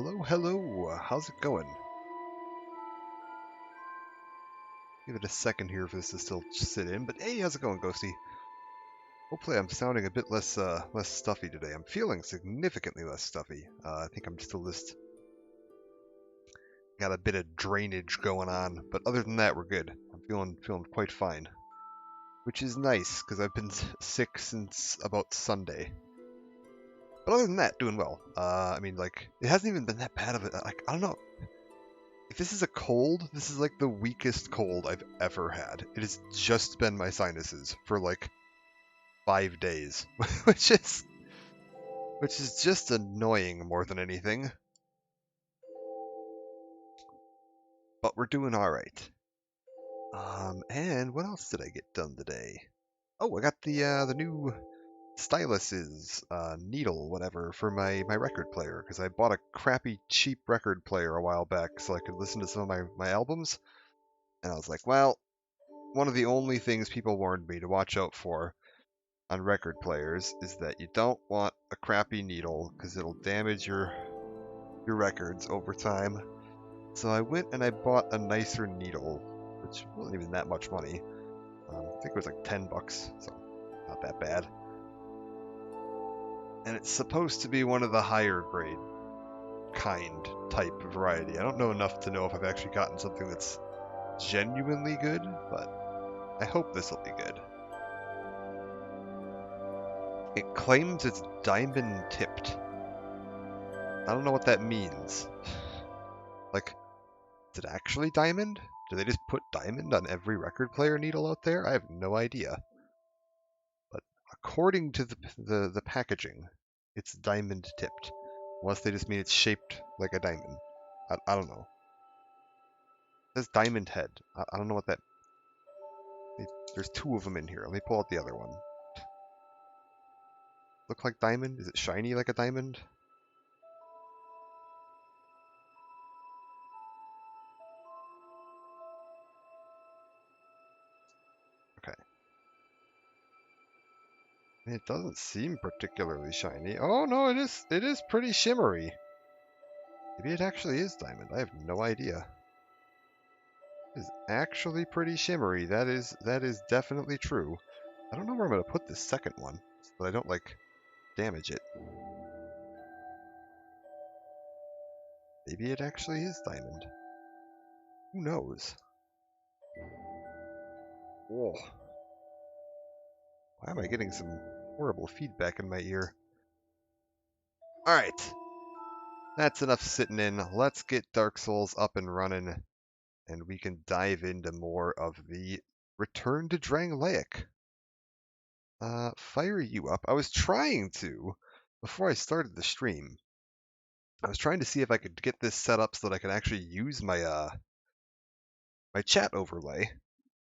Hello, hello. How's it going? Give it a second here for this to still sit in, but hey, how's it going, Ghosty? Hopefully I'm sounding a bit less stuffy today. I'm feeling significantly less stuffy. I think I'm still just got a bit of drainage going on, but other than that, we're good. I'm feeling quite fine, which is nice because I've been sick since about Sunday. But other than that, doing well. I mean, like, it hasn't even been that bad of it. Like, I don't know. If this is a cold, this is like the weakest cold I've ever had. It has just been my sinuses for like 5 days, which is just annoying more than anything. But we're doing all right. And what else did I get done today? Oh, I got the new styluses, needle, whatever, for my record player because I bought a crappy cheap record player a while back so I could listen to some of my albums, and I was like, well, one of the only things people warned me to watch out for on record players is that you don't want a crappy needle because it'll damage your records over time. So I went and I bought a nicer needle, which wasn't even that much money. I think it was like 10 bucks, so not that bad. And it's supposed to be one of the higher grade kind type variety. I don't know enough to know if I've actually gotten something that's genuinely good, but I hope this will be good. It claims it's diamond tipped. I don't know what that means. Like, is it actually diamond? Do they just put diamond on every record player needle out there? I have no idea. But according to the packaging, it's diamond tipped. Unless they just mean it's shaped like a diamond. I don't know. It says diamond head. I don't know what that... There's two of them in here. Let me pull out the other one. Look like diamond? Is it shiny like a diamond? Okay. It doesn't seem particularly shiny. Oh no, it is pretty shimmery. Maybe it actually is diamond. I have no idea. It is actually pretty shimmery. That is definitely true. I don't know where I'm gonna put this second one, so that I don't like damage it. Maybe it actually is diamond. Who knows? Oh. Why am I getting some horrible feedback in my ear? Alright. That's enough sitting in. Let's get Dark Souls up and running, and we can dive into more of the Return to Drangleic. Fire you up. I was trying to, before I started the stream, I was trying to see if I could get this set up so that I could actually use my my chat overlay.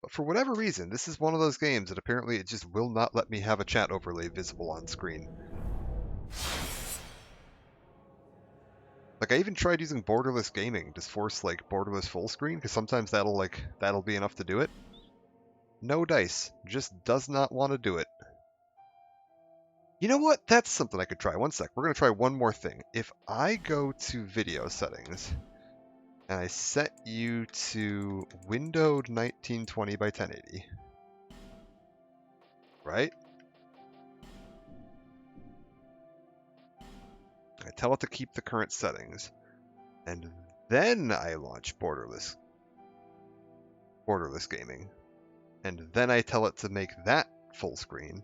But for whatever reason, this is one of those games that apparently it just will not let me have a chat overlay visible on screen. Like, I even tried using borderless gaming, just force like borderless full screen, because sometimes that'll be enough to do it. No dice, just does not want to do it. You know what? That's something I could try. One sec. We're going to try one more thing. If I go to video settings and I set you to windowed 1920 by 1080, right? I tell it to keep the current settings, and then I launch borderless gaming, and then I tell it to make that full screen.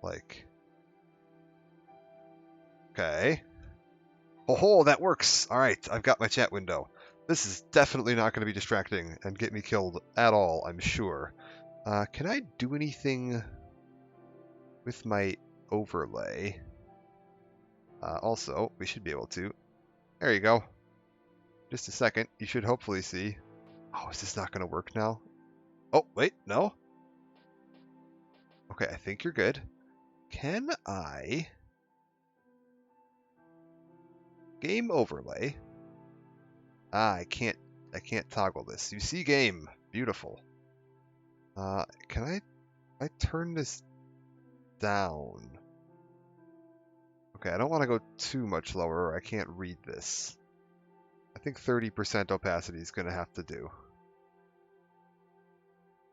Like, okay. Oh, that works. All right, I've got my chat window. This is definitely not going to be distracting and get me killed at all, I'm sure. Can I do anything with my overlay? Also, we should be able to. There you go. Just a second. You should hopefully see. Oh, is this not going to work now? Oh, wait, no. Okay, I think you're good. Can I... Game overlay? Ah, I can't toggle this. You see game. Beautiful. Can I turn this down? Okay, I don't want to go too much lower, or I can't read this. I think 30% opacity is going to have to do.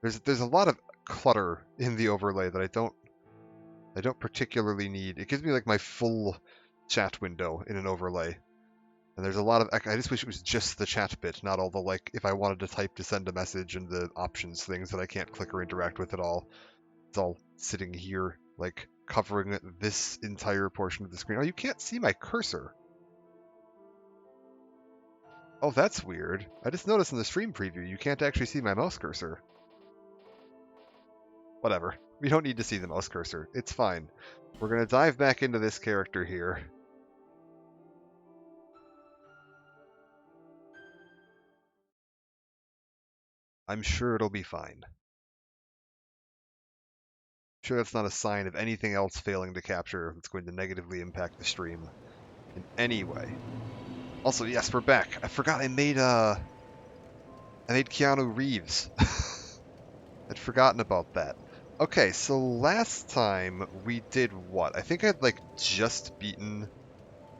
There's a lot of clutter in the overlay that I don't particularly need. It gives me like my full chat window in an overlay. And there's a lot of, I just wish it was just the chat bit, not all the like, if I wanted to type to send a message and the options things that I can't click or interact with at all. It's all sitting here, like covering this entire portion of the screen. Oh, you can't see my cursor. Oh, that's weird. I just noticed in the stream preview, you can't actually see my mouse cursor. Whatever. We don't need to see the mouse cursor. It's fine. We're going to dive back into this character here. I'm sure it'll be fine. I'm sure that's not a sign of anything else failing to capture that's going to negatively impact the stream in any way. Also, yes, we're back. I forgot I made Keanu Reeves. I'd forgotten about that. Okay, so last time we did what? I think I'd like just beaten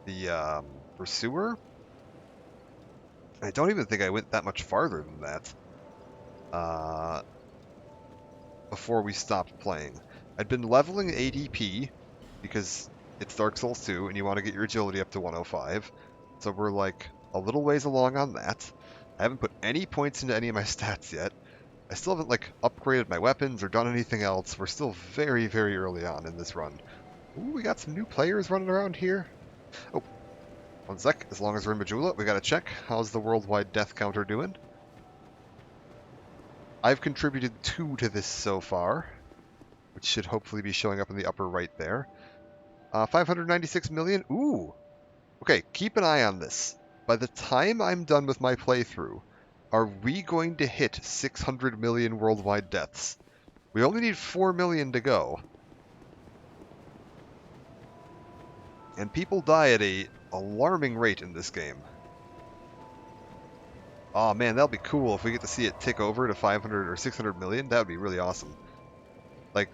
the pursuer. I don't even think I went that much farther than that. Before we stopped playing. I'd been leveling ADP because it's Dark Souls 2 and you want to get your agility up to 105. So we're like a little ways along on that. I haven't put any points into any of my stats yet. I still haven't like upgraded my weapons or done anything else. We're still very, very early on in this run. Ooh, we got some new players running around here. Oh, one sec. As long as we're in Majula, we gotta check. How's the worldwide death counter doing? I've contributed 2 to this so far, which should hopefully be showing up in the upper right there. 596 million. Ooh. Okay, keep an eye on this. By the time I'm done with my playthrough, are we going to hit 600 million worldwide deaths? We only need 4 million to go. And people die at a alarming rate in this game. Oh man, that'll be cool if we get to see it tick over to 500 or 600 million. That would be really awesome. Like,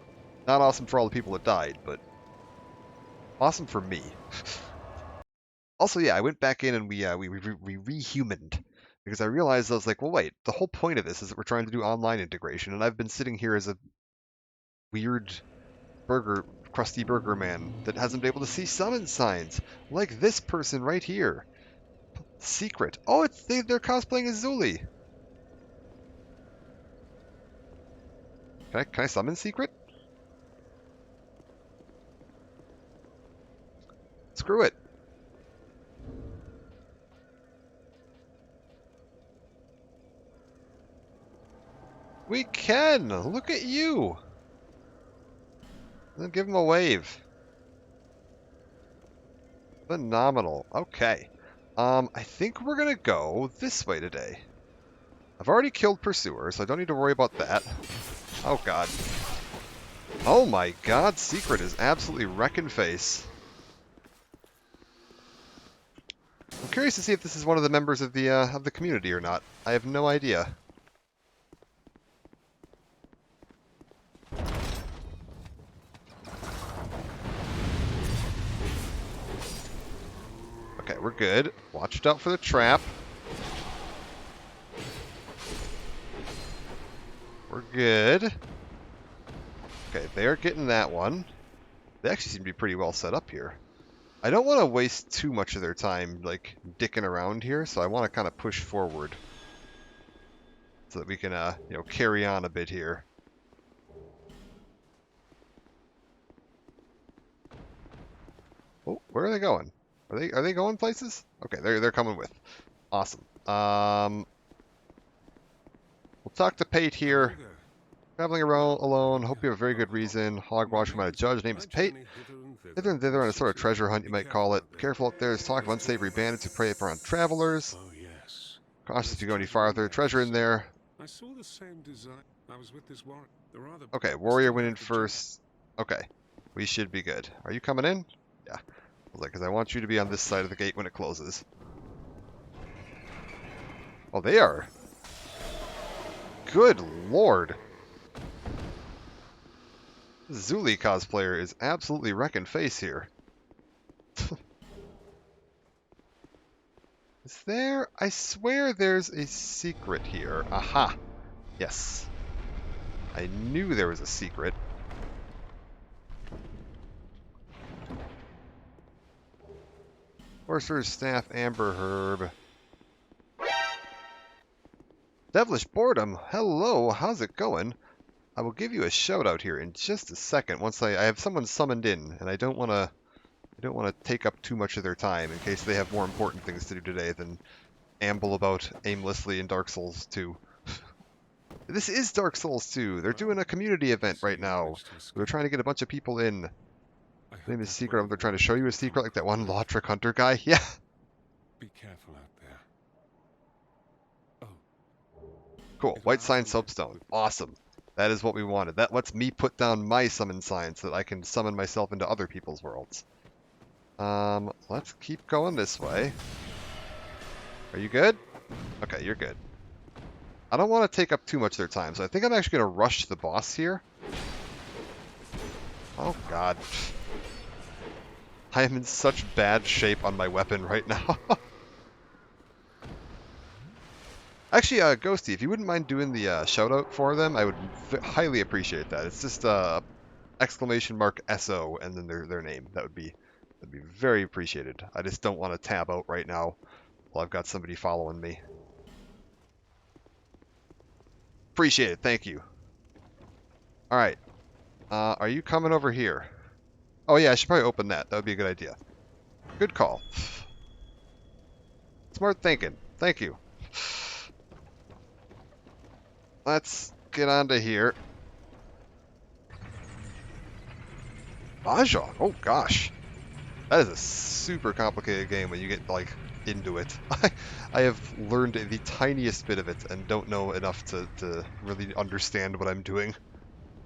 not awesome for all the people that died, but awesome for me. Also, yeah, I went back in and we rehumaned because I realized I was like, well, wait, the whole point of this is that we're trying to do online integration, and I've been sitting here as a weird crusty burger man that hasn't been able to see summon signs, like this person right here. Secret. Oh, they're cosplaying as Zuli. Can I summon Secret? Screw it. We can! Look at you! Then give him a wave. Phenomenal. Okay. I think we're gonna go this way today. I've already killed Pursuer, so I don't need to worry about that. Oh god. Oh my god, Secret is absolutely wrecking face. I'm curious to see if this is one of the members of the community or not. I have no idea. Okay, we're good. Watch out for the trap. We're good. Okay, they're getting that one. They actually seem to be pretty well set up here. I don't want to waste too much of their time, like, dicking around here, so I want to kind of push forward. So that we can, you know, carry on a bit here. Oh, where are they going? Are they going places? Okay, they're coming with. Awesome. We'll talk to Pate here. Traveling around alone. Hope you have a very good reason. Hogwash from out of judge. Name is Pate. Hither and thither on a sort of treasure hunt, you might call it. Careful out there. There's talk of unsavory bandits who prey upon travelers. Oh yes. Cautious if you go any farther. Treasure in there. I saw the same design. I was with this warrior. Okay, warrior went in first. Okay, we should be good. Are you coming in? Yeah. Because I want you to be on this side of the gate when it closes. Oh, they are. Good lord. Zuli cosplayer is absolutely wrecking face here. Is there? I swear there's a secret here. Aha. Yes. I knew there was a secret. Sorcerer's Staff, Amber Herb. Devilish Boredom, hello, how's it going? I will give you a shout out here in just a second once I have someone summoned in, and I don't want to take up too much of their time in case they have more important things to do today than amble about aimlessly in Dark Souls 2. This is Dark Souls 2. They're doing a community event So right you now. managed to escape. We're trying to get a bunch of people in. I Name hope is that secret. wave They're trying to show will you a secret like that one Lautrec Hunter guy. Yeah. Be careful out there. Oh, Cool. it White allows Sign a light Soapstone. to- Awesome. That is what we wanted. That lets me put down my summon sign so that I can summon myself into other people's worlds. Let's keep going this way. Are you good? Okay, you're good. I don't want to take up too much of their time, so I think I'm actually going to rush the boss here. Oh, God. I am in such bad shape on my weapon right now. Actually, Ghosty, if you wouldn't mind doing the shout-out for them, I would highly appreciate that. It's just exclamation mark SO and then their name. That'd be very appreciated. I just don't want to tab out right now while I've got somebody following me. Appreciate it. Thank you. All right. Are you coming over here? Oh, yeah, I should probably open that. That would be a good idea. Good call. Smart thinking. Thank you. Let's get onto here. Mahjong. Oh, gosh. That is a super complicated game when you get, like, into it. I have learned the tiniest bit of it and don't know enough to really understand what I'm doing.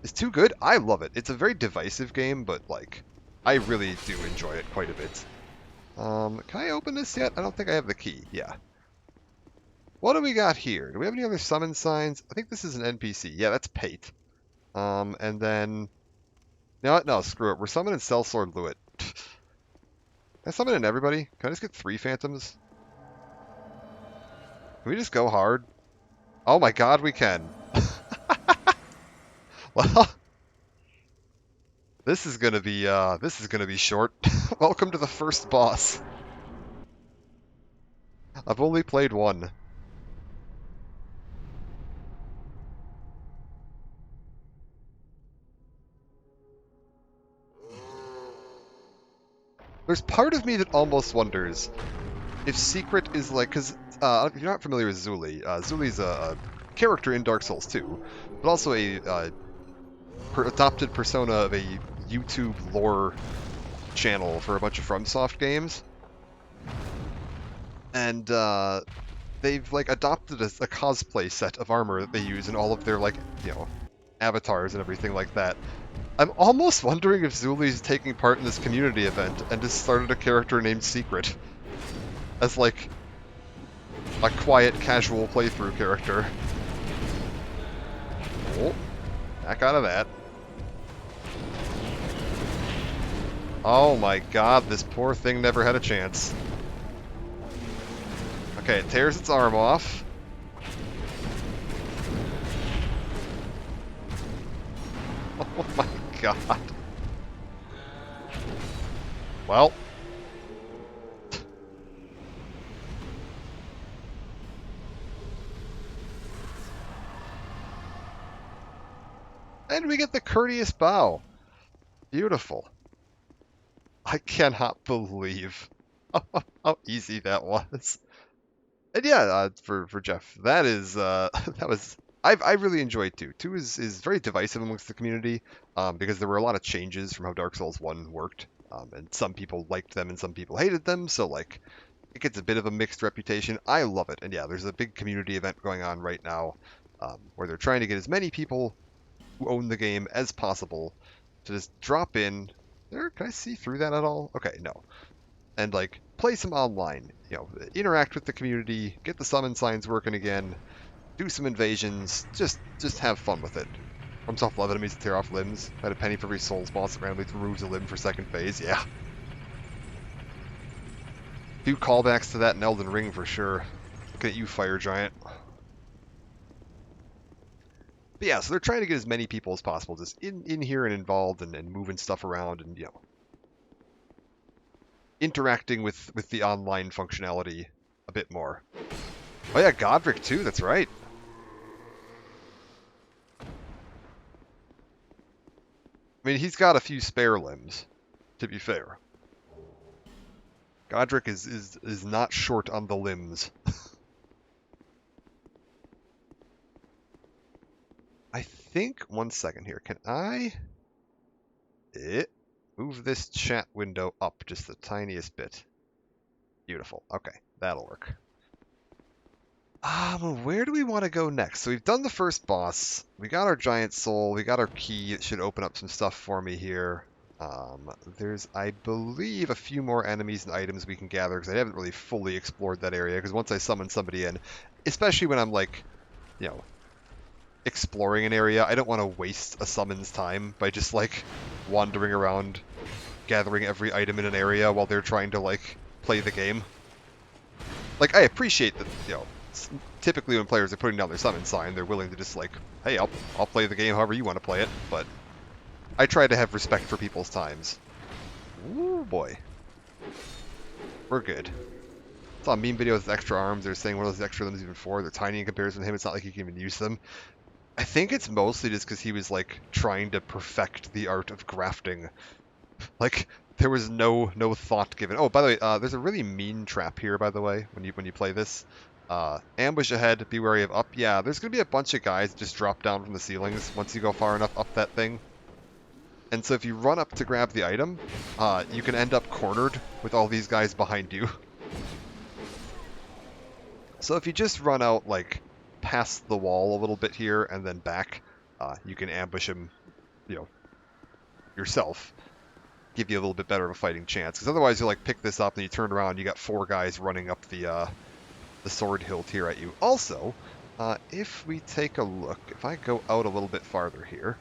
It's too good? I love it. It's a very divisive game, but, like, I really do enjoy it quite a bit. Can I open this yet? I don't think I have the key. Yeah. What do we got here? Do we have any other summon signs? I think this is an NPC. Yeah, that's Pate. And then... No, screw it. We're summoning Sellsword Lewitt. Can I summon in everybody? Can I just get 3 phantoms? Can we just go hard? Oh my god, we can. Well, this is gonna be short. Welcome to the first boss. I've only played one. There's part of me that almost wonders if Secret is like, because if you're not familiar with Zuli, Zuli's a character in Dark Souls 2, but also a adopted persona of a YouTube lore channel for a bunch of FromSoft games. And they've like adopted a cosplay set of armor that they use in all of their, like, you know, avatars and everything like that. I'm almost wondering if Zuli's taking part in this community event and just started a character named Secret as, like, a quiet, casual playthrough character. Oh, back out of that. Oh my god, this poor thing never had a chance. Okay, it tears its arm off. Oh my god. Well. And we get the courteous bow. Beautiful. I cannot believe how easy that was. And yeah, for Jeff, that is that was I really enjoyed 2. 2 is very divisive amongst the community because there were a lot of changes from how Dark Souls 1 worked, and some people liked them and some people hated them. So, like, it gets a bit of a mixed reputation. I love it, and yeah, there's a big community event going on right now where they're trying to get as many people who own the game as possible to just drop in. There, can I see through that at all? Okay, no. And, like, play some online, you know, interact with the community, get the summon signs working again, do some invasions, just have fun with it. From self-love enemies to tear off limbs. I had a penny for every Souls boss that randomly removes a limb for second phase, yeah. few callbacks to that in Elden Ring for sure. Looking at you, Fire Giant. But yeah, so they're trying to get as many people as possible just in here and involved and moving stuff around and, you know, interacting with the online functionality a bit more. Oh yeah, Godric too, that's right. I mean, he's got a few spare limbs, to be fair. Godric is not short on the limbs. I think, one second here, can I move this chat window up just the tiniest bit? Beautiful, okay, that'll work. Where do we want to go next? So we've done the first boss, we got our giant soul, we got our key, it should open up some stuff for me here. There's, I believe, a few more enemies and items we can gather, because I haven't really fully explored that area, because once I summon somebody in, especially when I'm like, you know, exploring an area, I don't want to waste a summon's time by just like wandering around gathering every item in an area while they're trying to like play the game. Like, I appreciate that, you know, typically when players are putting down their summon sign, they're willing to just like, hey, I'll play the game however you want to play it, but I try to have respect for people's times. Ooh boy. We're good. I saw a meme video with extra arms. They're saying what are those extra limbs even for? They're tiny in comparison to him. It's not like he can even use them. I think it's mostly just because he was like trying to perfect the art of grafting. Like there was no thought given. Oh, by the way, there's a really mean trap here. By the way, when you play this, ambush ahead. Be wary of up. Yeah, there's gonna be a bunch of guys that just drop down from the ceilings once you go far enough up that thing. And so if you run up to grab the item, you can end up cornered with all these guys behind you. So if you just run out like past the wall a little bit here and then back, you can ambush him, you know, yourself. Give you a little bit better of a fighting chance. Because otherwise you like pick this up and you turn around, you got 4 guys running up the sword hilt here at you. Also, if we take a look, if I go out a little bit farther here,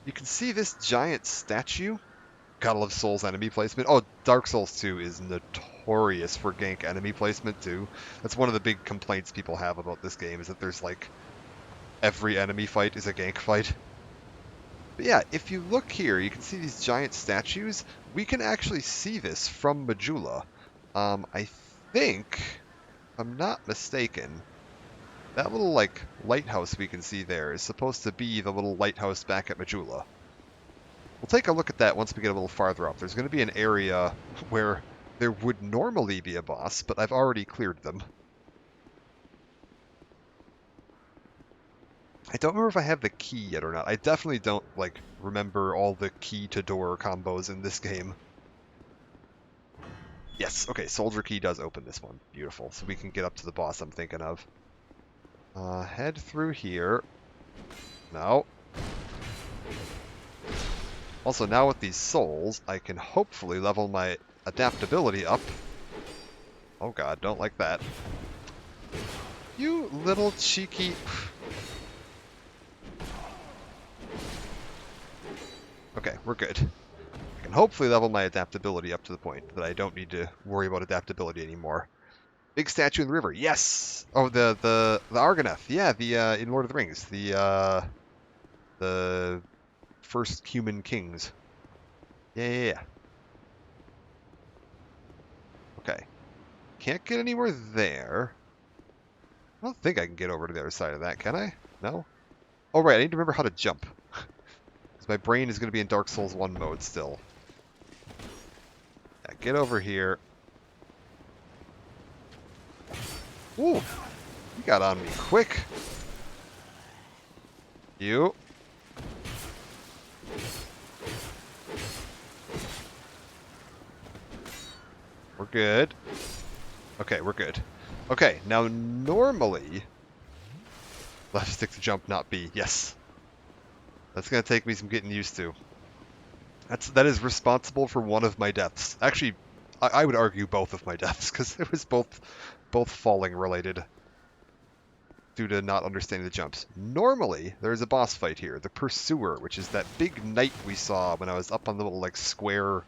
you can see this giant statue. Gotta love Souls enemy placement. Oh, Dark Souls 2 is notorious for gank enemy placement too. That's one of the big complaints people have about this game, is that there's like every enemy fight is a gank fight. But yeah, if you look here, you can see these giant statues. We can actually see this from Majula. I think, if I'm not mistaken, that little like lighthouse we can see there is supposed to be the little lighthouse back at Majula. We'll take a look at that once we get a little farther up. There's going to be an area where there would normally be a boss, but I've already cleared them. I don't remember if I have the key yet or not. I definitely don't, like, remember all the key to door combos in this game. Yes, okay, Soldier Key does open this one. Beautiful. So we can get up to the boss I'm thinking of. Head through here. No. Also, now with these souls, I can hopefully level my adaptability up. Oh god, don't like that. You little cheeky... Okay, we're good. I can hopefully level my adaptability up to the point that I don't need to worry about adaptability anymore. Big statue in the river, yes! Oh, the Argoneth, yeah, the in Lord of the Rings, the first human kings. Yeah. Okay. Can't get anywhere there. I don't think I can get over to the other side of that, can I? No? Oh, right, I need to remember how to jump. Because my brain is going to be in Dark Souls 1 mode still. Yeah, get over here. Ooh! You got on me quick. You. We're good. Okay, we're good. Okay, now normally... Left stick to jump, not B. Yes. That's going to take me some getting used to. That is responsible for one of my deaths. Actually, I would argue both of my deaths, because it was both falling related due to not understanding the jumps. Normally, there's a boss fight here, the Pursuer, which is that big knight we saw when I was up on the little like square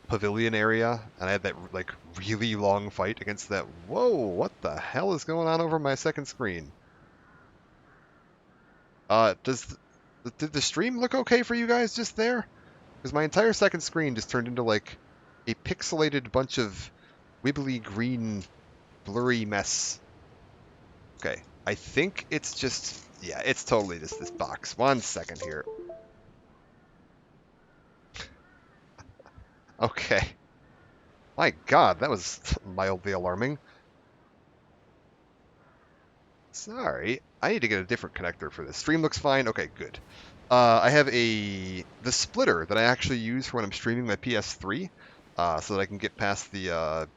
pavilion area, and I had that like really long fight against that. Whoa, what the hell is going on over my second screen? Did the stream look okay for you guys just there? Because my entire second screen just turned into like a pixelated bunch of wibbly green blurry mess. Okay, I think it's just, yeah, it's totally just this box. 1 second here. Okay. My God, that was mildly alarming. Sorry, I need to get a different connector for this. Stream looks fine. Okay, good. I have the splitter that I actually use for when I'm streaming my PS3, so that I can get past the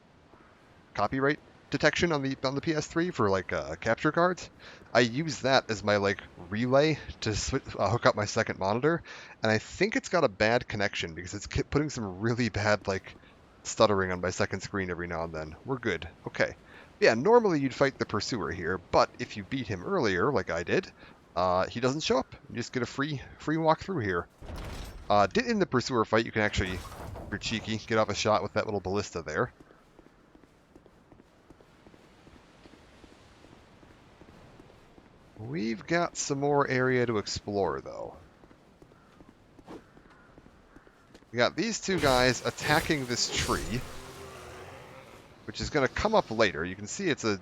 copyright detection on the PS3 for like capture cards. I use that as my like relay to hook up my second monitor, and I think it's got a bad connection because it's putting some really bad like stuttering on my second screen every now and then. We're good. Okay. Yeah, normally you'd fight the pursuer here, but if you beat him earlier, like I did, he doesn't show up. You just get a free walk through here. In the pursuer fight, you can actually, if you're cheeky, get off a shot with that little ballista there. We've got some more area to explore, though. We got these two guys attacking this tree, which is going to come up later. You can see it's a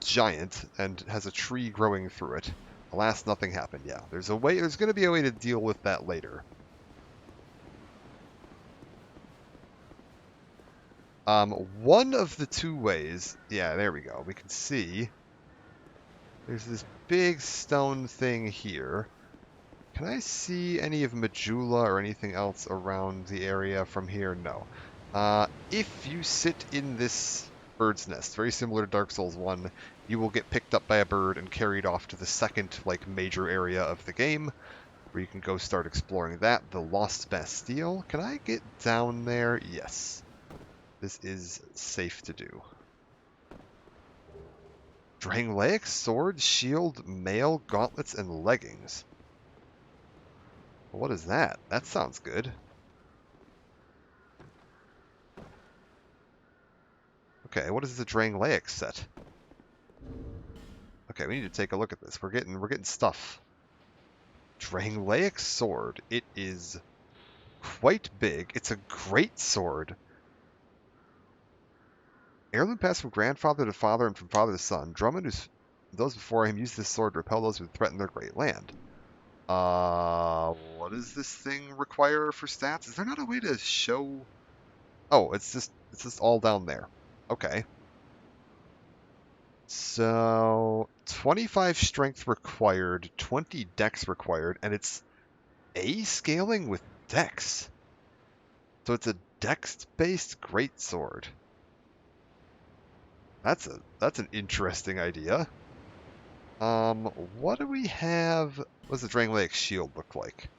giant and has a tree growing through it. Alas, nothing happened. Yeah, there's going to be a way to deal with that later. One of the two ways, yeah, there we go. We can see there's this big stone thing here. Can I see any of Majula or anything else around the area from here? No. If you sit in this bird's nest, very similar to Dark Souls 1, you will get picked up by a bird and carried off to the second like major area of the game, where you can go start exploring that, the Lost Bastille. Can I get down there? Yes. This is safe to do. Drangleic sword, shield, mail, gauntlets, and leggings. What is that? That sounds good. Okay, what is the Drangleic set? Okay, we need to take a look at this. We're getting stuff. Drangleic sword. It is quite big. It's a great sword. Heirloom passed from grandfather to father and from father to son. Drummond, those before him, used this sword to repel those who threatened their great land. What does this thing require for stats? Is there not a way to show? Oh, it's just all down there. Okay. So 25 strength required, 20 dex required, and it's A scaling with dex. So it's a dex-based greatsword. That's an interesting idea. What do we have? What does the Drangleic shield look like?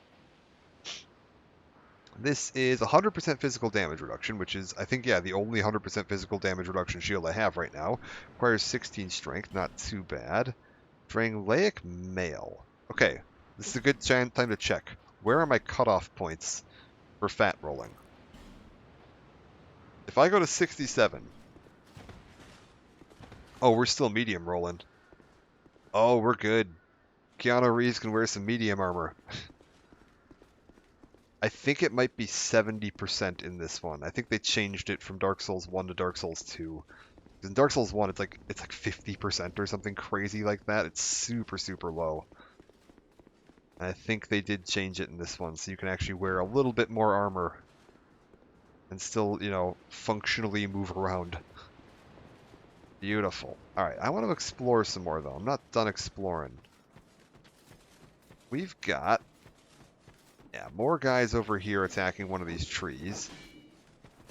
This is 100% physical damage reduction, which is, I think, yeah, the only 100% physical damage reduction shield I have right now. Requires 16 strength, not too bad. Drangleic mail. Okay, this is a good time to check. Where are my cutoff points for fat rolling? If I go to 67... Oh, we're still medium rolling. Oh, we're good. Keanu Reeves can wear some medium armor. I think it might be 70% in this one. I think they changed it from Dark Souls 1 to Dark Souls 2. In Dark Souls 1, it's like 50% or something crazy like that. It's super, super low. And I think they did change it in this one, so you can actually wear a little bit more armor and still, you know, functionally move around. Beautiful. Alright, I want to explore some more, though. I'm not done exploring. We've got... yeah, more guys over here attacking one of these trees.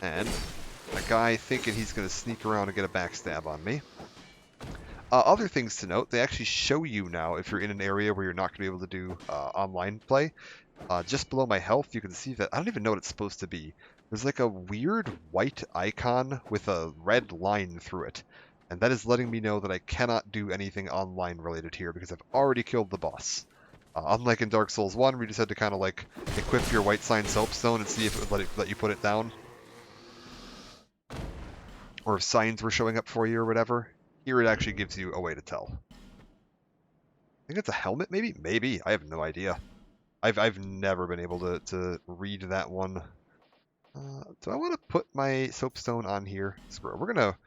And a guy thinking he's going to sneak around and get a backstab on me. Other things to note, they actually show you now if you're in an area where you're not going to be able to do online play. Just below my health, you can see that... I don't even know what it's supposed to be. There's like a weird white icon with a red line through it. And that is letting me know that I cannot do anything online related here because I've already killed the boss. Unlike in Dark Souls 1, where you just had to kind of like equip your white sign soapstone and see if it would let you put it down. or if signs were showing up for you or whatever. Here it actually gives you a way to tell. I think it's a helmet, maybe? Maybe. I have no idea. I've never been able to read that one. Do I want to put my soapstone on here? Screw it. We're going to...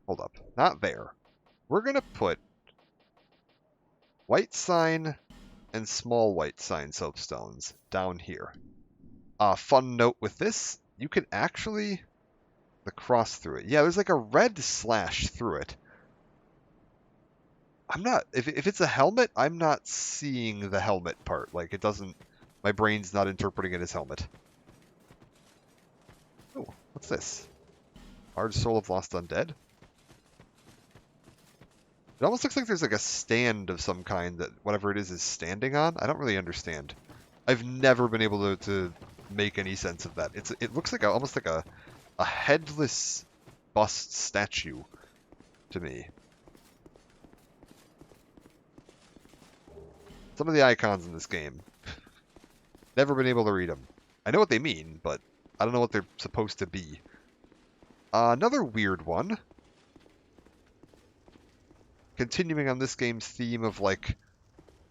Hold up. Not there. We're going to put white sign and small white sign soapstones down here. Fun note with this, you can actually... The cross through it. Yeah, there's like a red slash through it. I'm not... If it's a helmet, I'm not seeing the helmet part. Like, it doesn't... My brain's not interpreting it as helmet. Oh, what's this? Large Soul of Lost Undead? It almost looks like there's like a stand of some kind that whatever it is standing on. I don't really understand. I've never been able to make any sense of that. It looks like almost like a headless bust statue to me. Some of the icons in this game. Never been able to read them. I know what they mean, but I don't know what they're supposed to be. Another weird one. Continuing on this game's theme of, like,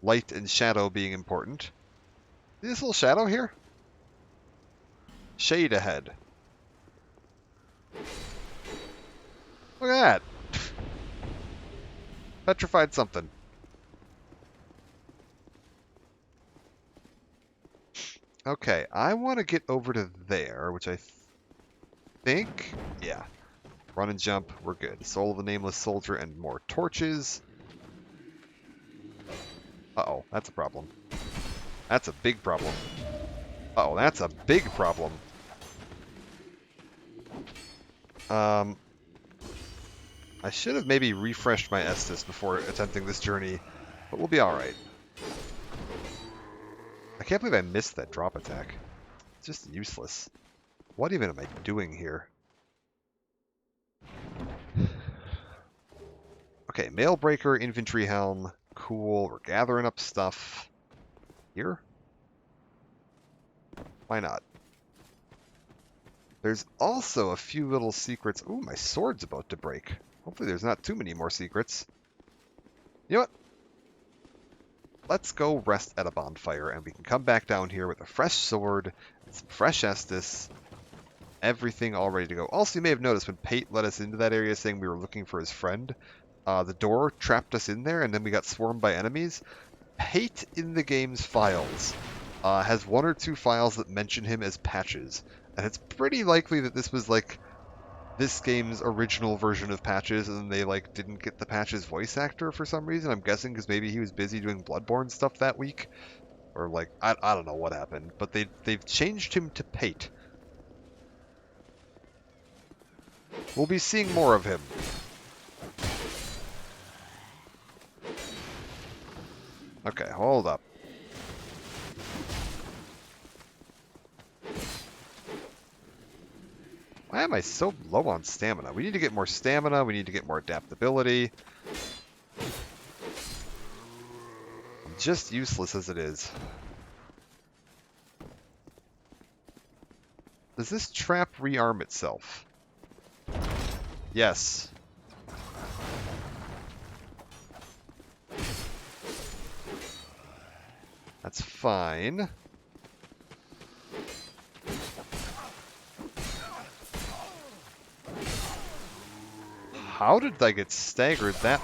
light and shadow being important. See this little shadow here? Shade ahead. Look at that. Petrified something. Okay, I want to get over to there, which I think... Yeah. Run and jump, we're good. Soul of the Nameless Soldier and more torches. Uh-oh, that's a problem. That's a big problem. Uh-oh, that's a big problem. I should have maybe refreshed my Estus before attempting this journey, but we'll be alright. I can't believe I missed that drop attack. It's just useless. What even am I doing here? Okay, Mail Breaker, Infantry Helm. Cool, we're gathering up stuff. Here? Why not? There's also a few little secrets. Ooh, my sword's about to break. Hopefully there's not too many more secrets. You know what? Let's go rest at a bonfire, and we can come back down here with a fresh sword, and some fresh Estus, everything all ready to go. Also, you may have noticed when Pate led us into that area saying we were looking for his friend, the door trapped us in there, and then we got swarmed by enemies. Pate in the game's files has one or two files that mention him as Patches, and it's pretty likely that this was like this game's original version of Patches, and then they like didn't get the Patches voice actor for some reason. I'm guessing because maybe he was busy doing Bloodborne stuff that week, or like I don't know what happened, but they've changed him to Pate. We'll be seeing more of him. Okay, hold up. Why am I so low on stamina? We need to get more stamina. We need to get more adaptability. I'm just useless as it is. Does this trap rearm itself? Yes. That's fine. How did I get staggered that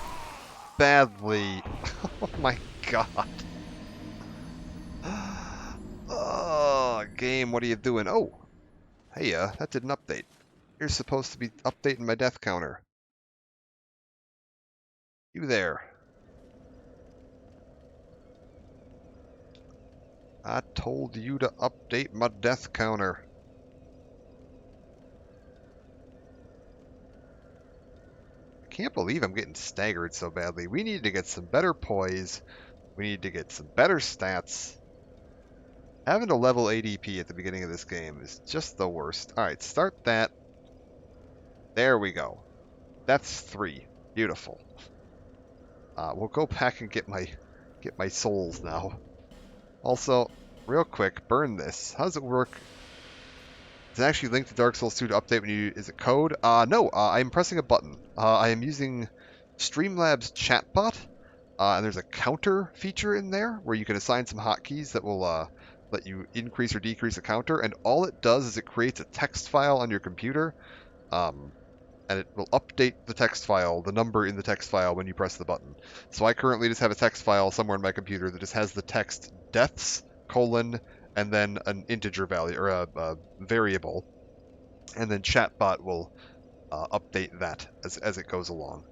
badly? Oh my god. Oh, game, what are you doing? Oh, hey, that did an update. You're supposed to be updating my death counter. You there. I told you to update my death counter. I can't believe I'm getting staggered so badly. We need to get some better poise. We need to get some better stats. Having to level ADP at the beginning of this game is just the worst. Alright, start that. There we go. That's 3. Beautiful. We'll go back and get my souls now. Also, real quick, burn this. How does it work? Does it actually link to Dark Souls 2 to update when you... Is it code? No, I'm pressing a button. I am using Streamlabs chatbot, and there's a counter feature in there where you can assign some hotkeys that will let you increase or decrease a counter, and all it does is it creates a text file on your computer, and it will update the text file, the number in the text file when you press the button. So I currently just have a text file somewhere in my computer that just has the text deaths, colon, and then an integer value, or a variable, and then chatbot will update that as it goes along.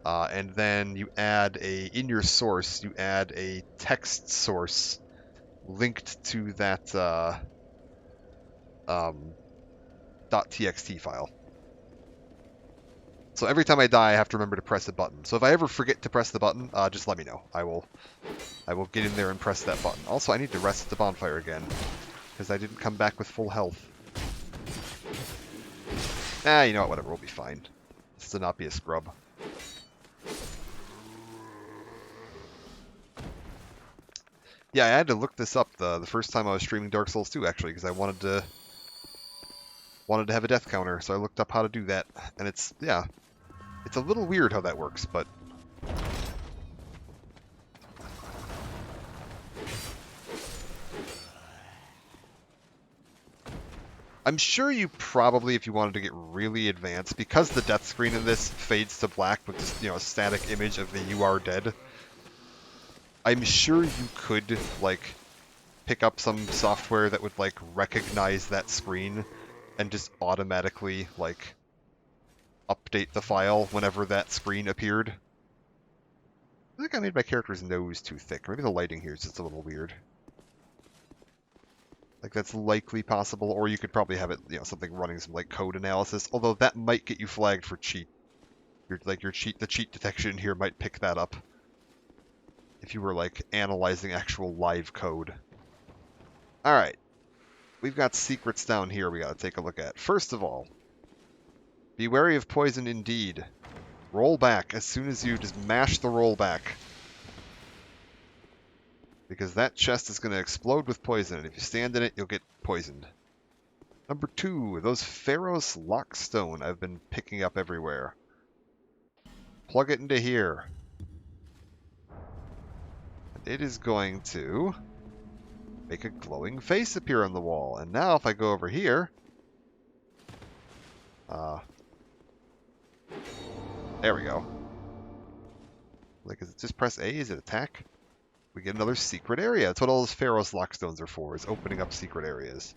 And then you add in your source, you add a text source linked to that .txt file. So every time I die, I have to remember to press a button. So if I ever forget to press the button, just let me know. I will get in there and press that button. Also, I need to rest at the bonfire again, because I didn't come back with full health. You know what, whatever, we'll be fine. This to not be a scrub. Yeah, I had to look this up the first time I was streaming Dark Souls 2, actually, because I wanted to have a death counter, so I looked up how to do that, and it's a little weird how that works, but I'm sure you probably, if you wanted to get really advanced, because the death screen in this fades to black with just, a static image of the "you are dead," I'm sure you could, like, pick up some software that would, like, recognize that screen and just automatically, like, update the file whenever that screen appeared. I think I made my character's nose too thick. Maybe the lighting here is just a little weird. Like, that's likely possible, or you could probably have it, something running some, like, code analysis, although that might get you flagged for cheat. The cheat detection here might pick that up if you were, like, analyzing actual live code. Alright. We've got secrets down here we gotta take a look at. First of all, be wary of poison indeed. Roll back as soon as you just mash the roll back, because that chest is going to explode with poison, and if you stand in it, you'll get poisoned. Number 2, those Pharaoh's Lockstone I've been picking up everywhere. Plug it into here. And it is going to make a glowing face appear on the wall. And now if I go over here, there we go. Like, is it just press A? Is it attack? We get another secret area. That's what all those Pharaoh's Lockstones are for, is opening up secret areas.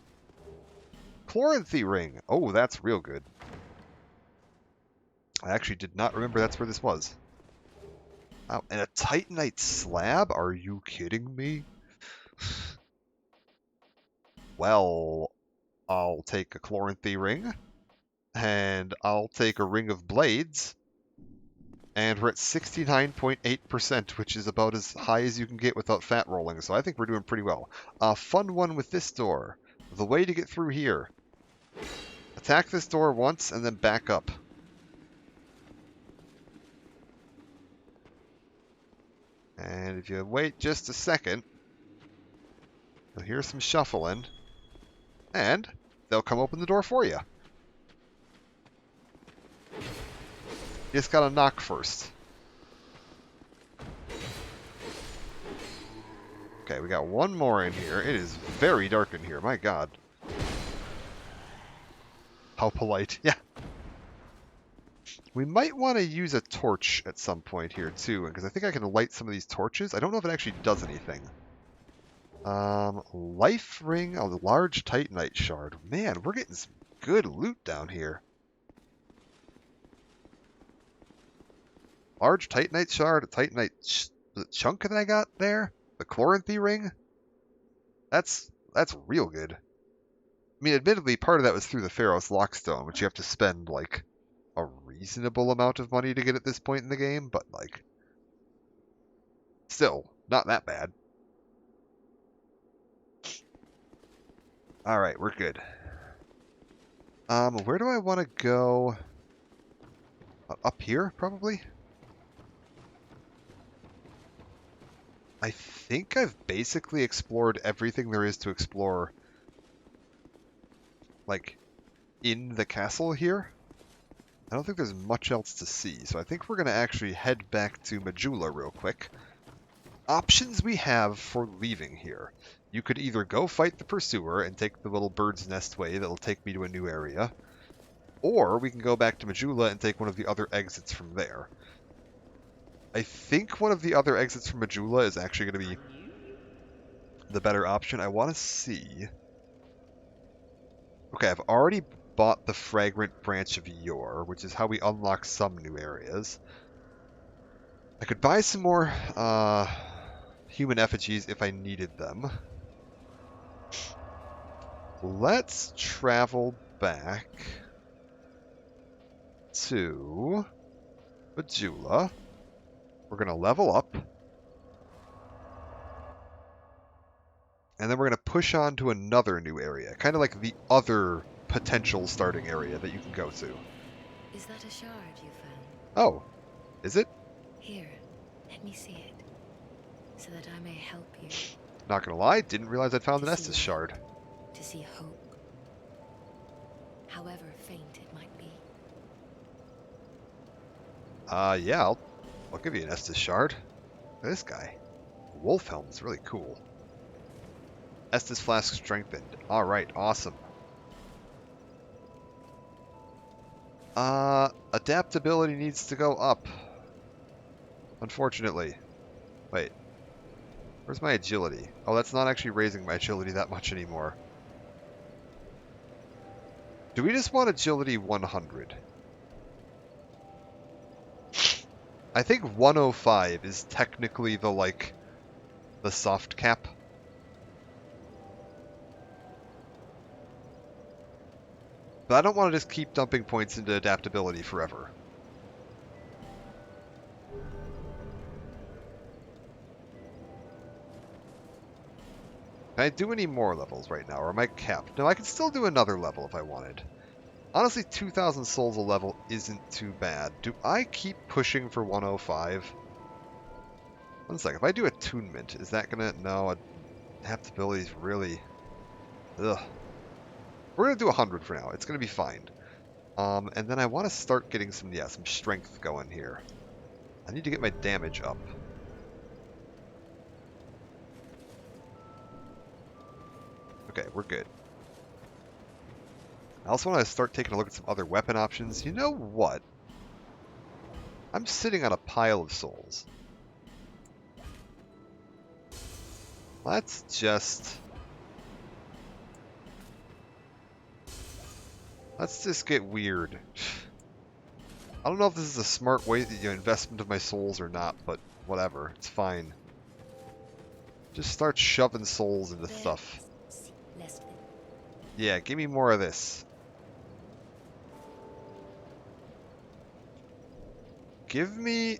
Chloranthy ring. Oh, that's real good. I actually did not remember that's where this was. Oh, and a Titanite slab? Are you kidding me? Well, I'll take a Chloranthy ring, and I'll take a ring of blades, and we're at 69.8%, which is about as high as you can get without fat rolling, so I think we're doing pretty well. Fun one with this door. The way to get through here. Attack this door once, and then back up. And if you wait just a second, you'll hear some shuffling, and they'll come open the door for you. You just gotta knock first. Okay, we got one more in here. It is very dark in here, my god. How polite. Yeah. We might want to use a torch at some point here, too, because I think I can light some of these torches. I don't know if it actually does anything. Life ring, a large Titanite shard. Man, we're getting some good loot down here. Large Titanite shard, a Titanite chunk that I got there. The Chloranthy ring. That's real good. I mean, admittedly, part of that was through the Pharaoh's Lockstone, which you have to spend, like, a reasonable amount of money to get at this point in the game, but, like, still, not that bad. Alright, we're good. Where do I want to go? Up here, probably? I think I've basically explored everything there is to explore, like, in the castle here. I don't think there's much else to see, so I think we're going to actually head back to Majula real quick. Options we have for leaving here. You could either go fight the pursuer and take the little bird's nest way that'll take me to a new area, or we can go back to Majula and take one of the other exits from there. I think one of the other exits from Majula is actually going to be the better option. I want to see... Okay, I've already bought the Fragrant Branch of Yore, which is how we unlock some new areas. I could buy some more human effigies if I needed them. Let's travel back to Majula. We're going to level up. And then we're going to push on to another new area, kind of like the other potential starting area that you can go to. Is that a shard you found? Oh, is it? Here, let me see it, so that I may help you. Not going to lie, didn't realize I'd found an To see Estus light, shard. To see hope, however faint it might be. Yeah, I'll give you an Estus shard. Look at this guy. Wolf helm's really cool. Estus flask strengthened. Alright, awesome. Adaptability needs to go up. Unfortunately. Wait. Where's my agility? Oh, that's not actually raising my agility that much anymore. Do we just want agility 100? I think 105 is technically the soft cap. But I don't want to just keep dumping points into adaptability forever. Can I do any more levels right now, or am I capped? No, I can still do another level if I wanted. Honestly, 2,000 souls a level isn't too bad. Do I keep pushing for 105? One second, if I do attunement, is that gonna... No, adaptability is really... Ugh. We're gonna do 100 for now. It's gonna be fine. And then I want to start getting some strength going here. I need to get my damage up. Okay, we're good. I also want to start taking a look at some other weapon options. You know what? I'm sitting on a pile of souls. Let's just get weird. I don't know if this is a smart way, investment of my souls or not, but whatever. It's fine. Just start shoving souls into stuff. Yeah, give me more of this. Give me...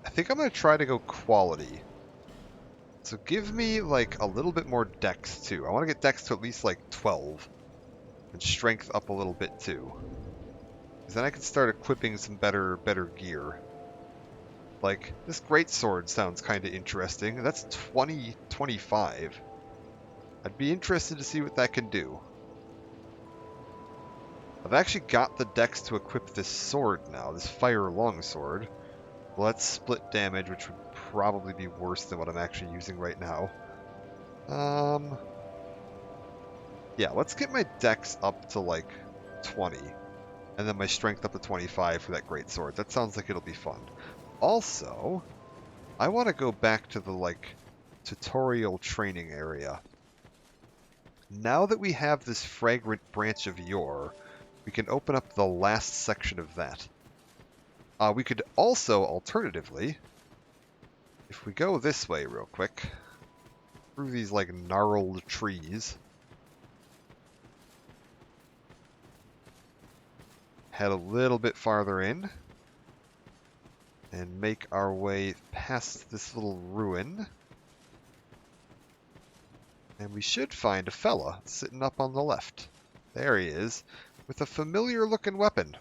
I think I'm going to try to go quality. So give me, like, a little bit more dex, too. I want to get dex to at least, like, 12. And strength up a little bit, too. Because then I can start equipping some better gear. Like, this greatsword sounds kind of interesting. That's 25. I'd be interested to see what that can do. I've actually got the dex to equip this sword now, this fire longsword. Let's split damage, which would probably be worse than what I'm actually using right now. Yeah, let's get my dex up to like 20, and then my strength up to 25 for that greatsword. That sounds like it'll be fun. Also, I want to go back to the tutorial training area. Now that we have this Fragrant Branch of Yore, we can open up the last section of that. We could also, alternatively, if we go this way real quick, through these gnarled trees, head a little bit farther in, and make our way past this little ruin. And we should find a fella sitting up on the left. There he is, with a familiar looking weapon.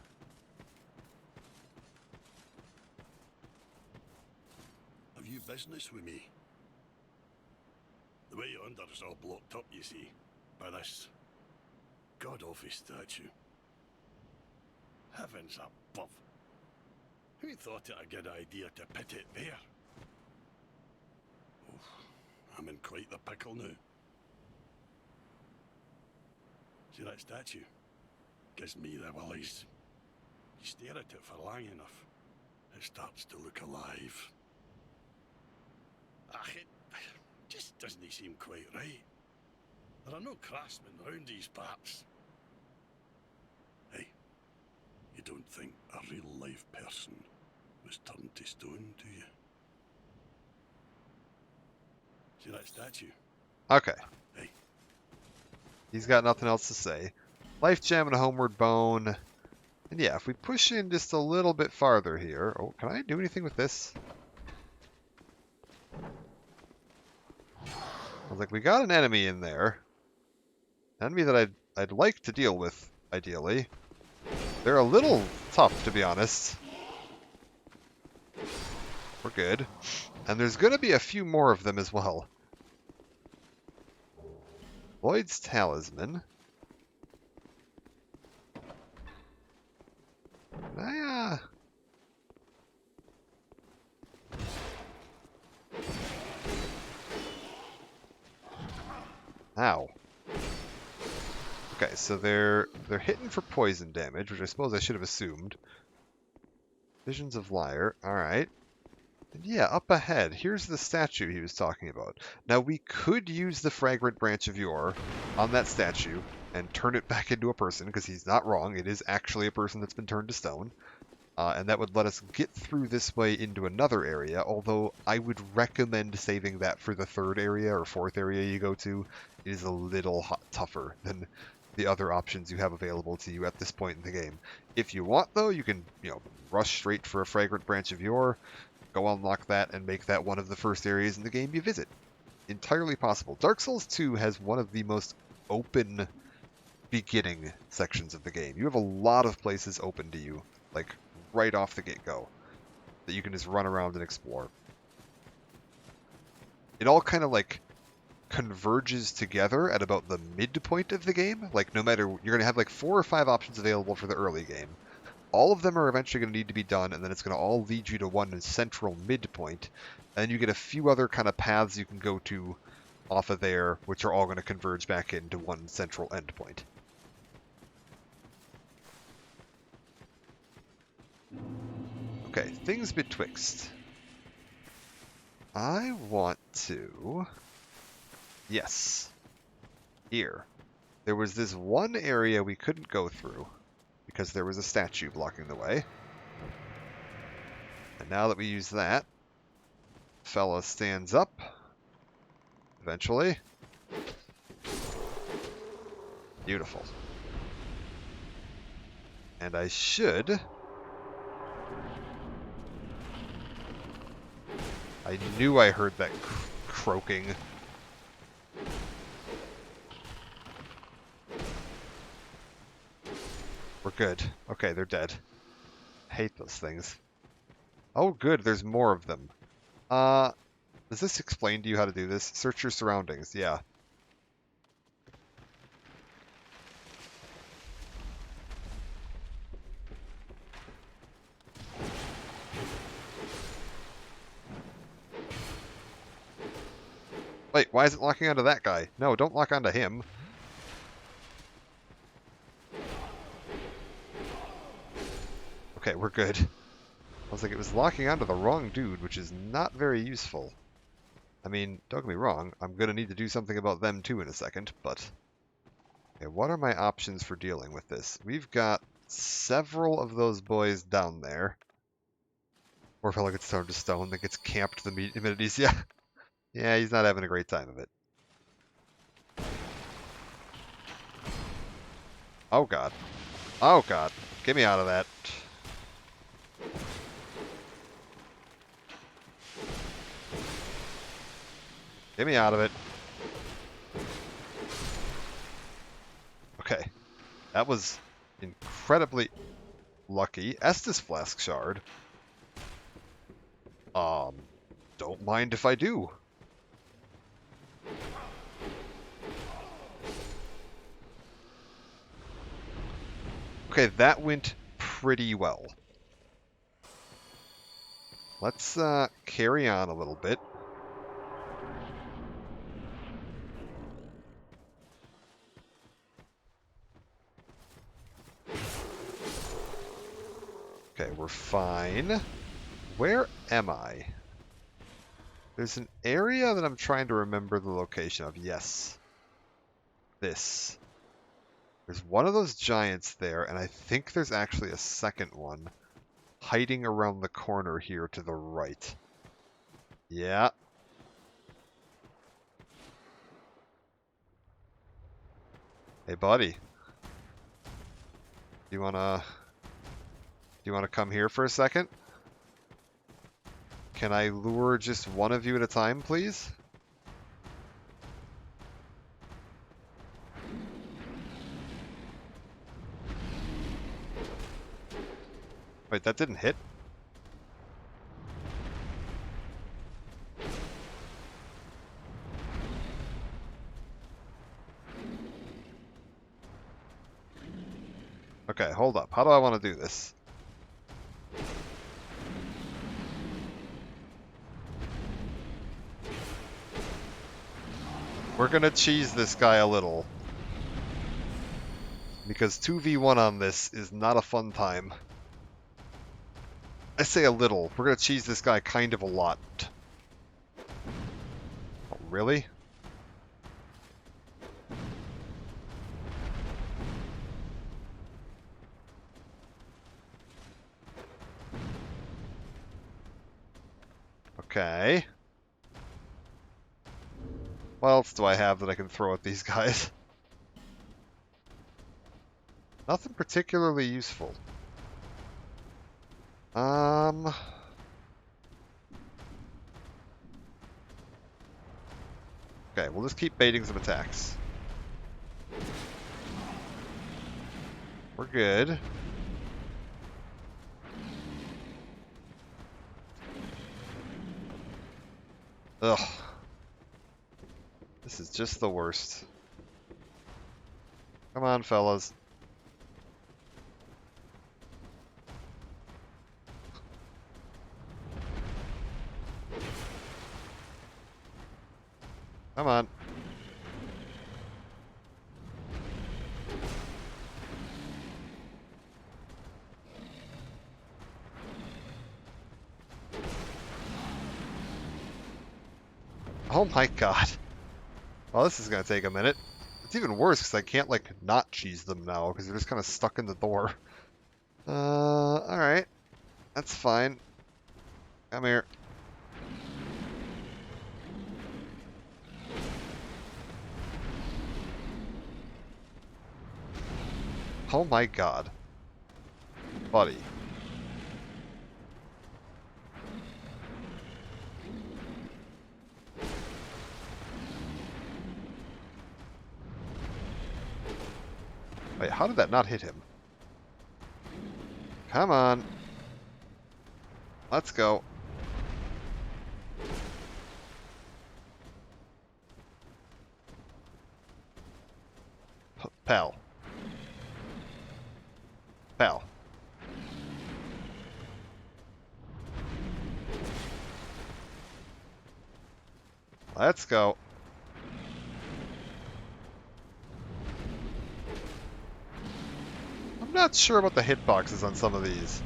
Have you business with me? The way under is all blocked up, you see, by this god-awful statue. Heavens above. Who thought it a good idea to put it there? Oof, I'm in quite the pickle now. See that statue? Gives me the willies. You stare at it for long enough, it starts to look alive. It just doesn't seem quite right. There are no craftsmen round these parts. Hey, you don't think a real-life person was turned to stone, do you? See that statue? Okay. Hey. He's got nothing else to say. Life gem and a homeward bone. And yeah, if we push in just a little bit farther here... Oh, can I do anything with this? I was like, we got an enemy in there. An enemy that I'd like to deal with, ideally. They're a little tough, to be honest. We're good. And there's going to be a few more of them as well. Lloyd's Talisman. Ow. Okay, so they're hitting for poison damage, which I suppose I should have assumed. Visions of Lyre. Alright. And yeah, up ahead, here's the statue he was talking about. Now, we could use the Fragrant Branch of Yore on that statue and turn it back into a person, because he's not wrong. It is actually a person that's been turned to stone. And that would let us get through this way into another area, although I would recommend saving that for the third area or fourth area you go to. It is a little tougher than the other options you have available to you at this point in the game. If you want, though, you can, rush straight for a Fragrant Branch of Yore, go unlock that, and make that one of the first areas in the game you visit. Entirely possible. Dark Souls 2 has one of the most open beginning sections of the game. You have a lot of places open to you, like right off the get-go, that you can just run around and explore. It all kind of like converges together at about the midpoint of the game. Like, no matter, you're going to have like 4 or 5 options available for the early game. All of them are eventually going to need to be done, and then it's going to all lead you to one central midpoint. And you get a few other kind of paths you can go to off of there, which are all going to converge back into one central endpoint. Okay, things betwixt. I want to... Yes. Here. There was this one area we couldn't go through because there was a statue blocking the way. And now that we use that, fella stands up. Eventually. Beautiful. And I should... I knew I heard that croaking. We're good. Okay, they're dead. Hate those things. Oh, good, there's more of them. Does this explain to you how to do this? Search your surroundings, yeah. Wait, why is it locking onto that guy? No, don't lock onto him. Okay, we're good. I was like, it was locking onto the wrong dude, which is not very useful. I mean, don't get me wrong, I'm going to need to do something about them too in a second, but... Okay, what are my options for dealing with this? We've got several of those boys down there. Poor fellow gets turned to stone, that gets camped the minute he's... Yeah. Yeah, he's not having a great time of it. Oh god. Oh god. Get me out of that. Get me out of it. Okay. That was incredibly lucky. Estus Flask Shard. Don't mind if I do. Okay, that went pretty well. Let's carry on a little bit. Okay, we're fine. Where am I? There's an area that I'm trying to remember the location of. Yes. This. There's one of those giants there, and I think there's actually a second one hiding around the corner here to the right. Yeah. Hey, buddy. Do you wanna come here for a second? Can I lure just one of you at a time, please? Wait, that didn't hit? Okay, hold up. How do I want to do this? We're gonna cheese this guy a little. Because 2v1 on this is not a fun time. I say a little. We're gonna cheese this guy kind of a lot. Oh, really? Okay. What else do I have that I can throw at these guys? Nothing particularly useful. Okay, we'll just keep baiting some attacks. We're good. Ugh. This is just the worst. Come on, fellas. Come on. Oh my god. Well, this is gonna take a minute. It's even worse because I can't, like, not cheese them now because they're just kind of stuck in the door. Alright. That's fine. Come here. Oh my god. Buddy. Wait, how did that not hit him? Come on. Let's go. Pal. Pal. Let's go. I'm not sure about the hitboxes on some of these.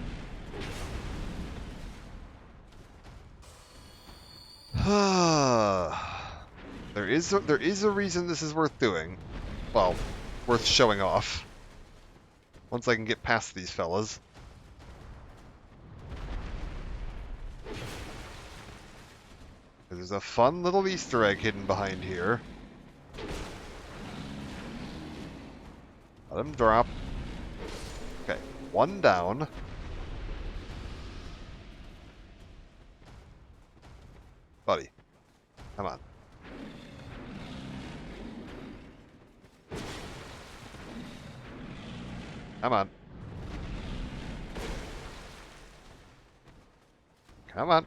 there is a reason this is worth doing. Well, worth showing off. Once I can get past these fellas. There's a fun little Easter egg hidden behind here. Let him drop. Okay, one down. Buddy, come on. Come on. Come on.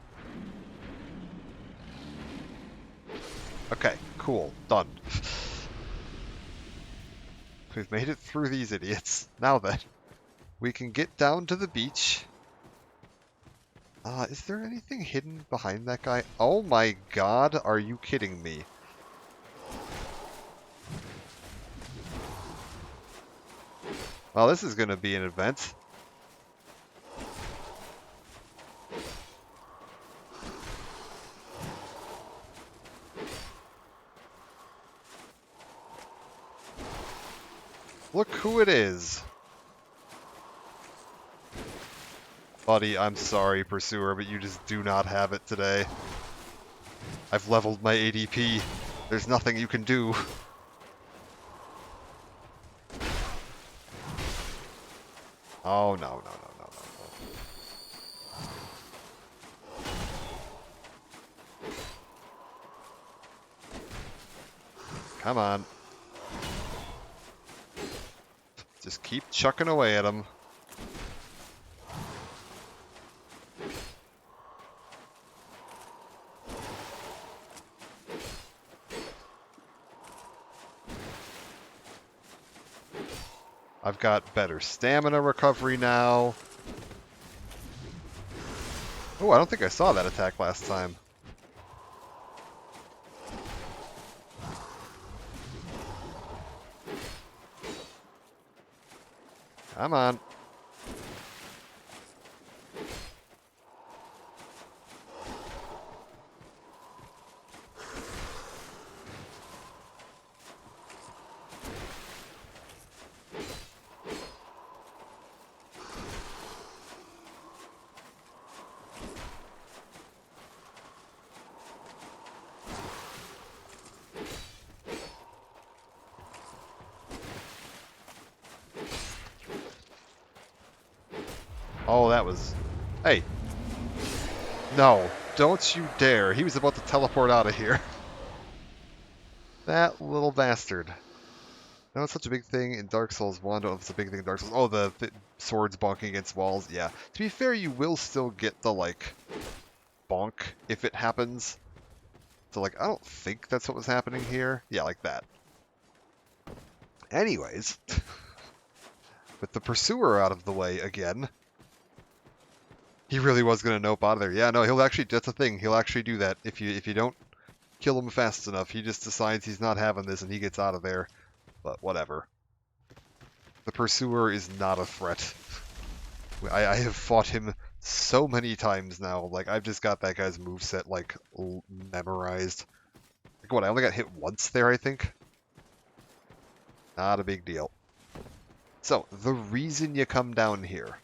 Okay, cool. Done. We've made it through these idiots. Now then. We can get down to the beach. Is there anything hidden behind that guy? Oh my god, are you kidding me? Well, this is gonna be an event. Look who it is. Buddy, I'm sorry, Pursuer, but you just do not have it today. I've leveled my ADP. There's nothing you can do. Oh, no, no, no, no, no, no. Come on. Just keep chucking away at him. I've got better stamina recovery now. Oh, I don't think I saw that attack last time. Come on. Oh, that was... Hey. No, don't you dare. He was about to teleport out of here. That little bastard. No, it's such a big thing in Dark Souls 1. I don't know if it's a big thing in Dark Souls... Oh, the swords bonking against walls. Yeah. To be fair, you will still get the, like, bonk if it happens. So, like, I don't think that's what was happening here. Yeah, like that. Anyways. With the Pursuer out of the way again... He really was going to nope out of there. Yeah, no, he'll actually, that's a thing. He'll actually do that. If you don't kill him fast enough, he just decides he's not having this and he gets out of there. But whatever. The Pursuer is not a threat. I have fought him so many times now. Like, I've just got that guy's moveset, like, memorized. Like, what, I only got hit once there, I think? Not a big deal. So, the reason you come down here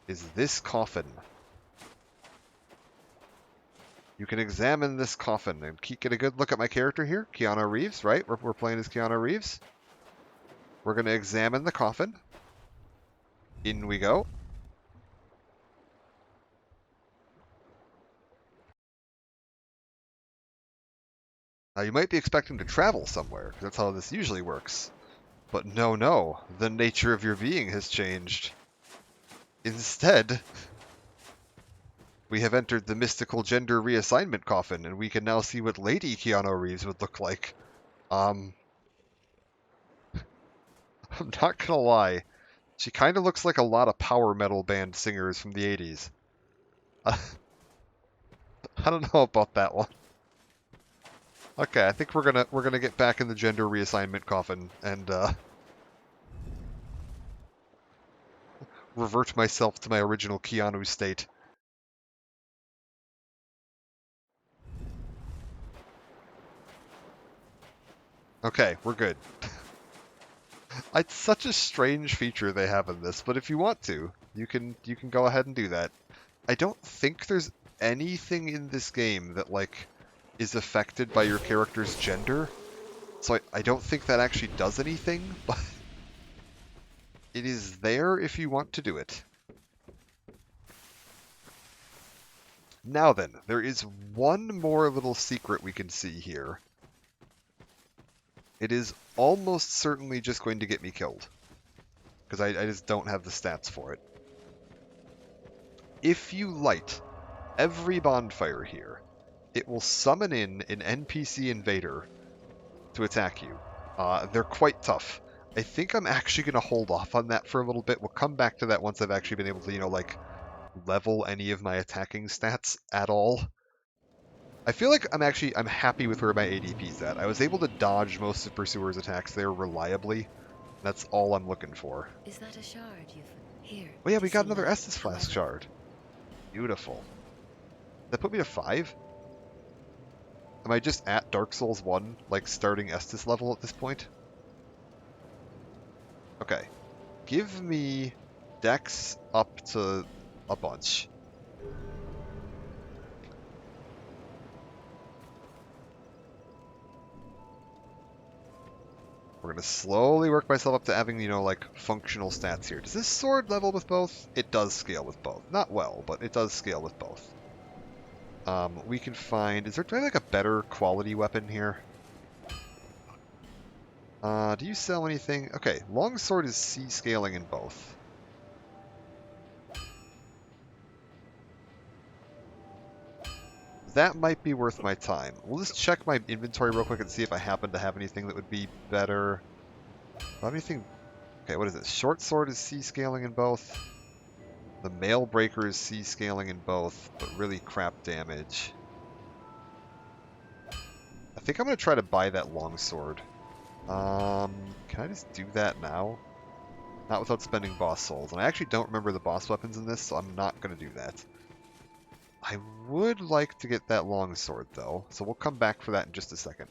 is this coffin. You can examine this coffin and get a good look at my character here, Keanu Reeves, right? We're playing as Keanu Reeves. We're going to examine the coffin. In we go. Now you might be expecting to travel somewhere, because that's how this usually works. But no, the nature of your being has changed. Instead, we have entered the mystical gender reassignment coffin, and we can now see what Lady Keanu Reeves would look like. I'm not gonna lie, she kind of looks like a lot of power metal band singers from the 80s. I don't know about that one. Okay, I think we're gonna get back in the gender reassignment coffin and revert myself to my original Keanu state. Okay, we're good. It's such a strange feature they have in this, but if you want to, you can go ahead and do that. I don't think there's anything in this game that, like, is affected by your character's gender, so I don't think that actually does anything, but it is there if you want to do it. Now then, there is one more little secret we can see here. It is almost certainly just going to get me killed, because I just don't have the stats for it. If you light every bonfire here, it will summon in an NPC invader to attack you. They're quite tough. I think I'm actually going to hold off on that for a little bit. We'll come back to that once I've actually been able to, like, level any of my attacking stats at all. I feel like I'm happy with where my ADP's at. I was able to dodge most of Pursuer's attacks there reliably. That's all I'm looking for. Is that a shard you've here? Oh yeah, to we got see another life, Estus Flask however. shard. Beautiful. That put me to 5? Am I just at Dark Souls 1, like starting Estus level at this point? Okay. Give me Dex up to a bunch. We're going to slowly work myself up to having, like, functional stats here. Does this sword level with both? It does scale with both. Not well, but it does scale with both. We can find... do I have, like, a better quality weapon here? Do you sell anything? Okay, longsword is C scaling in both. That might be worth my time. We'll just check my inventory real quick and see if I happen to have anything that would be better. Do I have anything... okay, what is it? Short sword is C scaling in both. The mail breaker is C scaling in both, but really crap damage. I think I'm going to try to buy that longsword. Can I just do that now? Not without spending boss souls. And I actually don't remember the boss weapons in this, so I'm not going to do that. I would like to get that longsword, though, so we'll come back for that in just a second.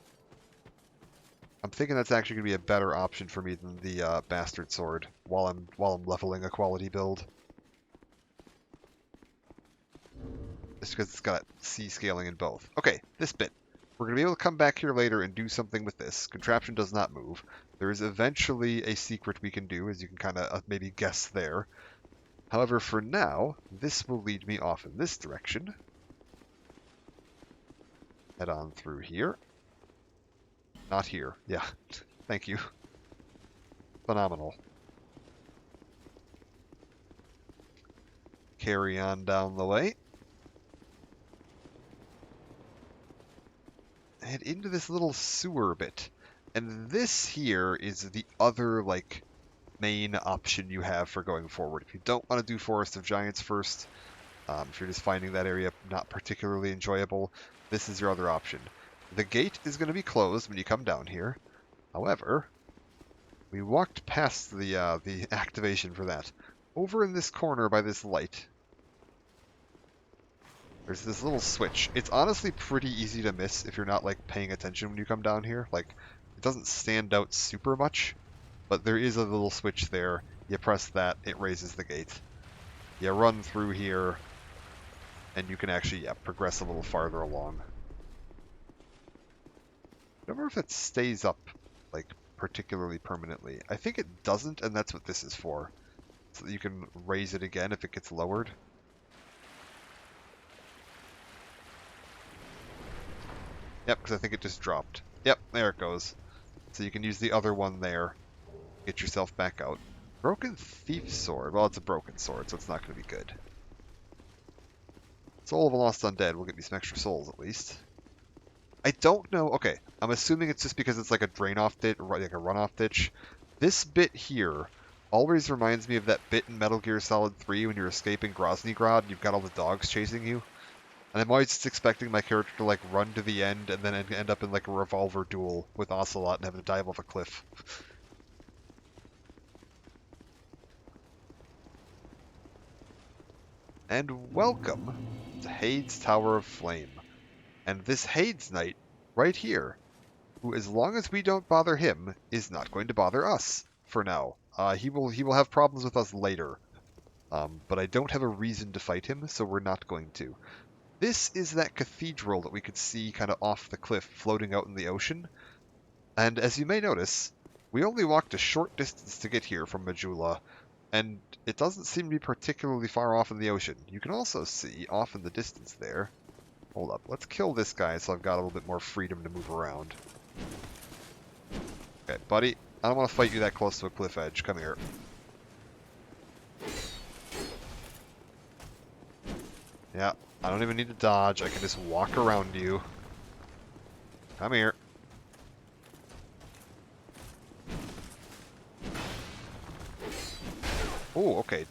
I'm thinking that's actually going to be a better option for me than the bastard sword while I'm leveling a quality build. Just because it's got C scaling in both. Okay, this bit. We're going to be able to come back here later and do something with this. Contraption does not move. There is eventually a secret we can do, as you can kind of maybe guess there. However, for now, this will lead me off in this direction. Head on through here. Not here. Yeah. Thank you. Phenomenal. Carry on down the way. And into this little sewer bit. And this here is the other, like, main option you have for going forward. If you don't want to do Forest of Giants first, if you're just finding that area not particularly enjoyable, this is your other option. The gate is going to be closed when you come down here. However, we walked past the activation for that. Over in this corner by this light, there's this little switch. It's honestly pretty easy to miss if you're not, like, paying attention when you come down here. Like, it doesn't stand out super much, but there is a little switch there. You press that, it raises the gate. You run through here, and you can actually, progress a little farther along. I don't remember if it stays up, like, particularly permanently. I think it doesn't, and that's what this is for. So that you can raise it again if it gets lowered. Yep, because I think it just dropped. Yep, there it goes. So you can use the other one there. Get yourself back out. Broken Thief Sword. Well, it's a broken sword, so it's not going to be good. Soul of a Lost Undead will get me some extra souls, at least. I don't know. Okay, I'm assuming it's just because it's like a drain-off ditch, like a runoff ditch. This bit here always reminds me of that bit in Metal Gear Solid 3 when you're escaping Groznygrad and you've got all the dogs chasing you. And I'm always just expecting my character to, like, run to the end and then end up in, like, a revolver duel with Ocelot and having to dive off a cliff. And welcome to Hade's Tower of Flame. And this Hade's Knight, right here, who, as long as we don't bother him, is not going to bother us, for now. He will have problems with us later. But I don't have a reason to fight him, so we're not going to. This is that cathedral that we could see kind of off the cliff floating out in the ocean. And as you may notice, we only walked a short distance to get here from Majula, and it doesn't seem to be particularly far off in the ocean. You can also see off in the distance there. Hold up, let's kill this guy so I've got a little bit more freedom to move around. Okay, buddy, I don't want to fight you that close to a cliff edge. Come here. Yeah. I don't even need to dodge, I can just walk around you. Come here. Okay.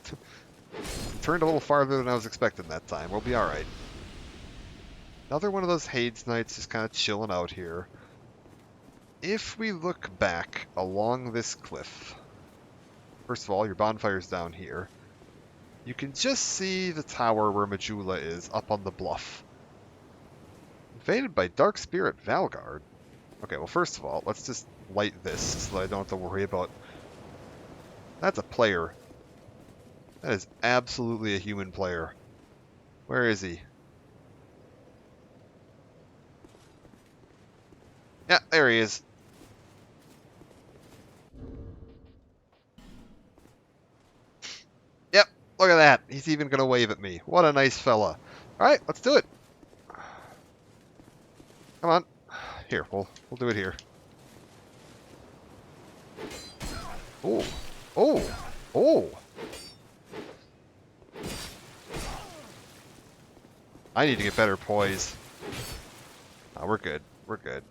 Turned a little farther than I was expecting that time. We'll be alright. Another one of those Hades Knights just kind of chilling out here. If we look back along this cliff, first of all, your bonfire's down here. You can just see the tower where Majula is, up on the bluff. Invaded by Dark Spirit Valgard. Okay, well, first of all, let's just light this so that I don't have to worry about... That's a player. That is absolutely a human player. Where is he? Yeah, there he is. Yep, look at that. He's even going to wave at me. What a nice fella. Alright, let's do it. Come on. Here, we'll do it here. Oh. Oh. Oh. I need to get better poise. Oh, we're good. We're good.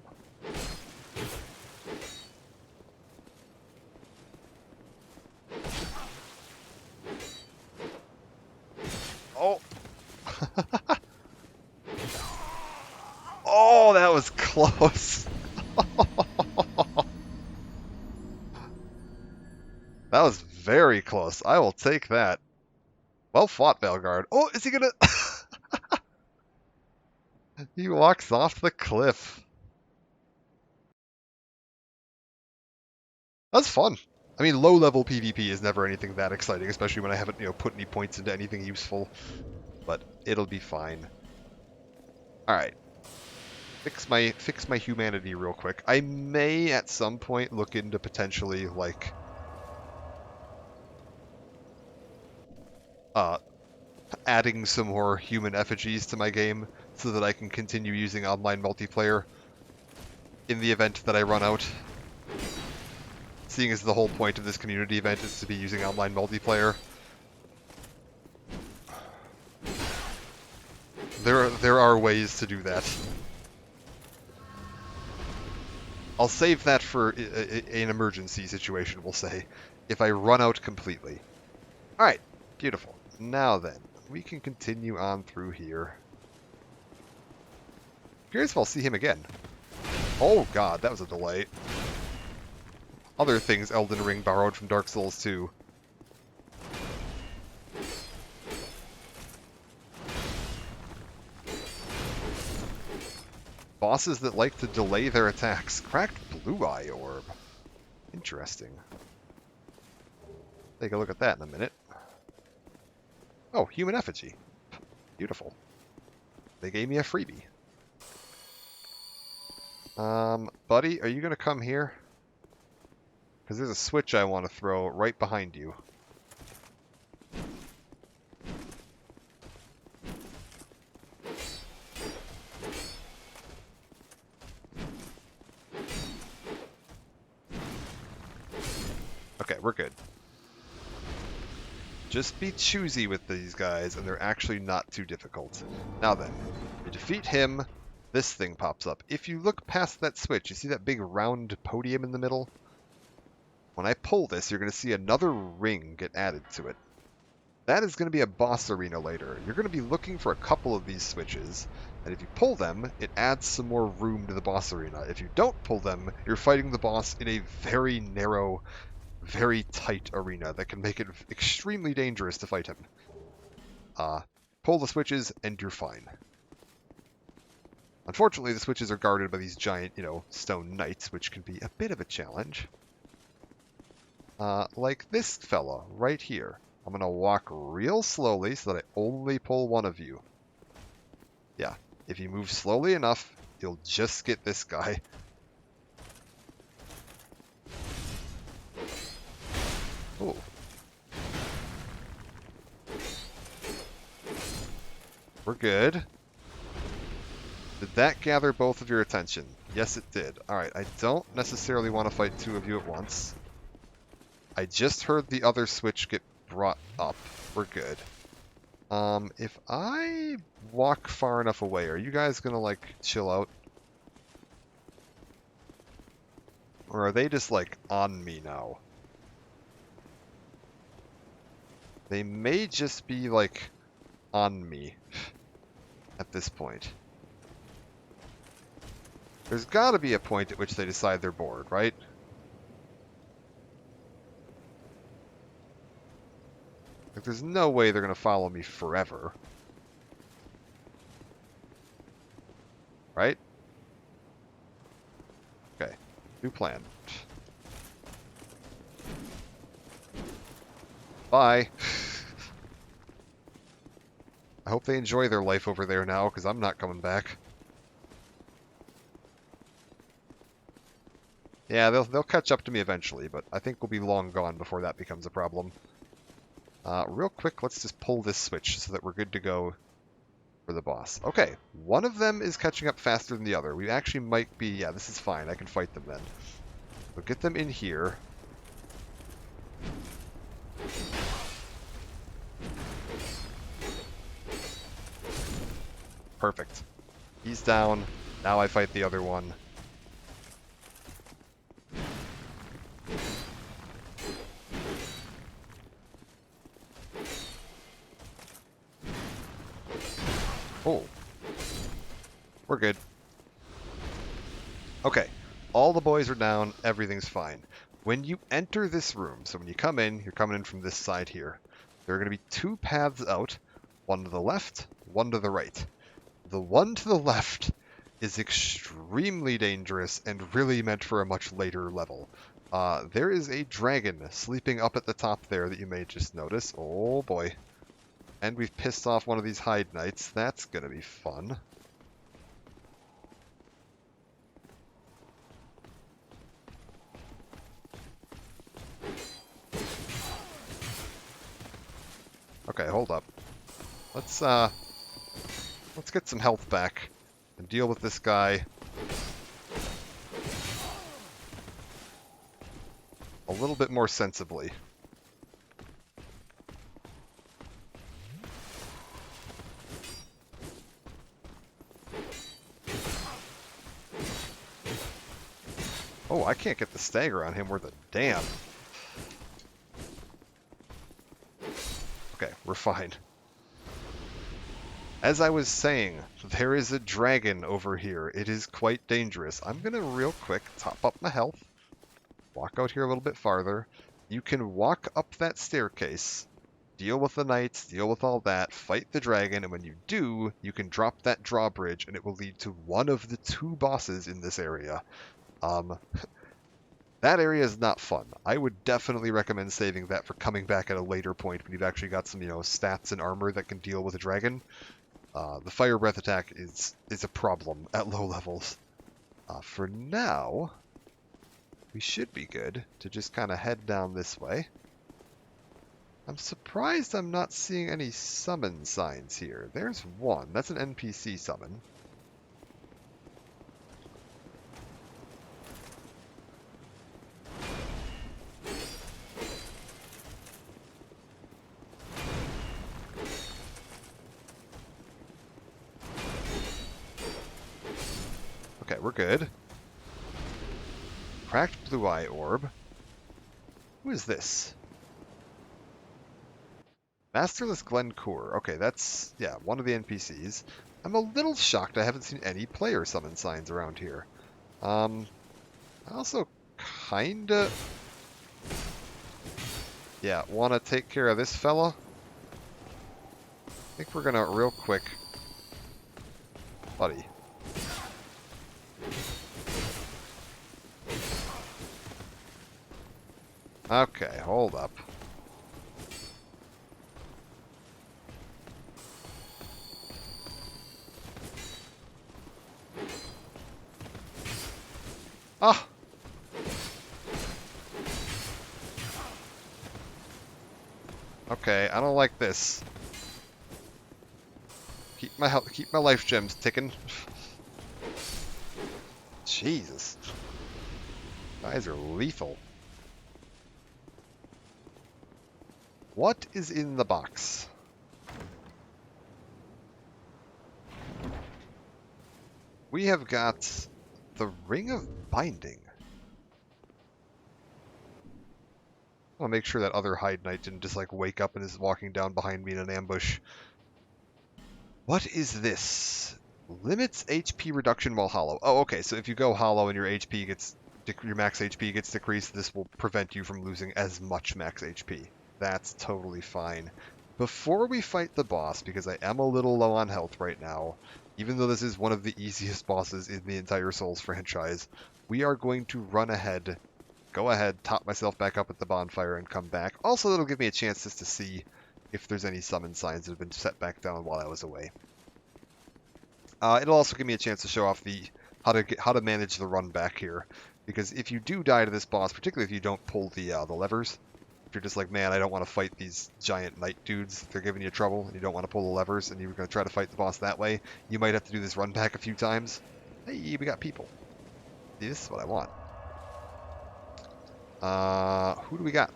Oh. Oh, that was close. That was very close. I will take that. Well fought, Valgard. Oh, is he gonna... He walks off the cliff. That's fun. I mean, low-level PvP is never anything that exciting, especially when I haven't, put any points into anything useful. But it'll be fine. Alright. Fix my humanity real quick. I may, at some point, look into potentially, like... adding some more human effigies to my game so that I can continue using online multiplayer in the event that I run out. Seeing as the whole point of this community event is to be using online multiplayer. There are ways to do that. I'll save that for an emergency situation, we'll say, if I run out completely. Alright, beautiful. Now then, we can continue on through here. Curious if I'll see him again. Oh god, that was a delay. Other things Elden Ring borrowed from Dark Souls 2. Bosses that like to delay their attacks. Cracked Blue Eye Orb. Interesting. Take a look at that in a minute. Oh, Human Effigy. Beautiful. They gave me a freebie. Buddy, are you going to come here? Because there's a switch I want to throw right behind you. Okay, we're good. Just be choosy with these guys, and they're actually not too difficult. Now then, you defeat him, this thing pops up. If you look past that switch, you see that big round podium in the middle? When I pull this, you're going to see another ring get added to it. That is going to be a boss arena later. You're going to be looking for a couple of these switches, and if you pull them, it adds some more room to the boss arena. If you don't pull them, you're fighting the boss in a very narrow, very tight arena that can make it extremely dangerous to fight him. Pull the switches, and you're fine. Unfortunately, the switches are guarded by these giant, stone knights, which can be a bit of a challenge. Like this fella, right here. I'm going to walk real slowly so that I only pull one of you. Yeah, if you move slowly enough, you'll just get this guy. Oh. We're good. Did that gather both of your attention? Yes, it did. Alright, I don't necessarily want to fight two of you at once. I just heard the other switch get brought up. We're good. If I walk far enough away, are you guys gonna, chill out? Or are they just, on me now? They may just be, like, on me at this point. There's gotta be a point at which they decide they're bored, right? Like, there's no way they're gonna follow me forever. Right? Okay. New plan. Bye. I hope they enjoy their life over there now, because I'm not coming back. Yeah, they'll catch up to me eventually, but I think we'll be long gone before that becomes a problem. Real quick, let's just pull this switch so that we're good to go for the boss. Okay, one of them is catching up faster than the other. We actually might be... Yeah, this is fine. I can fight them then. So get them in here. Perfect. He's down. Now I fight the other one. Oh. We're good. Okay. All the boys are down. Everything's fine. When you enter this room, so when you come in, you're coming in from this side here. There are going to be two paths out. One to the left, one to the right. The one to the left is extremely dangerous and really meant for a much later level. There is a dragon sleeping up at the top there that you may just notice. Oh boy. And we've pissed off one of these Hide Knights. That's gonna be fun. Okay, hold up. Let's get some health back and deal with this guy a little bit more sensibly. Oh, I can't get the stagger on him worth a damn. Okay, we're fine. As I was saying, there is a dragon over here. It is quite dangerous. I'm gonna real quick top up my health. Walk out here a little bit farther. You can walk up that staircase, deal with the knights, deal with all that, fight the dragon, and when you do, you can drop that drawbridge, and it will lead to one of the two bosses in this area. That area is not fun. I would definitely recommend saving that for coming back at a later point when you've actually got some, stats and armor that can deal with a dragon. The fire breath attack is a problem at low levels. For now, we should be good to just kind of head down this way. I'm surprised I'm not seeing any summon signs here. There's one. That's an NPC summon. Okay, we're good. Cracked blue eye orb. Who is this? Masterless Glencore. Okay, that's, yeah, one of the NPCs. I'm a little shocked I haven't seen any player summon signs around here. I also kinda... Yeah, want to take care of this fella? I think we're gonna real quick... Buddy. Okay, hold up. Ah! Okay, I don't like this. Keep my life gems ticking. Jesus. Guys are lethal. What is in the box? We have got the Ring of Binding. I'll make sure that other Hide Knight didn't just like wake up and is walking down behind me in an ambush. What is this? Limits HP reduction while hollow. Oh, okay. So if you go hollow and your max HP gets decreased, this will prevent you from losing as much max HP. That's totally fine. Before we fight the boss, because I am a little low on health right now, even though this is one of the easiest bosses in the entire Souls franchise, we are going to run ahead, go ahead, top myself back up at the bonfire, and come back. Also, it'll give me a chance just to see if there's any summon signs that have been set back down while I was away. It'll also give me a chance to show off how to manage the run back here, because if you do die to this boss, particularly if you don't pull the levers, if you're just like, man, I don't want to fight these giant knight dudes, they're giving you trouble, and you don't want to pull the levers, and you're going to try to fight the boss that way, you might have to do this run back a few times. Hey, we got people. See, this is what I want. Who do we got?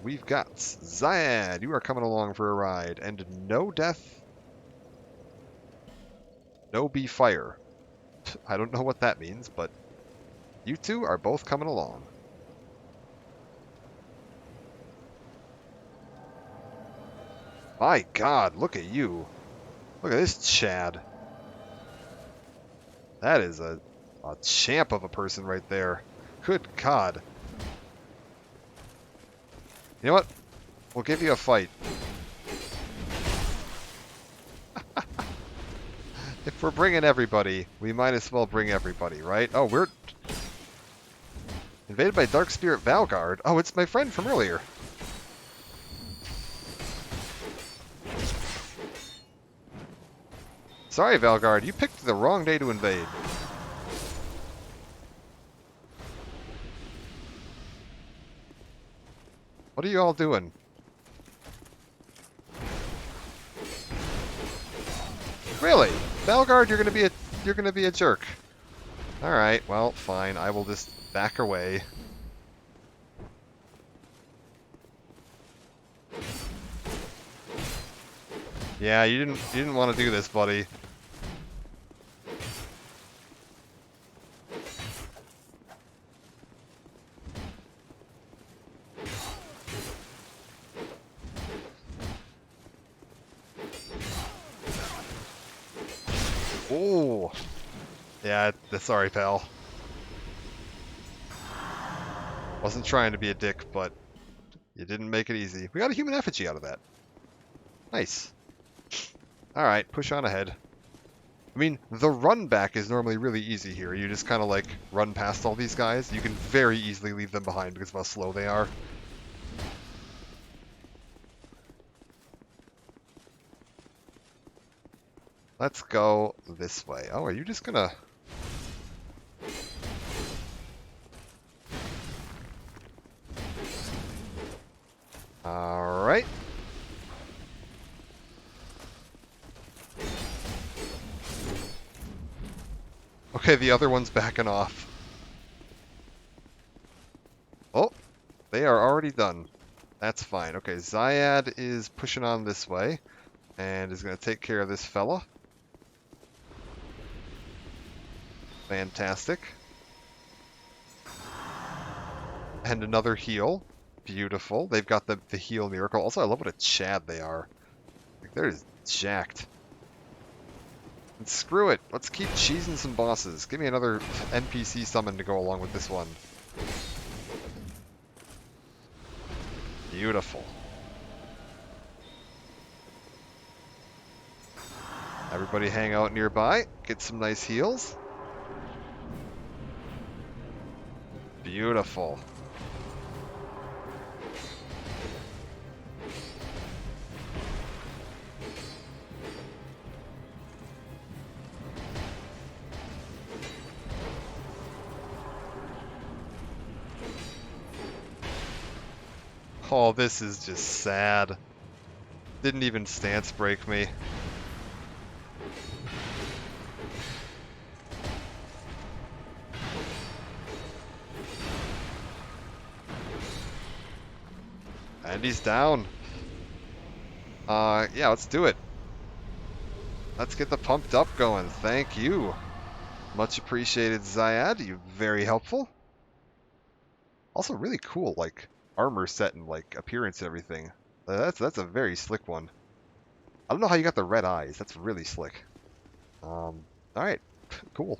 We've got Zyad. You are coming along for a ride, and no death. No be fire. I don't know what that means, but you two are both coming along. My God, look at you. Look at this Chad. That is a champ of a person right there. Good God. You know what? We'll give you a fight. If we're bringing everybody, we might as well bring everybody, right? Oh, we're invaded by Dark Spirit Valgard. Oh, it's my friend from earlier. Sorry, Valgard, you picked the wrong day to invade. What are you all doing? Really? Valgard, you're gonna be a jerk. Alright, well, fine. I will just back away. Yeah, you didn't want to do this, buddy. Oh, yeah, sorry, pal. Wasn't trying to be a dick, but you didn't make it easy. We got a human effigy out of that. Nice. Alright, push on ahead. I mean, the run back is normally really easy here. You just kind of like run past all these guys. You can very easily leave them behind because of how slow they are. Let's go this way. Oh, are you just gonna... Alright. Okay, the other one's backing off. Oh, they are already done. That's fine. Okay, Zyad is pushing on this way and is going to take care of this fella. Fantastic. And another heal. Beautiful. They've got the heal miracle. Also, I love what a Chad they are. Like, they're just jacked. And screw it. Let's keep cheesing some bosses. Give me another NPC summon to go along with this one. Beautiful. Everybody hang out nearby. Get some nice heals. Beautiful. Oh, this is just sad. Didn't even stance break me. And he's down. Yeah, let's do it. Let's get the pumped up going. Thank you. Much appreciated, Zyad. You're very helpful. Also really cool, like, armor set and like appearance and everything. That's a very slick one. I don't know how you got the red eyes. That's really slick. All right, cool.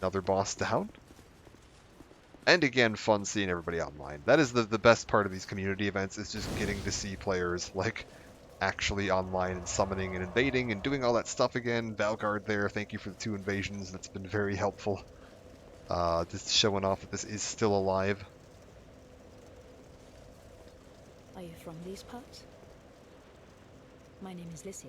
Another boss down. And again, fun seeing everybody online. That is the best part of these community events, is just getting to see players like actually online and summoning and invading and doing all that stuff again. Valgard there, thank you for the 2 invasions. That's been very helpful. Just showing off that this is still alive. Are you from these parts? My name is Lycia.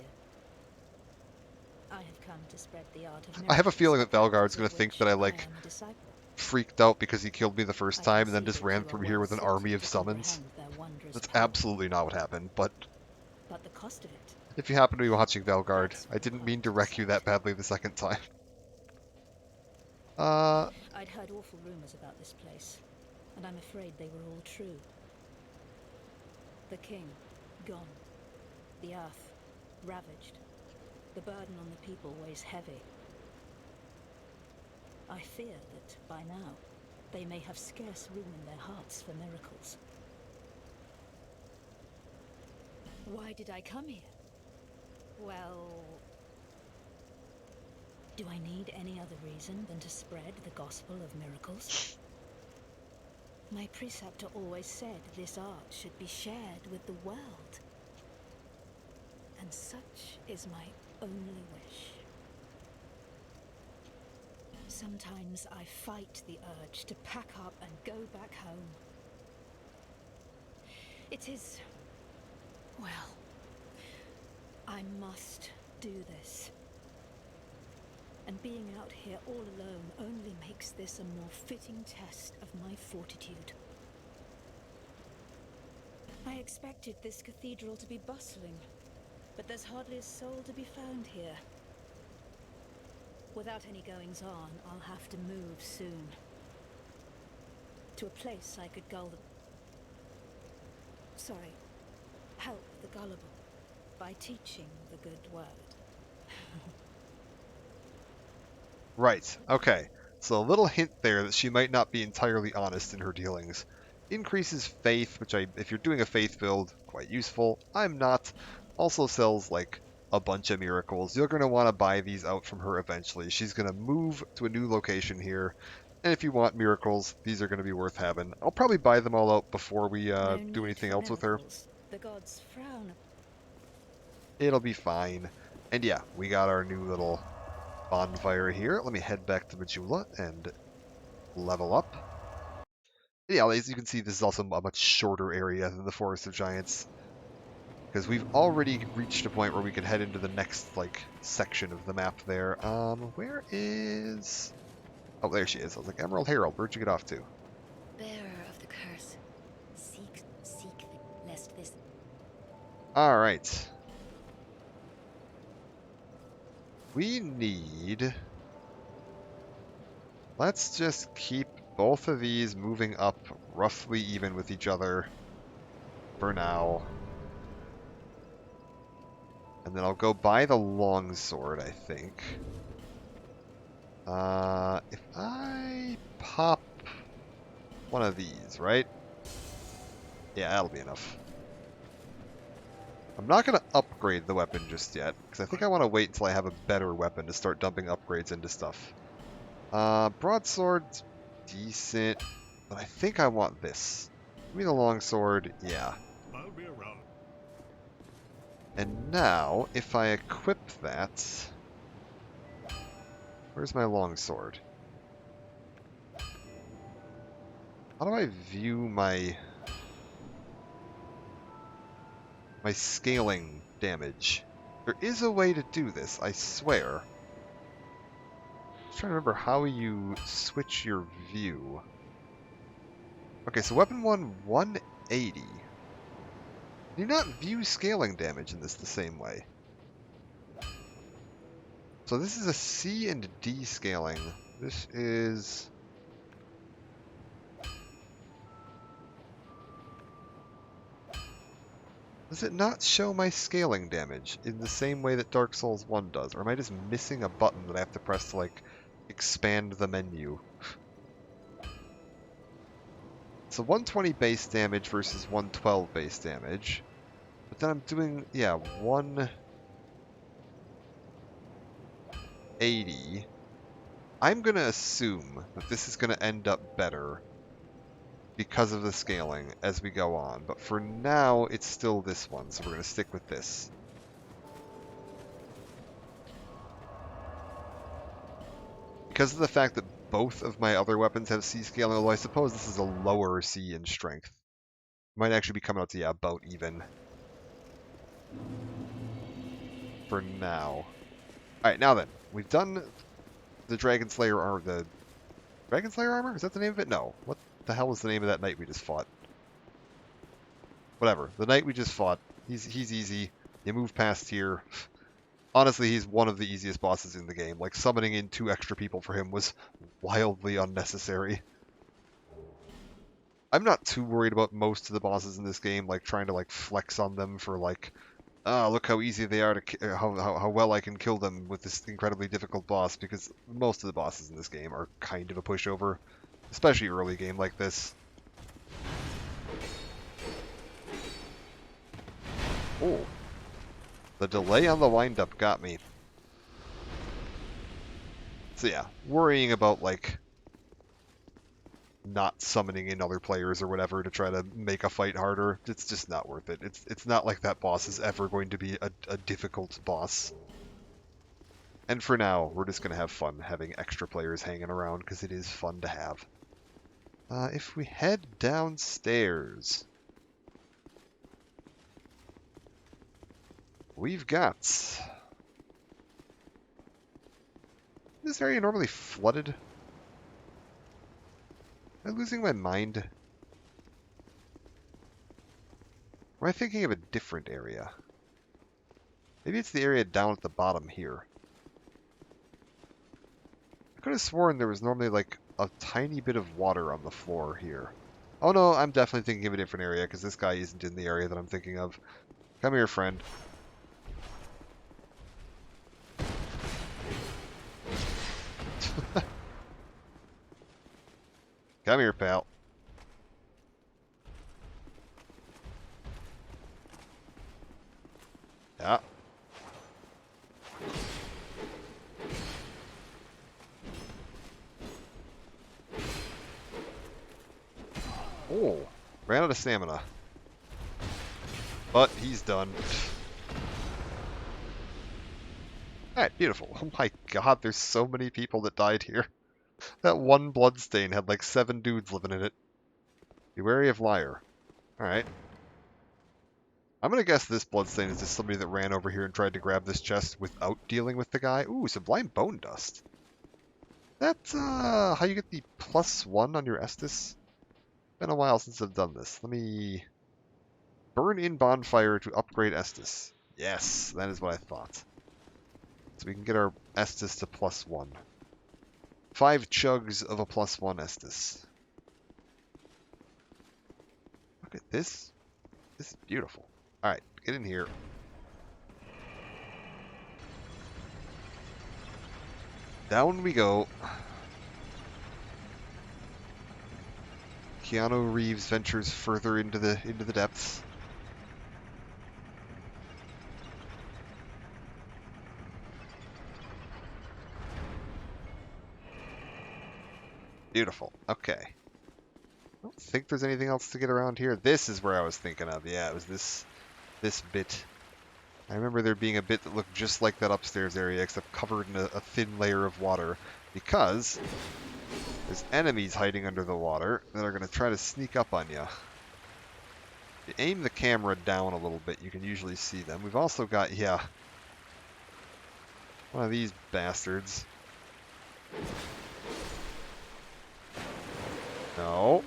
I have come to spread the art of I have a miracles, feeling that Valgard's of going to think which that I am like a disciple. freaked out because he killed me the first I time can and then see just that ran you are through well here with an suited army of to summons. comprehend their wondrous That's power. absolutely not what happened, but But the cost of it. if you happen to be watching Valgard, That's I didn't hard mean to to wreck you decide. that badly the second time. I'd heard awful rumors about this place, and I'm afraid they were all true. The king, gone. The earth, ravaged. The burden on the people weighs heavy. I fear that, by now, they may have scarce room in their hearts for miracles. Why did I come here? Well... do I need any other reason than to spread the gospel of miracles? My preceptor always said this art should be shared with the world. And such is my only wish. Sometimes I fight the urge to pack up and go back home. It is... well... I must do this. And being out here all alone only makes this a more fitting test of my fortitude. I expected this cathedral to be bustling, but there's hardly a soul to be found here. Without any goings-on, I'll have to move soon. To a place I could gull the... sorry, help the gullible by teaching the good word. Right, okay. So a little hint there that she might not be entirely honest in her dealings. Increases faith, which if you're doing a faith build, quite useful. I'm not. Also sells like a bunch of miracles. You're going to want to buy these out from her eventually. She's going to move to a new location here. And if you want miracles, these are going to be worth having. I'll probably buy them all out before we No do need anything for else with her. miracles. The gods frown. It'll be fine. And yeah, we got our new little bonfire here. Let me head back to Majula and level up. Yeah, as you can see, this is also a much shorter area than the Forest of Giants, because we've already reached a point where we can head into the next like section of the map there. Where is... oh, there she is. I was like, Emerald Herald, where'd you get off to? Bearer of the curse. Seek, lest this... Alright. We need... let's just keep both of these moving up roughly even with each other for now. And then I'll go buy the longsword, I think. If I pop one of these, right? Yeah, that'll be enough. I'm not going to upgrade the weapon just yet, because I think I want to wait until I have a better weapon to start dumping upgrades into stuff. Broadsword's decent, but I think I want this. Give me the longsword, yeah. I'll be around. And now, if I equip that... where's my longsword? How do I view my scaling damage? There is a way to do this, I swear. I'm trying to remember how you switch your view. Okay, so weapon 1, 180. Do not view scaling damage in this the same way. So this is a C and D scaling. This is... does it not show my scaling damage in the same way that Dark Souls 1 does? Or am I just missing a button that I have to press to, like, expand the menu? So 120 base damage versus 112 base damage. But then I'm doing, yeah, 180. I'm going to assume that this is going to end up better because of the scaling as we go on. But for now, it's still this one, so we're going to stick with this. Because of the fact that both of my other weapons have C scaling, although I suppose this is a lower C in strength. Might actually be coming out to, yeah, about even. For now. Alright, now then. We've done the Dragon Slayer armor. The Dragon Slayer armor? Is that the name of it? No. What the hell was the name of that knight we just fought? Whatever. The knight we just fought. He's easy. You move past here. Honestly, he's one of the easiest bosses in the game. Like, summoning in 2 extra people for him was wildly unnecessary. I'm not too worried about most of the bosses in this game, like, trying to, like, flex on them for, like, ah, look how easy they are to how well I can kill them with this incredibly difficult boss, because most of the bosses in this game are kind of a pushover, especially early game like this. Oh, the delay on the wind-up got me. So yeah, worrying about, like, not summoning in other players or whatever to try to make a fight harder, it's just not worth it. It's not like that boss is ever going to be a difficult boss. And for now, we're just going to have fun having extra players hanging around, because it is fun to have. If we head downstairs, we've got... Is this area normally flooded? Am I losing my mind? Or am I thinking of a different area? Maybe it's the area down at the bottom here. I could have sworn there was normally like a tiny bit of water on the floor here. Oh no, I'm definitely thinking of a different area, because this guy isn't in the area that I'm thinking of. Come here, friend. Come here, pal. Yeah. Oh, ran out of stamina. But he's done. Alright, beautiful. Oh my god, there's so many people that died here. That one bloodstain had like 7 dudes living in it. Be wary of liar. Alright. I'm gonna guess this bloodstain is just somebody that ran over here and tried to grab this chest without dealing with the guy. Ooh, sublime bone dust. That's how you get the +1 on your Estus. Been a while since I've done this. Let me burn in bonfire to upgrade Estus. Yes, that is what I thought. So we can get our Estus to +1. 5 chugs of a +1 Estus. Look at this. This is beautiful. Alright, get in here. Down we go. Keanu Reeves ventures further into the depths. Beautiful. Okay. I don't think there's anything else to get around here. This is where I was thinking of. Yeah, it was this bit. I remember there being a bit that looked just like that upstairs area, except covered in a thin layer of water, because there's enemies hiding under the water that are going to try to sneak up on you. If you aim the camera down a little bit, you can usually see them. We've also got, yeah, one of these bastards. No.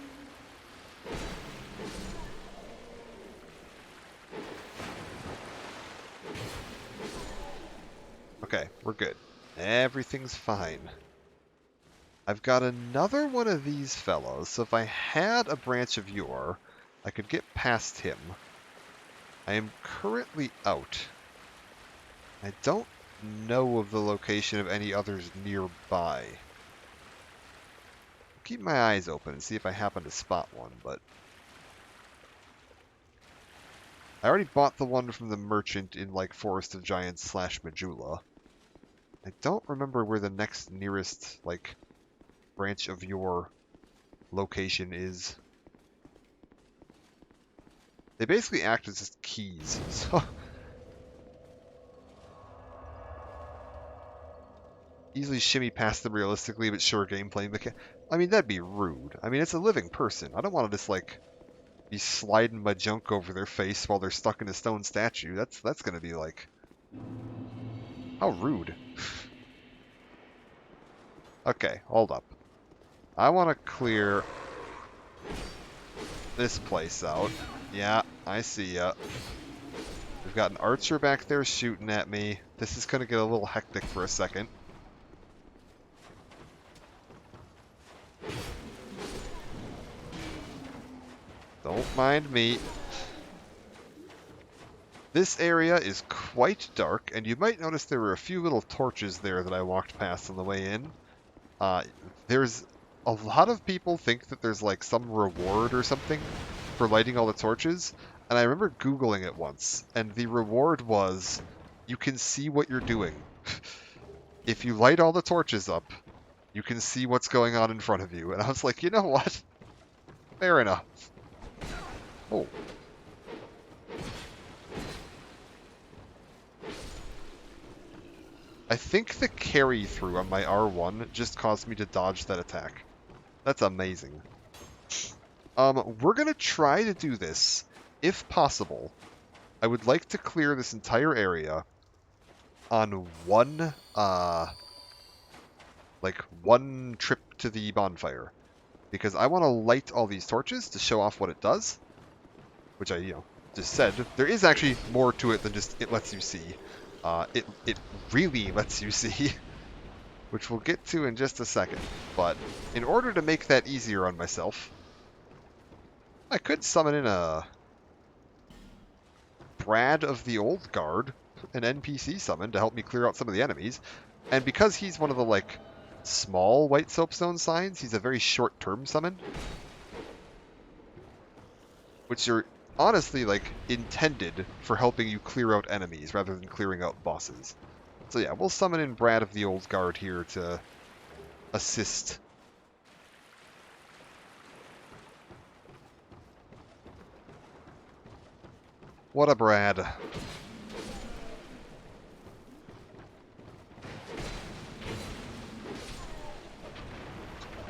Okay, we're good. Everything's fine. I've got another one of these fellows, so if I had a branch of yore, I could get past him. I am currently out. I don't know of the location of any others nearby. keep my eyes open and see if I happen to spot one, but I already bought the one from the merchant in, like, Forest of Giants / Majula. I don't remember where the next nearest, like, branch of your location is. They basically act as just keys, so... Easily shimmy past them realistically, but sure gameplay I mean, that'd be rude. I mean, it's a living person. I don't want to just, like, be sliding my junk over their face while they're stuck in a stone statue. That's gonna be, like... How rude. Okay, hold up. I want to clear this place out. Yeah, I see ya. We've got an archer back there shooting at me. This is going to get a little hectic for a second. Don't mind me. This area is quite dark, and you might notice there were a few little torches there that I walked past on the way in. There's a lot of people think that there's like some reward or something for lighting all the torches, and I remember Googling it once, and the reward was you can see what you're doing. If you light all the torches up, you can see what's going on in front of you. And I was like, you know what? Fair enough. Oh. I think the carry through on my R1 just caused me to dodge that attack. That's amazing. We're gonna try to do this, if possible. I would like to clear this entire area on one trip to the bonfire. Because I want to light all these torches to show off what it does. Which I, just said. There is actually more to it than just it lets you see. It really lets you see. Which we'll get to in just a second. But in order to make that easier on myself, I could summon in a Brad of the Old Guard, an NPC summon to help me clear out some of the enemies. And because he's one of the, like, small white soapstone signs, he's a very short-term summon. Which are honestly, like, intended for helping you clear out enemies rather than clearing out bosses. So yeah, we'll summon in Brad of the Old Guard here to assist. What a Brad.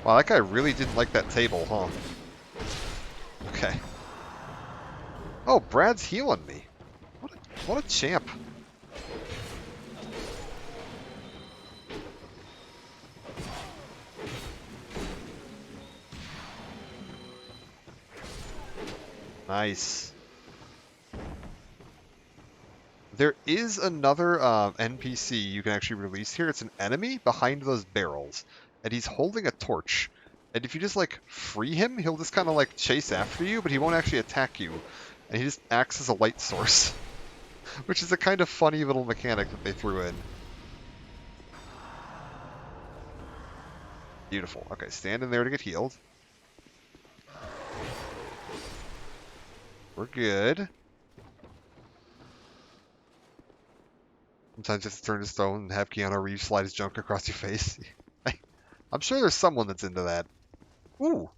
Wow, that guy really didn't like that table, huh? Okay. Oh, Brad's healing me. What a champ. Nice. There is another NPC you can actually release here. It's an enemy behind those barrels, and he's holding a torch. And if you just, like, free him, he'll just kind of, like, chase after you, but he won't actually attack you. And he just acts as a light source, which is a kind of funny little mechanic that they threw in. Beautiful. Okay, stand in there to get healed. We're good. Sometimes you have to turn to stone and have Keanu Reeves slide his junk across your face. I'm sure there's someone that's into that. Ooh!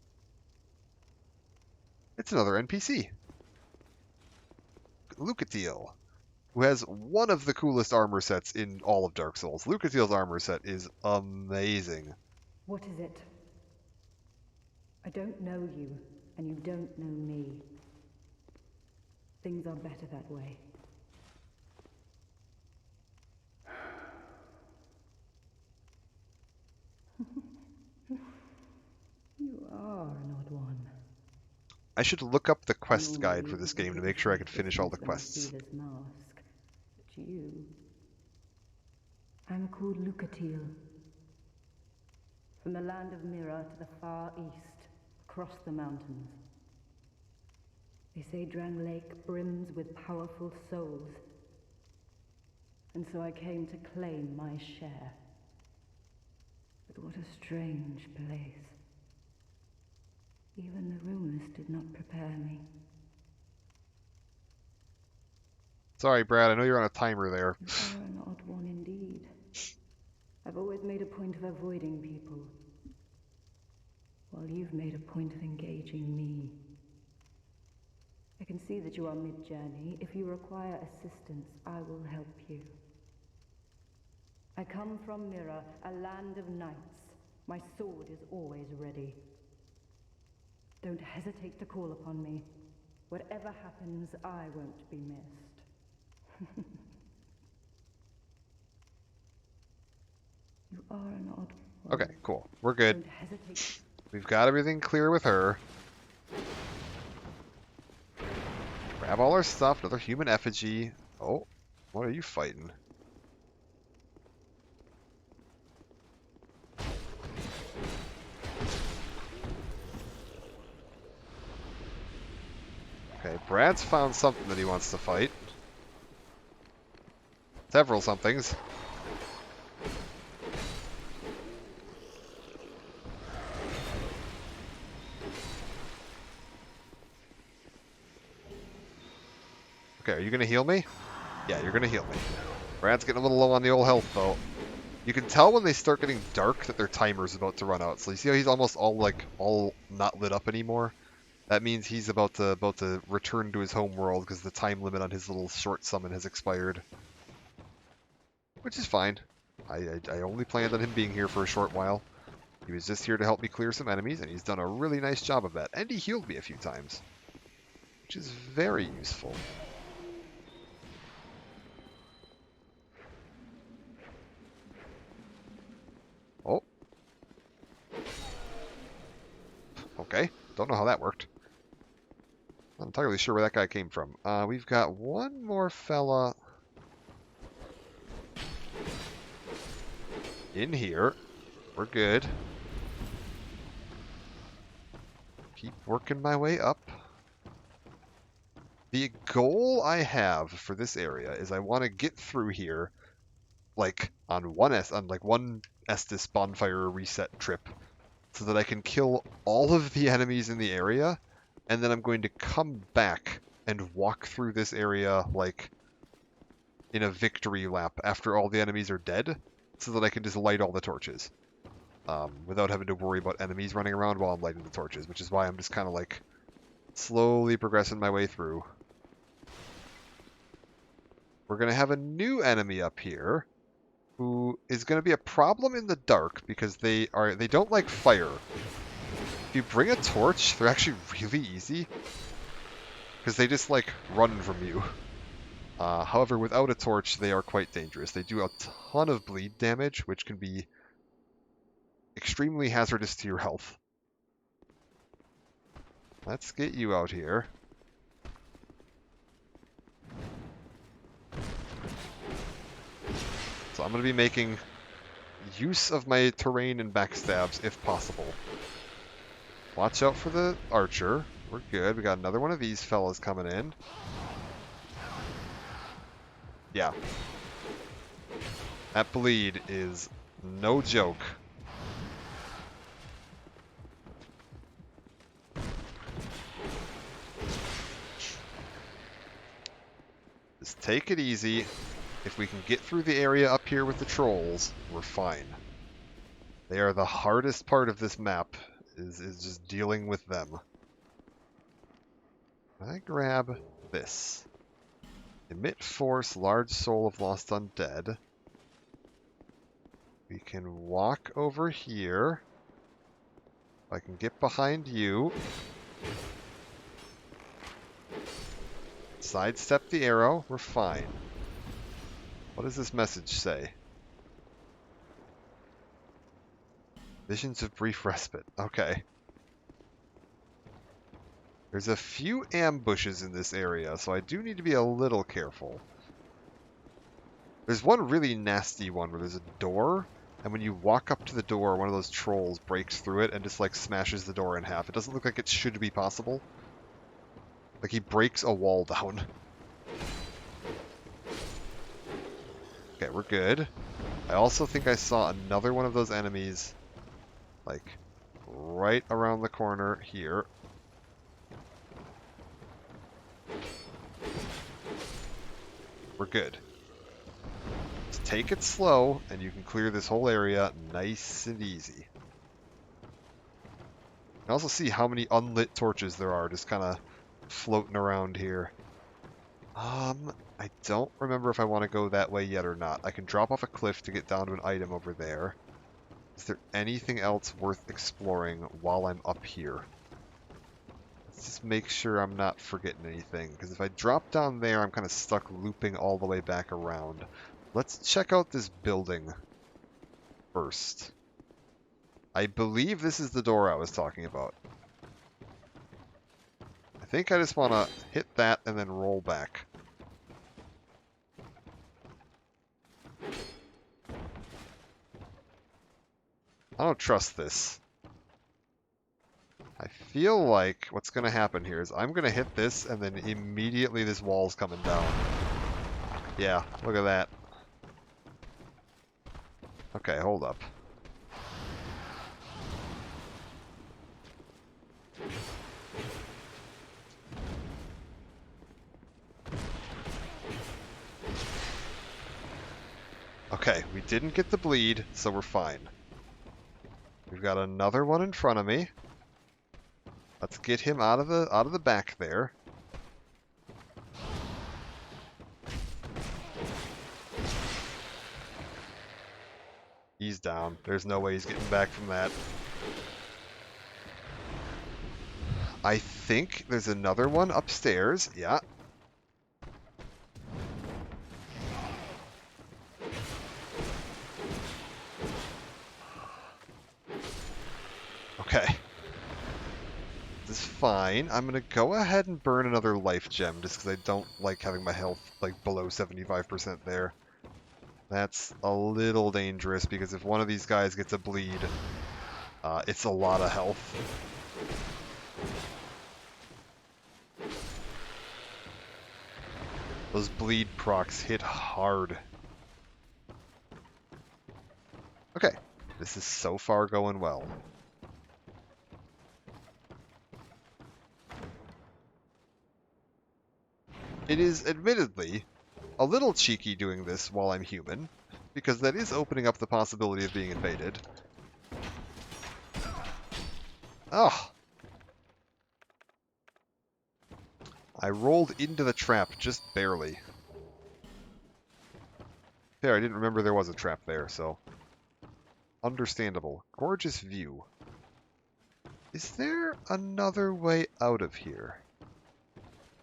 It's another NPC. Lucatiel, who has one of the coolest armor sets in all of Dark Souls. Lucatiel's armor set is amazing. What is it? I don't know you, and you don't know me. Things are better that way. You are an odd one. I should look up the quest guide for this game to make sure I can finish all the quests. This mask, but you... I'm called Lucatiel. From the land of Mira to the far east, across the mountains. They say Drangleic brims with powerful souls. And so I came to claim my share. But what a strange place. Even the rumors did not prepare me. Sorry, Brad, I know you're on a timer there. You are an odd one indeed. I've always made a point of avoiding people, while you've made a point of engaging me. I can see that you are mid-journey. If you require assistance, I will help you. I come from Mira, a land of knights. My sword is always ready. Don't hesitate to call upon me. Whatever happens, I won't be missed. You are an odd one. Okay, cool. We're good. Don't hesitate. We've got everything clear with her. Grab all our stuff. Another human effigy. Oh, what are you fighting? Okay, Brad's found something that he wants to fight. Several somethings. Okay, are you gonna heal me? Yeah, you're gonna heal me. Brad's getting a little low on the old health, though. You can tell when they start getting dark that their timer's about to run out. So you see how he's almost all not lit up anymore? That means he's about to return to his home world because the time limit on his little short summon has expired. Which is fine. I only planned on him being here for a short while. He was just here to help me clear some enemies, and he's done a really nice job of that. And he healed me a few times, which is very useful. Oh. Okay. Don't know how that worked. Not entirely sure where that guy came from. We've got one more fella in here. We're good. Keep working my way up. The goal I have for this area is I want to get through here, like on one Estus bonfire reset trip, so that I can kill all of the enemies in the area, and then I'm going to come back and walk through this area like in a victory lap after all the enemies are dead, so that I can just light all the torches. Without having to worry about enemies running around while I'm lighting the torches, which is why I'm just kind of like slowly progressing my way through. We're going to have a new enemy up here who is going to be a problem in the dark because they don't like fire. If you bring a torch, they're actually really easy because they just like run from you. However, without a torch, they are quite dangerous. They do a ton of bleed damage, which can be extremely hazardous to your health. Let's get you out here. So I'm going to be making use of my terrain and backstabs if possible. Watch out for the archer. We're good. We got another one of these fellas coming in. Yeah. That bleed is no joke. Just take it easy. If we can get through the area up here with the trolls, we're fine. They are the hardest part of this map, is just dealing with them. I grab this. Emit Force, Large Soul of Lost Undead. We can walk over here. I can get behind you. Sidestep the arrow, we're fine. What does this message say? Visions of brief respite. Okay. There's a few ambushes in this area, so I do need to be a little careful. There's one really nasty one where there's a door, and when you walk up to the door, one of those trolls breaks through it and just like smashes the door in half. It doesn't look like it should be possible. Like he breaks a wall down. Okay, we're good. I also think I saw another one of those enemies, like, right around the corner here. We're good. Just take it slow, and you can clear this whole area nice and easy. You can also see how many unlit torches there are just kind of floating around here. I don't remember if I want to go that way yet or not. I can drop off a cliff to get down to an item over there. Is there anything else worth exploring while I'm up here? Let's just make sure I'm not forgetting anything, because if I drop down there, I'm kind of stuck looping all the way back around. Let's check out this building first. I believe this is the door I was talking about. I think I just want to hit that and then roll back. I don't trust this. I feel like what's going to happen here is I'm going to hit this and then immediately this wall's coming down. Yeah, look at that. Okay, hold up. Okay, we didn't get the bleed, so we're fine. We've got another one in front of me. Let's get him out of the back there. He's down. There's no way he's getting back from that. I think there's another one upstairs. Yeah. Okay. This is fine. I'm going to go ahead and burn another life gem just because I don't like having my health like below 75% there. That's a little dangerous because if one of these guys gets a bleed, it's a lot of health. Those bleed procs hit hard. Okay, this is so far going well. It is admittedly a little cheeky doing this while I'm human, because that is opening up the possibility of being invaded. Oh! I rolled into the trap just barely. There, I didn't remember there was a trap there, so... Understandable. Gorgeous view. Is there another way out of here?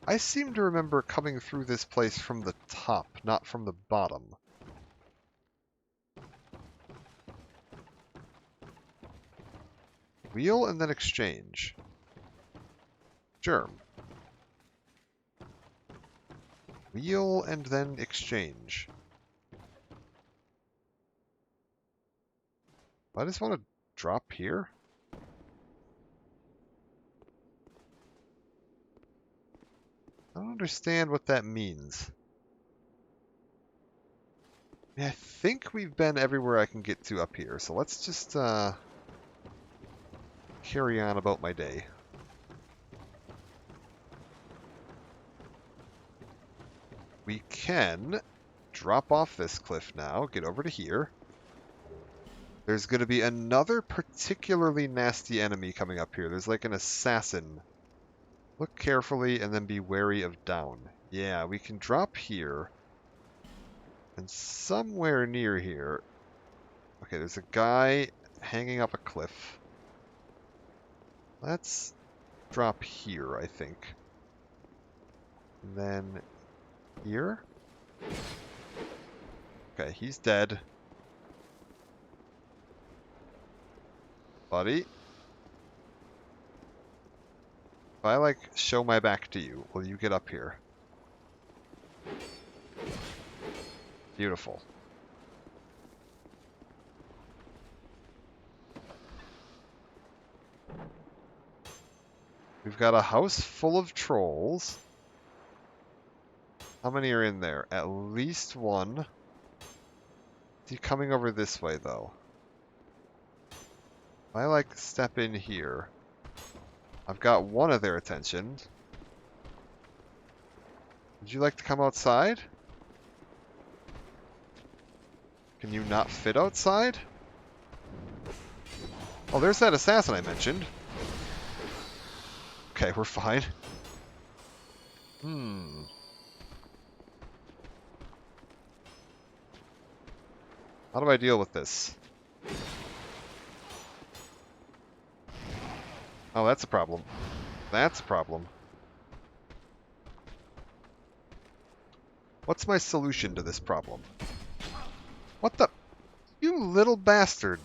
I seem to remember coming through this place from the top, not from the bottom. Wheel and then exchange. Germ. Wheel and then exchange. I just want to drop here. I don't understand what that means. I mean, I think we've been everywhere I can get to up here, so let's just carry on about my day. We can drop off this cliff now, get over to here. There's going to be another particularly nasty enemy coming up here. There's like an assassin. Look carefully and then be wary of down. Yeah, we can drop here. And somewhere near here... Okay, there's a guy hanging up a cliff. Let's drop here, I think. And then here? Okay, he's dead. Buddy? If I, like, show my back to you, will you get up here? Beautiful. We've got a house full of trolls. How many are in there? At least one. Is he coming over this way, though? I like step in here. I've got one of their attention. Would you like to come outside? Can you not fit outside? Oh, there's that assassin I mentioned. Okay, we're fine. How do I deal with this? Oh, that's a problem. That's a problem. What's my solution to this problem? What the? You little bastard.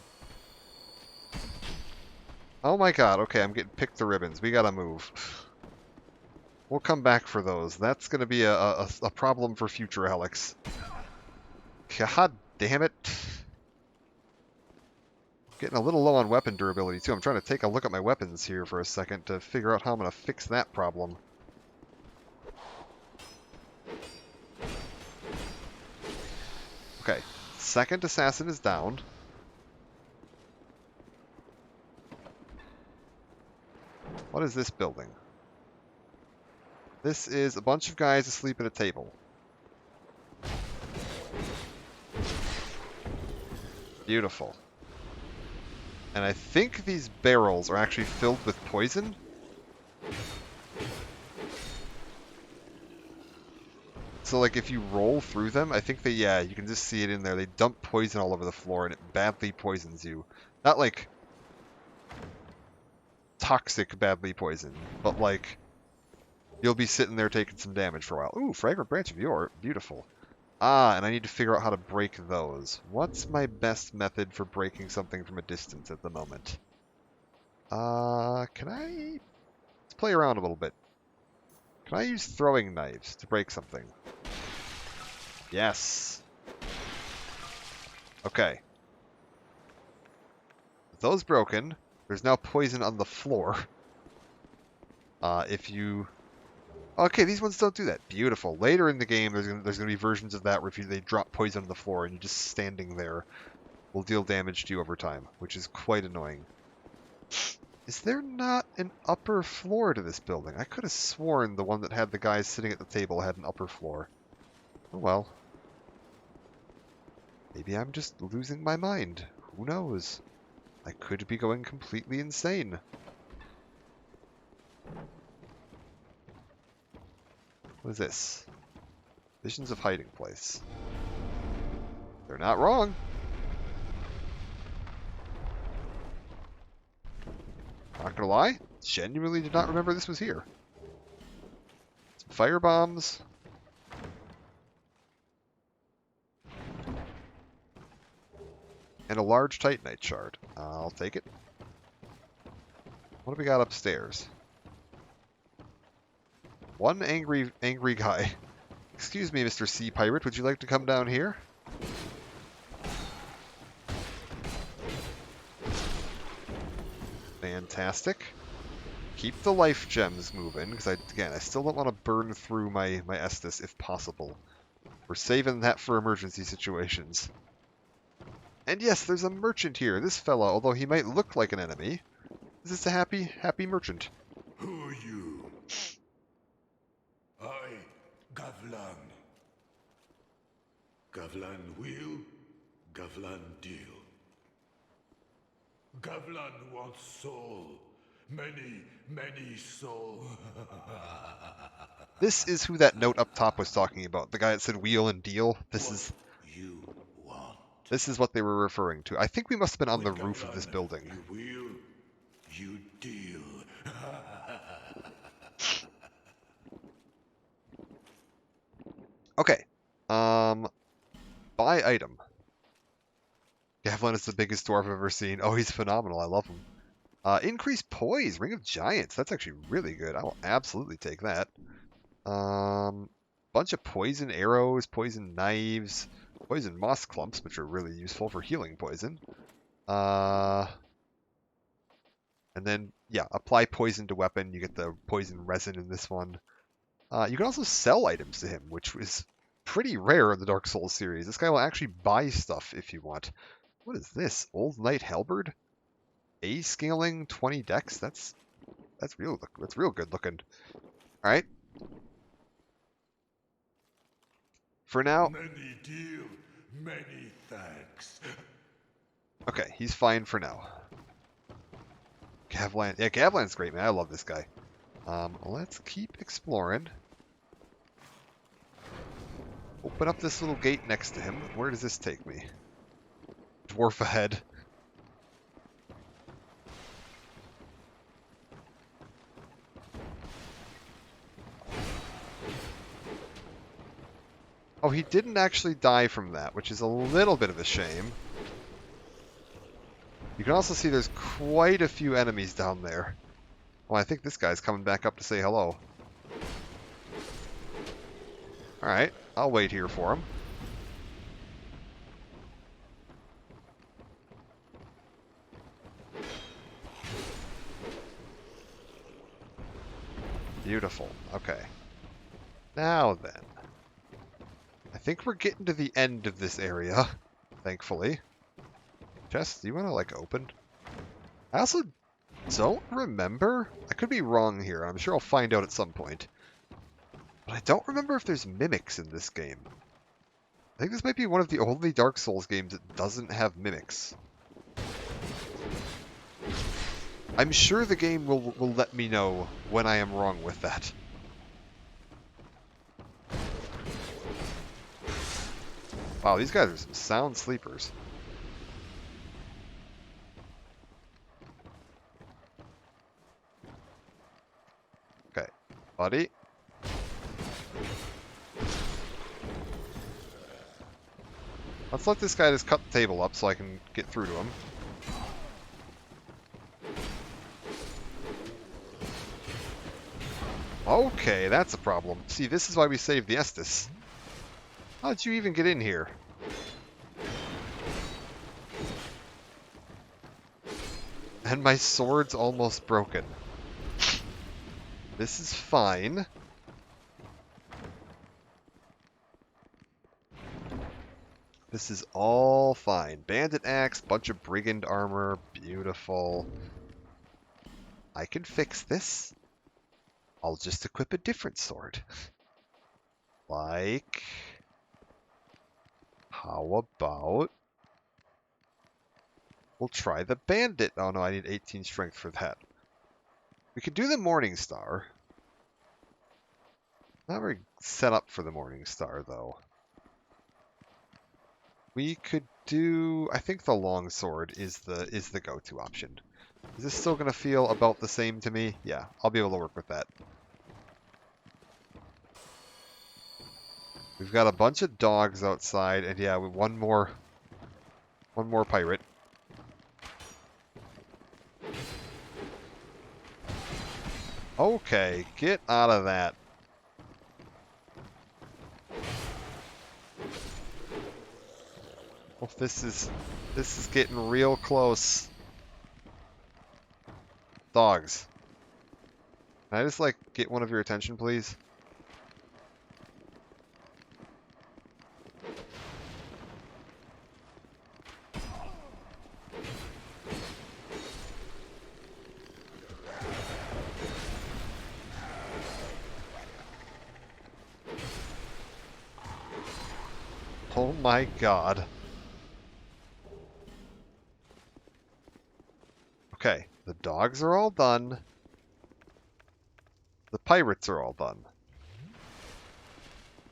Oh my god, okay, I'm getting picked to ribbons. We gotta move. We'll come back for those. That's gonna be a problem for future Alex. God damn it. Getting a little low on weapon durability too. I'm trying to take a look at my weapons here for a second to figure out how I'm gonna fix that problem. Okay, second assassin is down. What is this building? This is a bunch of guys asleep at a table. Beautiful. And I think these barrels are actually filled with poison. So, like, if you roll through them, I think yeah, you can just see it in there. They dump poison all over the floor, and it badly poisons you. Not, like, toxic badly poison, but, like, you'll be sitting there taking some damage for a while. Ooh, fragrant branch of yore. Beautiful. Ah, and I need to figure out how to break those. What's my best method for breaking something from a distance at the moment? Can I... Let's play around a little bit. Can I use throwing knives to break something? Yes. Okay. With those broken, there's now poison on the floor. If you... Okay, these ones don't do that. Beautiful. Later in the game, there's going to be versions of that where if they drop poison on the floor and you're just standing there, will deal damage to you over time, which is quite annoying. Is there not an upper floor to this building? I could have sworn the one that had the guys sitting at the table had an upper floor. Oh well. Maybe I'm just losing my mind. Who knows? I could be going completely insane. What is this? Visions of hiding place. They're not wrong. Not gonna lie, genuinely did not remember this was here. Some fire bombs. And a large titanite shard. I'll take it. What do we got upstairs? One angry guy. Excuse me, Mr. Sea Pirate, would you like to come down here? Fantastic. Keep the life gems moving, because I still don't want to burn through my Estus if possible. We're saving that for emergency situations. And yes, there's a merchant here. This fella, although he might look like an enemy, is this a happy merchant? Who are you? I, Gavlan. Gavlan will, Gavlan deal. Gavlan wants soul. Many soul. This is who that note up top was talking about. The guy that said wheel and deal. This is what they were referring to. I think we must have been on the roof of this building. You will, you deal. Okay. Buy item. Gavlan is the biggest dwarf I've ever seen. Oh, he's phenomenal. I love him. Increase poise. Ring of Giants. That's actually really good. I will absolutely take that. Bunch of poison arrows, poison knives, poison moss clumps, which are really useful for healing poison. And then, yeah, apply poison to weapon. You get the poison resin in this one. You can also sell items to him, which is pretty rare in the Dark Souls series. This guy will actually buy stuff if you want. What is this? Old Knight Halberd? A scaling 20 dex. That's real good looking. All right. For now, Many deal, many thanks. okay, he's fine for now. Gavlan, yeah, Gavlan's great, man. I love this guy. Let's keep exploring. Open up this little gate next to him. Where does this take me? Dwarf ahead. Oh, he didn't actually die from that, which is a little bit of a shame. You can also see there's quite a few enemies down there. Well, I think this guy's coming back up to say hello. Alright, I'll wait here for him. Beautiful. Okay. Now then. I think we're getting to the end of this area, thankfully. Jess, do you want to, like, open? I also don't remember. I could be wrong here. I'm sure I'll find out at some point. But I don't remember if there's mimics in this game. I think this might be one of the only Dark Souls games that doesn't have mimics. I'm sure the game will let me know when I am wrong with that. Wow, these guys are some sound sleepers. Okay, buddy. Let's let this guy just cut the table up so I can get through to him. Okay, that's a problem. See, this is why we saved the Estus. How did you even get in here? And my sword's almost broken. This is fine. This is all fine. Bandit axe, bunch of brigand armor, beautiful. I can fix this. I'll just equip a different sword. Like, how about we'll try the bandit. Oh no, I need 18 strength for that. We could do the Morning Star. Not very set up for the Morning Star though. We could do, I think the longsword is the go-to option. Is this still going to feel about the same to me? Yeah, I'll be able to work with that. We've got a bunch of dogs outside, and yeah, one more pirate. Okay, get out of that. Well, this is getting real close. Dogs. Can I just, like, get one of your attention, please? Oh my god. Okay, the dogs are all done. The pirates are all done.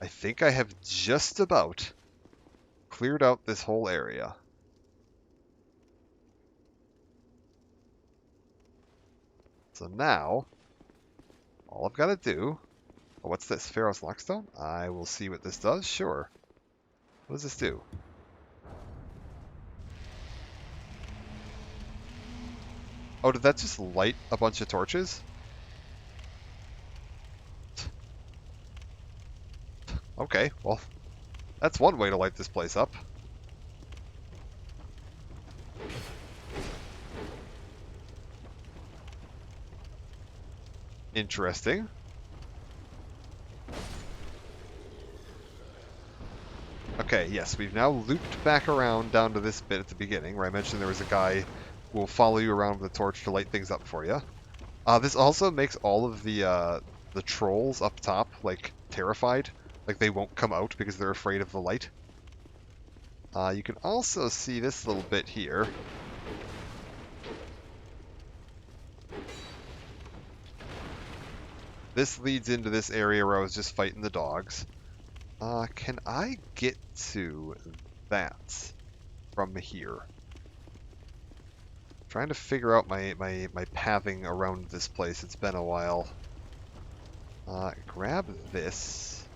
I think I have just about cleared out this whole area. So now, all I've got to do... Oh, what's this? Pharaoh's Lockstone? I will see what this does. Sure. What does this do? Oh, did that just light a bunch of torches? Okay, well, that's one way to light this place up. Interesting. Okay, yes, we've now looped back around down to this bit at the beginning where I mentioned there was a guy will follow you around with a torch to light things up for you. This also makes all of the trolls up top, like, terrified. Like, they won't come out because they're afraid of the light. You can also see this little bit here. This leads into this area where I was just fighting the dogs. Can I get to that from here? Trying to figure out my pathing around this place. It's been a while. Grab this.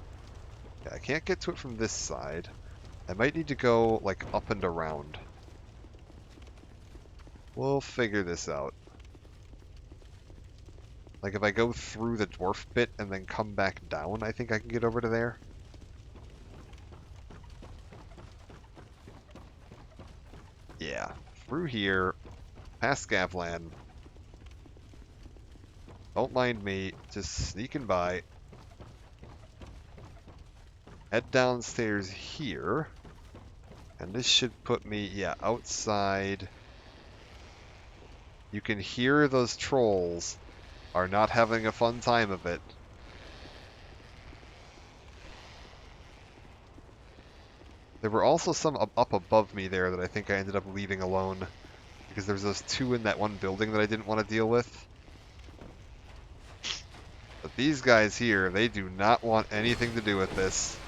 Yeah, I can't get to it from this side. I might need to go, like, up and around. We'll figure this out. Like, if I go through the dwarf bit and then come back down, I think I can get over to there. Yeah, through here, past Scavlan. Don't mind me, just sneaking by. Head downstairs here. And this should put me, yeah, outside. You can hear those trolls are not having a fun time of it. There were also some up above me there that I think I ended up leaving alone. Because there's those two in that one building that I didn't want to deal with. But these guys here, they do not want anything to do with this.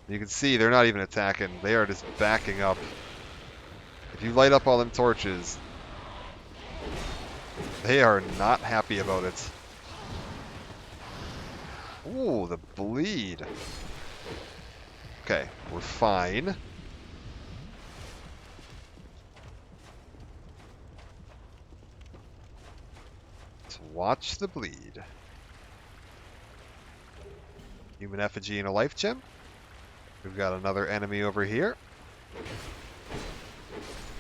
You can see they're not even attacking. They are just backing up. If you light up all them torches, they are not happy about it. Ooh, the bleed. Okay, we're fine. Let's watch the bleed. Human effigy and a life gem. We've got another enemy over here.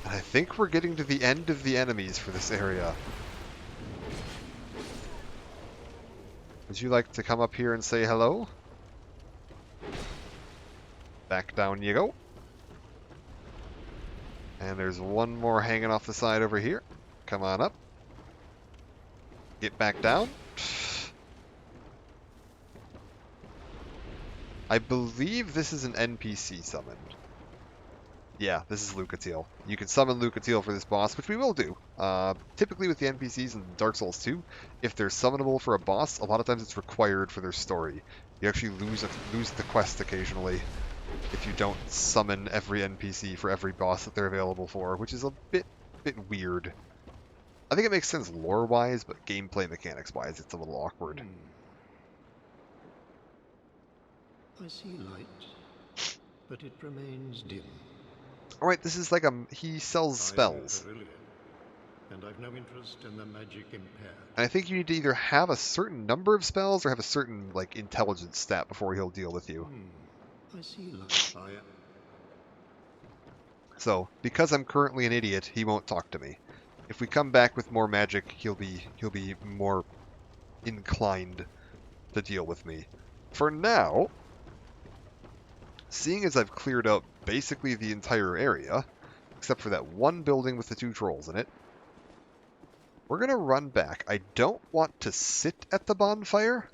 And I think we're getting to the end of the enemies for this area. Would you like to come up here and say hello? Back down you go. And there's one more hanging off the side over here. Come on up. Get back down. I believe this is an NPC summoned. Yeah, this is Lucatiel. You can summon Lucatiel for this boss, which we will do. Typically with the NPCs in Dark Souls 2, if they're summonable for a boss, a lot of times it's required for their story. You actually lose the quest occasionally if you don't summon every NPC for every boss that they're available for, which is a bit weird. I think it makes sense lore-wise, but gameplay mechanics-wise, it's a little awkward. I see light, but it remains dim. Alright, this is like he sells spells. And I've no interest in the magic impaired. And I think you need to either have a certain number of spells or have a certain, like, intelligence stat before he'll deal with you. I see light. So, because I'm currently an idiot, he won't talk to me. If we come back with more magic, he'll be more inclined to deal with me. For now, seeing as I've cleared out basically the entire area, except for that one building with the two trolls in it, we're going to run back. I don't want to sit at the bonfire,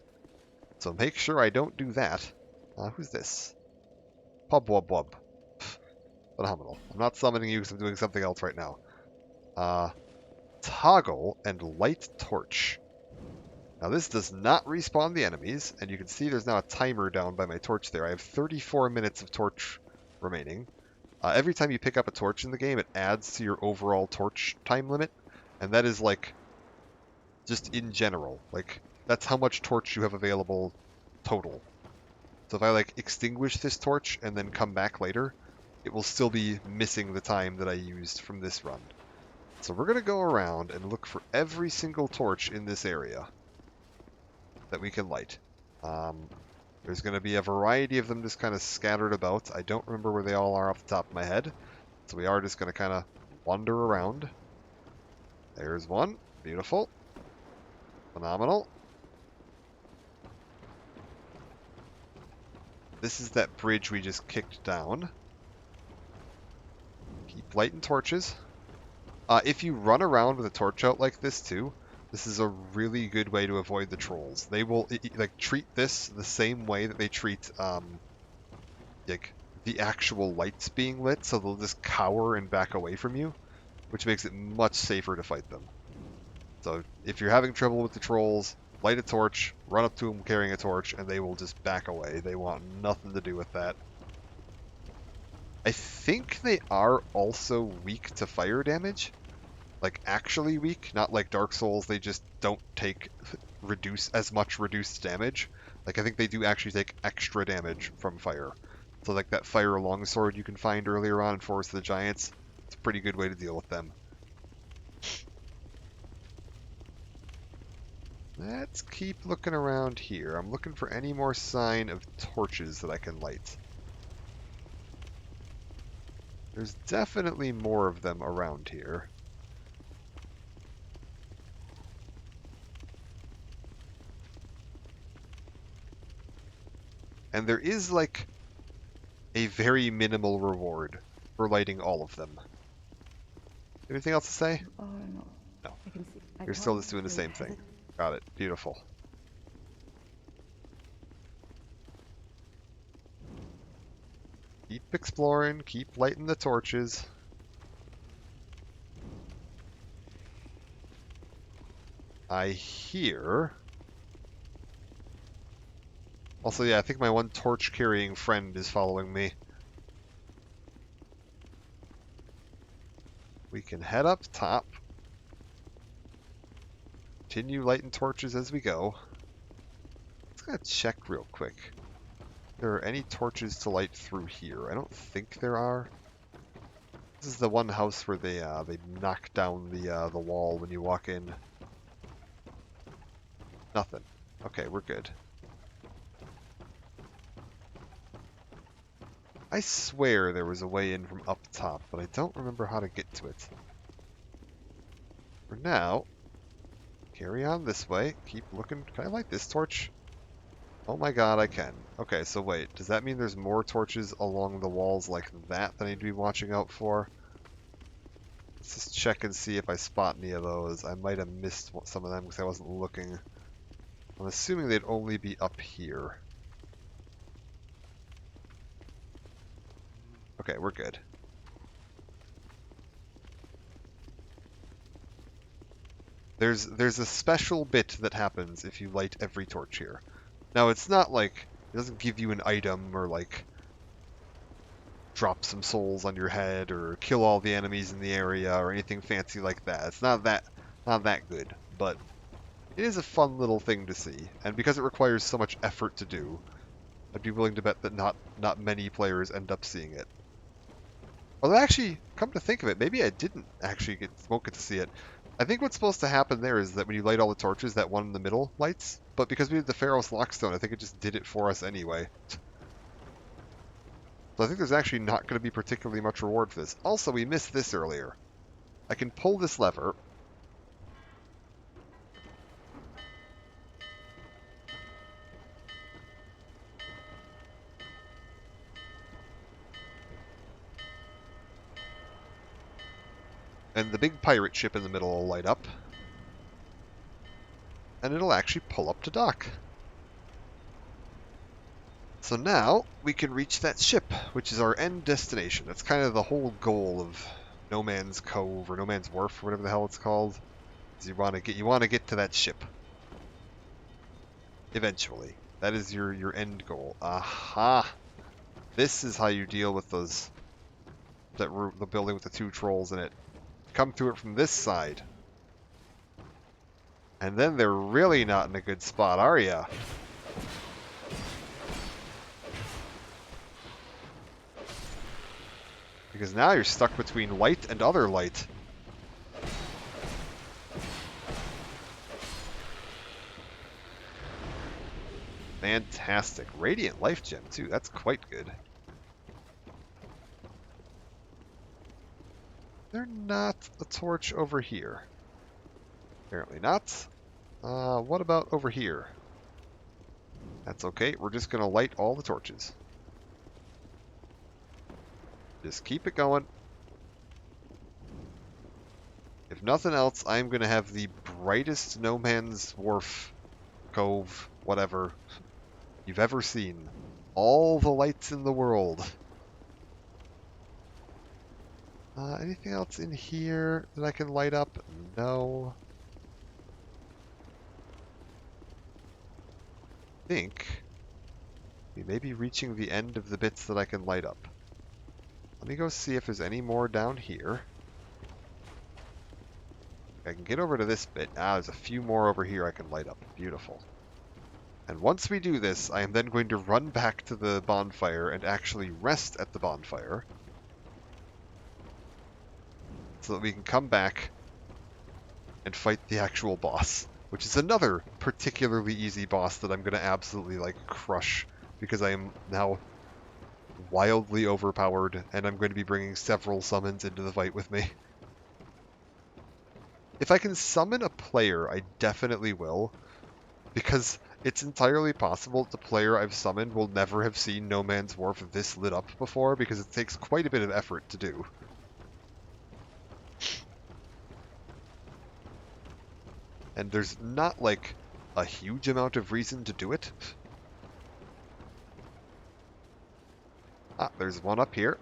so make sure I don't do that. Who's this? Pub Wub Wub. Phenomenal. I'm not summoning you because I'm doing something else right now. Toggle and light torch. Now this does not respawn the enemies, and you can see there's now a timer down by my torch there. I have 34 minutes of torch remaining. Every time you pick up a torch in the game, it adds to your overall torch time limit, and that is like, just in general, like, that's how much torch you have available total. So if I, like, extinguish this torch and then come back later, it will still be missing the time that I used from this run. So we're going to go around and look for every single torch in this area that we can light. There's going to be a variety of them just kind of scattered about. I don't remember where they all are off the top of my head. So we are just going to kind of wander around. There's one. Beautiful. Phenomenal. This is that bridge we just kicked down. Keep lighting torches. If you run around with a torch out like this too, this is a really good way to avoid the trolls. They will like treat this the same way that they treat like the actual lights being lit, so they'll just cower and back away from you, which makes it much safer to fight them. So if you're having trouble with the trolls, light a torch, run up to them carrying a torch, and they will just back away. They want nothing to do with that. I think they are also weak to fire damage. Like, actually weak, not like Dark Souls, they just don't take as much reduced damage. Like, I think they do actually take extra damage from fire. So like that fire longsword you can find earlier on in Forest of the Giants, it's a pretty good way to deal with them. Let's keep looking around here. I'm looking for any more sign of torches that I can light. There's definitely more of them around here. And there is, like, a very minimal reward for lighting all of them. Anything else to say? Oh, no. No. I can see. You're still just doing the same thing. Got it. Beautiful. Keep exploring, keep lighting the torches. I hear... Also, yeah, I think my one torch-carrying friend is following me. We can head up top. Continue lighting torches as we go. Let's go check real quick. If there are any torches to light through here? I don't think there are. This is the one house where they knock down the wall when you walk in. Nothing. Okay, we're good. I swear there was a way in from up top, but I don't remember how to get to it. For now, carry on this way. Keep looking. Can I light this torch? Oh my god, I can. Okay, so wait. Does that mean there's more torches along the walls like that I need to be watching out for? Let's just check and see if I spot any of those. I might have missed some of them because I wasn't looking. I'm assuming they'd only be up here. Okay, we're good. There's a special bit that happens if you light every torch here. Now, it's not like, it doesn't give you an item or like drop some souls on your head or kill all the enemies in the area or anything fancy like that. It's not that good, but it is a fun little thing to see. And because it requires so much effort to do, I'd be willing to bet that not many players end up seeing it. Although actually, come to think of it, maybe I didn't actually won't get to see it. I think what's supposed to happen there is that when you light all the torches, that one in the middle lights. But because we did the Pharos Lockstone, I think it just did it for us anyway. So I think there's actually not going to be particularly much reward for this. Also, we missed this earlier. I can pull this lever. And the big pirate ship in the middle will light up. And it'll actually pull up to dock. So now we can reach that ship, which is our end destination. That's kind of the whole goal of No Man's Cove or No Man's Wharf or whatever the hell it's called. Is you want to get to that ship. Eventually. That is your end goal. Aha! This is how you deal with those the building with the two trolls in it. Come through it from this side. And then they're really not in a good spot, are ya? Because now you're stuck between light and other light. Fantastic. Radiant Life Gem, too. That's quite good. They're not a torch over here. Apparently not. What about over here? That's okay. We're just going to light all the torches. Just keep it going. if nothing else, I'm going to have the brightest No Man's Wharf, Cove, whatever, you've ever seen. All the lights in the world. Anything else in here that I can light up? No. I think we may be reaching the end of the bits that I can light up. Let me go see if there's any more down here. I can get over to this bit. There's a few more over here I can light up. Beautiful. And once we do this, I am then going to run back to the bonfire and actually rest at the bonfire, so that we can come back and fight the actual boss, which is another particularly easy boss that I'm going to absolutely, like, crush, because I am now wildly overpowered, and I'm going to be bringing several summons into the fight with me. If I can summon a player, I definitely will, because it's entirely possible the player I've summoned will never have seen No Man's Wharf this lit up before, because it takes quite a bit of effort to do. And there's not, like, a huge amount of reason to do it. There's one up here.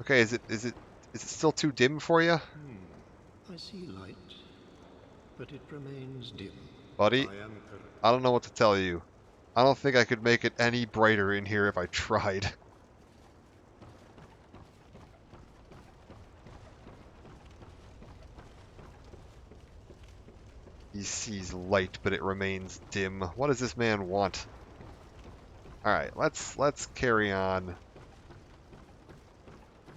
Okay, is it still too dim for you? I see light, but it remains dim. Buddy, I don't know what to tell you. I don't think I could make it any brighter in here if I tried. He sees light, but it remains dim. What does this man want? Alright, let's carry on.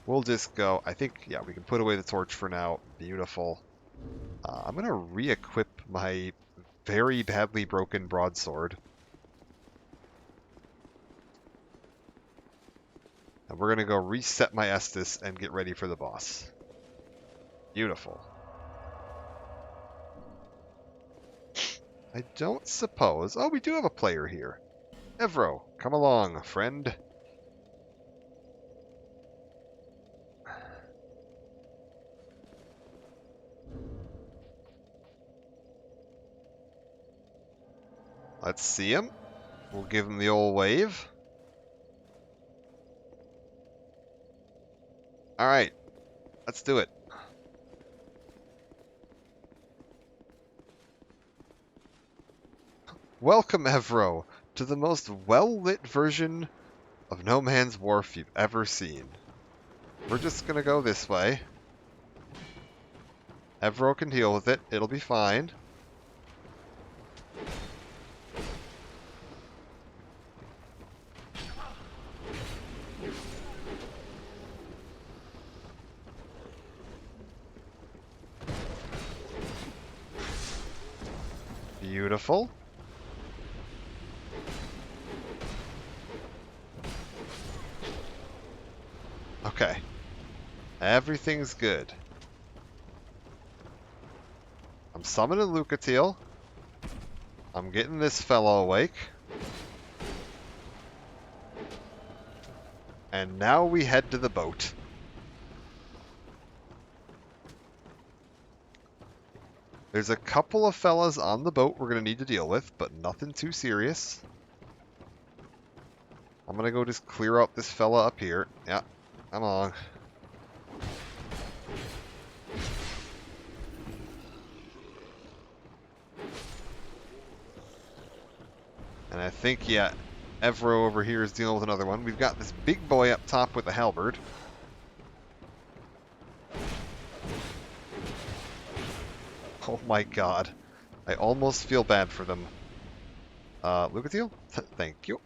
We'll just go. I think, yeah, we can put away the torch for now. Beautiful. I'm going to re-equip my very badly broken broadsword. And we're going to go reset my Estus and get ready for the boss. Beautiful. I don't suppose... Oh, we do have a player here. Evro, come along, friend. Let's see him. We'll give him the old wave. Alright, let's do it. Welcome, Evro, to the most well-lit version of No Man's Wharf you've ever seen. We're just gonna go this way. Evro can deal with it. It'll be fine. Beautiful. Okay. Everything's good. I'm summoning Lucatiel. I'm getting this fellow awake. And now we head to the boat. There's a couple of fellas on the boat we're going to need to deal with, but nothing too serious. I'm going to go just clear out this fella up here. Yeah, come along. And I think, yeah, Evro over here is dealing with another one. We've got this big boy up top with the halberd. Oh my god. I almost feel bad for them. Lucatiel? Thank you.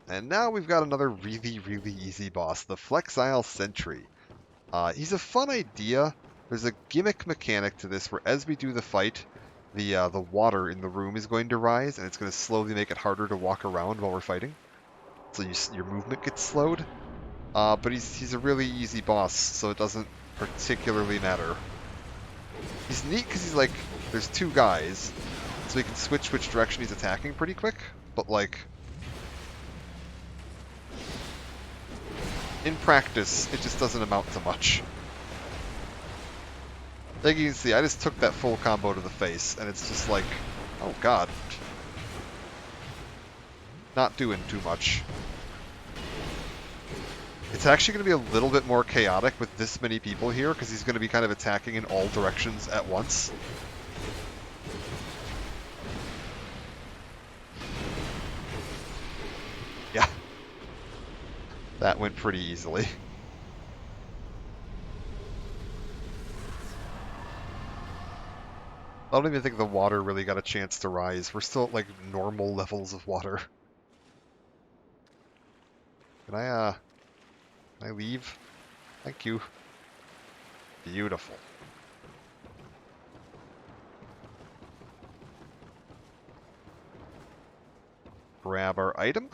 And now we've got another really, really easy boss, the Flexile Sentry. He's a fun idea. There's a gimmick mechanic to this where as we do the fight, the water in the room is going to rise, and it's going to slowly make it harder to walk around while we're fighting. So your movement gets slowed. But he's a really easy boss, so it doesn't particularly matter. He's neat because he's like, there's two guys, so he can switch which direction he's attacking pretty quick, but like... in practice, it just doesn't amount to much. Like you can see, I just took that full combo to the face, and it's just like, oh god. Not doing too much. It's actually going to be a little bit more chaotic with this many people here, because he's going to be kind of attacking in all directions at once. Yeah. That went pretty easily. I don't even think the water really got a chance to rise. We're still at, like, normal levels of water. Can I leave? Thank you. Beautiful. Grab our item.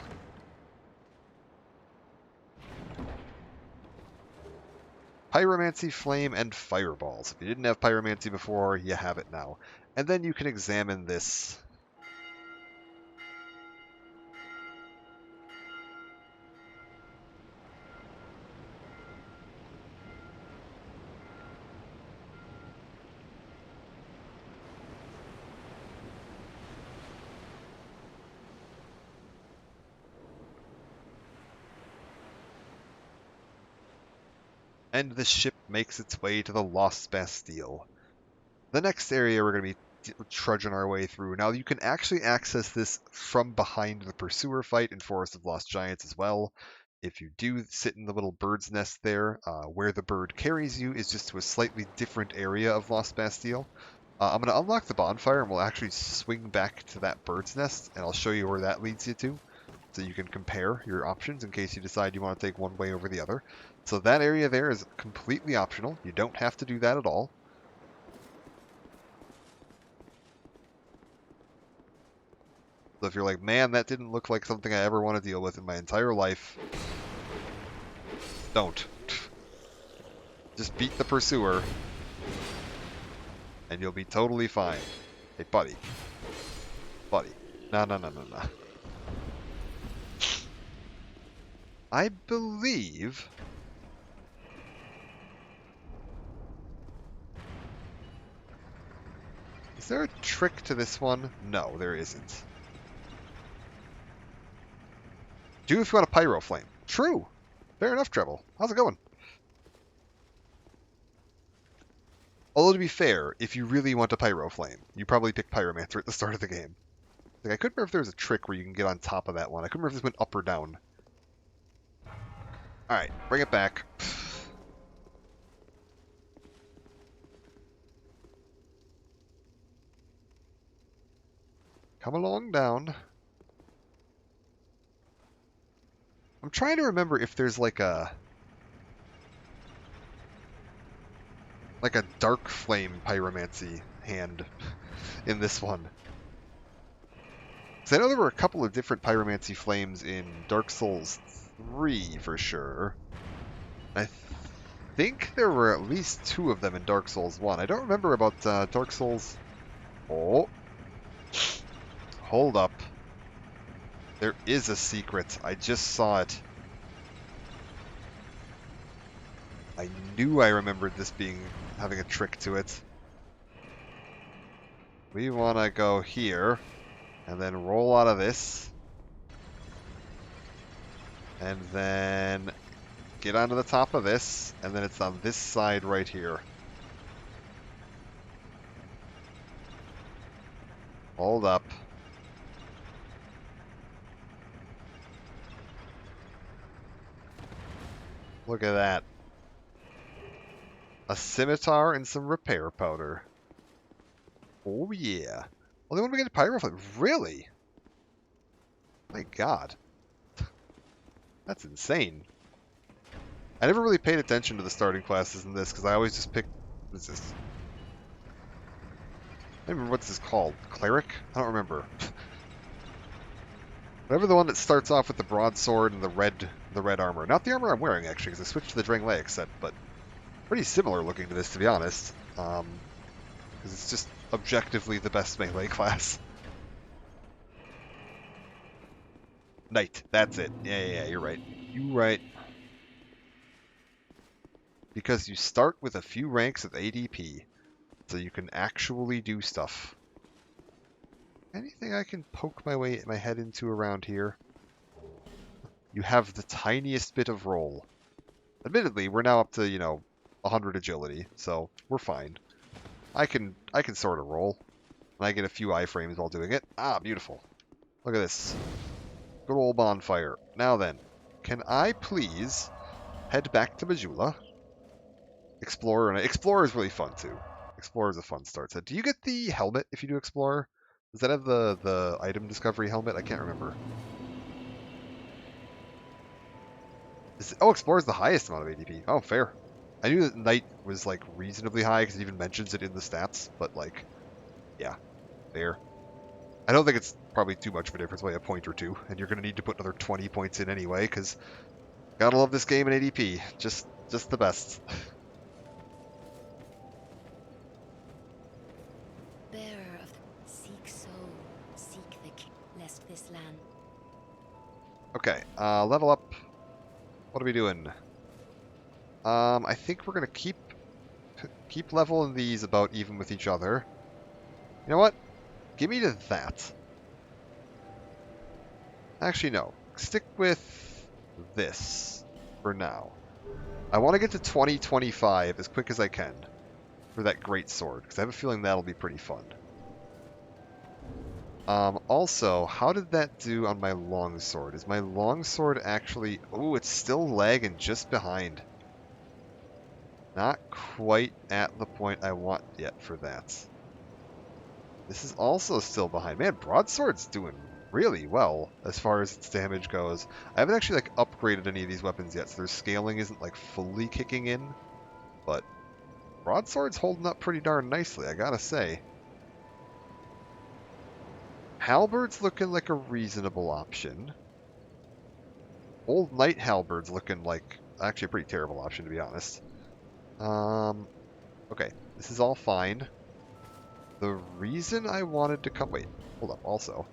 Pyromancy, Flame, and Fireballs. If you didn't have Pyromancy before, you have it now. And then you can examine this. And the ship makes its way to the Lost Bastille. The next area we're going to be trudging our way through. Now, you can actually access this from behind the Pursuer fight in Forest of Lost Giants as well. If you do sit in the little bird's nest there, where the bird carries you is just to a slightly different area of Lost Bastille. I'm going to unlock the bonfire and we'll actually swing back to that bird's nest, and I'll show you where that leads you to, so you can compare your options in case you decide you want to take one way over the other. So that area there is completely optional. You don't have to do that at all. So if you're like, man, that didn't look like something I ever want to deal with in my entire life, don't. Just beat the Pursuer, and you'll be totally fine. Hey, buddy. Buddy. No. I believe... Is there a trick to this one? No, there isn't. Do if you want a Pyro Flame. True. Fair enough, Treble. How's it going? Although, to be fair, if you really want a Pyro Flame, you probably pick Pyromancer at the start of the game. Like, I couldn't remember if there was a trick where you can get on top of that one. I couldn't remember if this went up or down. Alright, bring it back. Come along down. I'm trying to remember if there's like a dark flame pyromancy hand in this one. Because I know there were a couple of different pyromancy flames in Dark Souls 3 for sure. I think there were at least 2 of them in Dark Souls 1. I don't remember about Dark Souls... Oh. Hold up. There is a secret. I just saw it. I knew I remembered this having a trick to it. We want to go here, and then roll out of this. And then get onto the top of this, and then it's on this side right here. Hold up. Look at that. A scimitar and some repair powder. Oh yeah. Well, they want to get a pyroflame. Really? My god. That's insane. I never really paid attention to the starting classes in this, because I always just picked... What is this? I don't remember what this is called. Cleric? I don't remember. Whatever the one that starts off with the broadsword and the red armor. Not the armor I'm wearing, actually, because I switched to the Drangleic set, but pretty similar looking to this, to be honest. Because it's just objectively the best melee class. Knight, that's it. Yeah, you're right. You right. because you start with a few ranks of ADP, so you can actually do stuff. Anything I can poke my head into around here? You have the tiniest bit of roll. Admittedly, we're now up to, 100 agility, so we're fine. I can sort of roll. And I get a few iframes while doing it. Ah, beautiful. Look at this. Good old bonfire. Now then, can I please head back to Majula? Explorer, and Explorer is really fun too. Explorer is a fun start set. Do you get the helmet if you do Explorer? Does that have the item discovery helmet? I can't remember. Oh, Explorer is the highest amount of ADP. Oh, fair. I knew that Knight was like reasonably high because it even mentions it in the stats, but like, yeah, fair. I don't think it's probably too much of a difference by a point or two, and you're going to need to put another 20 points in anyway, because gotta love this game in ADP. Just the best. Bearer of the seek soul, seek the king, lest this land. Okay, level up. What are we doing? I think we're going to keep leveling these about even with each other. You know what? Give me to that. Actually, no. Stick with this for now. I want to get to 2025 as quick as I can for that great sword, because I have a feeling that'll be pretty fun. Also, how did that do on my longsword? Is my longsword actually... Oh, it's still lagging just behind. Not quite at the point I want yet for that. This is also still behind. Man, broadsword's doing really well as far as its damage goes. I haven't actually like upgraded any of these weapons yet, so their scaling isn't like fully kicking in. But broadsword's holding up pretty darn nicely, I gotta say. Halberd's looking like a reasonable option. Old Knight Halberd's looking like actually a pretty terrible option, to be honest. Okay, this is all fine. The reason I wanted to come... Wait, hold up, also.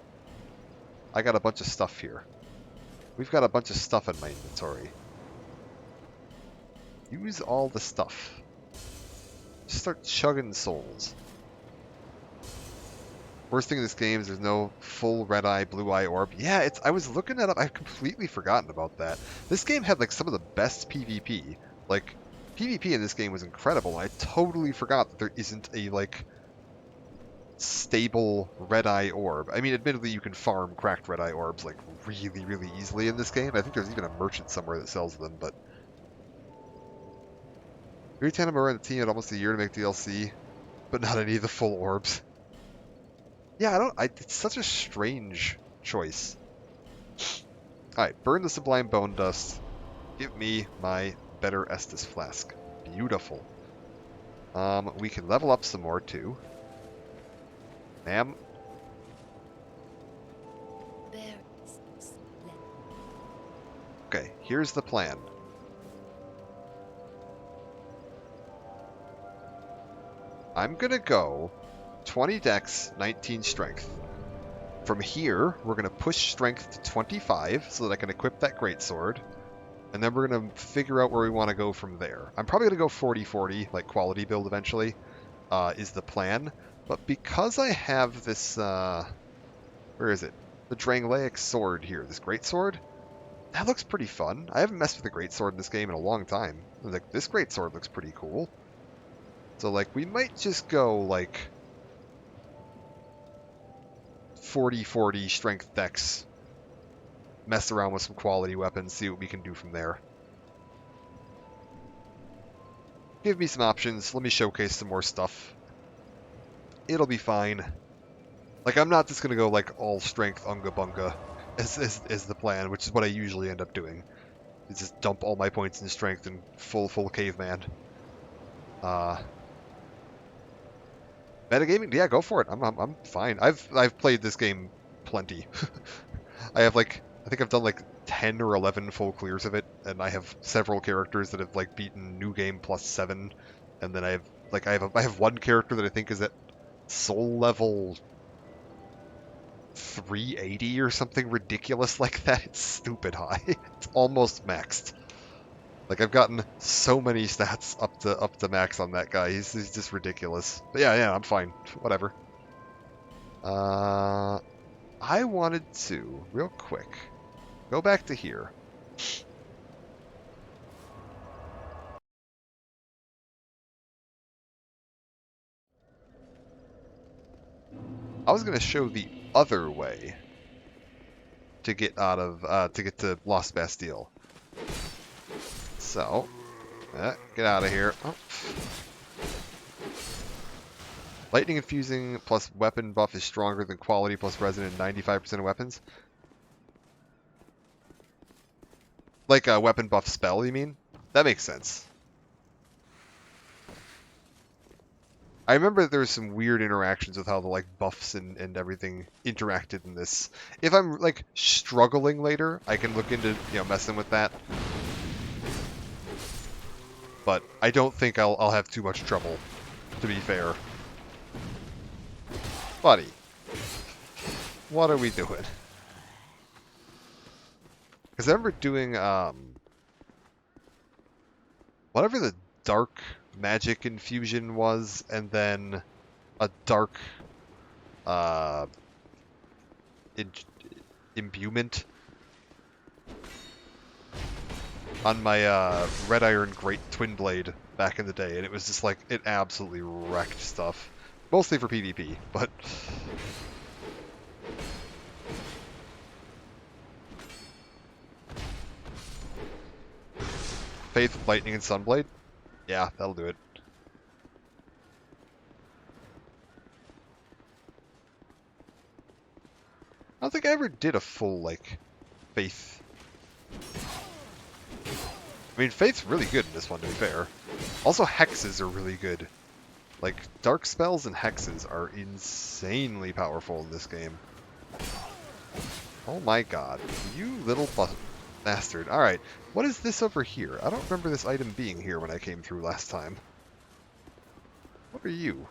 I got a bunch of stuff here. We've got a bunch of stuff in my inventory. Use all the stuff. Just start chugging souls. Worst thing in this game is there's no full red eye, blue eye orb. Yeah, I was looking that up. I've completely forgotten about that. This game had like some of the best PvP. Like, PvP in this game was incredible. I totally forgot that there isn't a like stable red eye orb. I mean, admittedly, you can farm cracked red eye orbs like really, really easily in this game. I think there's even a merchant somewhere that sells them, but Rita were on the team had almost a year to make DLC, but not any of the full orbs. Yeah, it's such a strange choice. Alright, burn the Sublime Bone Dust. Give me my better Estus Flask. Beautiful. We can level up some more, too. Ma'am? Okay, here's the plan. I'm gonna go 20 dex, 19 strength. From here, we're gonna push strength to 25 so that I can equip that greatsword. And then we're gonna figure out where we want to go from there. I'm probably gonna go 40-40, like quality build eventually, is the plan. But because I have this, where is it? The Drangleic sword here, this greatsword. That looks pretty fun. I haven't messed with a greatsword in this game in a long time. Like, this greatsword looks pretty cool. So, like, we might just go, like, 40-40 strength dex. Mess around with some quality weapons, see what we can do from there. Give me some options. Let me showcase some more stuff. It'll be fine. Like, I'm not just going to go, like, all strength unga bunga as the plan, which is what I usually end up doing. Is just dump all my points in strength and full caveman. Metagaming? Yeah, go for it. I'm fine. I've played this game plenty. I think I've done like 10 or 11 full clears of it, and I have several characters that have like beaten New Game +7, and then I have one character that I think is at soul level 380 or something ridiculous like that. It's stupid high. It's almost maxed. Like I've gotten so many stats up to max on that guy. He's just ridiculous. But yeah, I'm fine. Whatever. I wanted to real quick go back to here. I was gonna show the other way to get out of to get to Lost Bastille. So, get out of here. Oh. Lightning infusing plus weapon buff is stronger than quality plus resonant in 95% of weapons. Like a weapon buff spell, you mean? That makes sense. I remember there was some weird interactions with how the like buffs and everything interacted in this. If I'm like struggling later, I can look into messing with that. But I don't think I'll have too much trouble, to be fair. Buddy, what are we doing? Because I remember doing whatever the dark magic infusion was, and then a dark imbuement on my red iron great twin blade back in the day, and it was just like it absolutely wrecked stuff, mostly for PvP, but Faith, Lightning, and Sunblade? Yeah, that'll do it. I don't think I ever did a full, like, Faith. I mean, Faith's really good in this one, to be fair. Also, hexes are really good. Like, dark spells and hexes are insanely powerful in this game. Oh my god. You little bastard. Alright, what is this over here? I don't remember this item being here when I came through last time. What are you?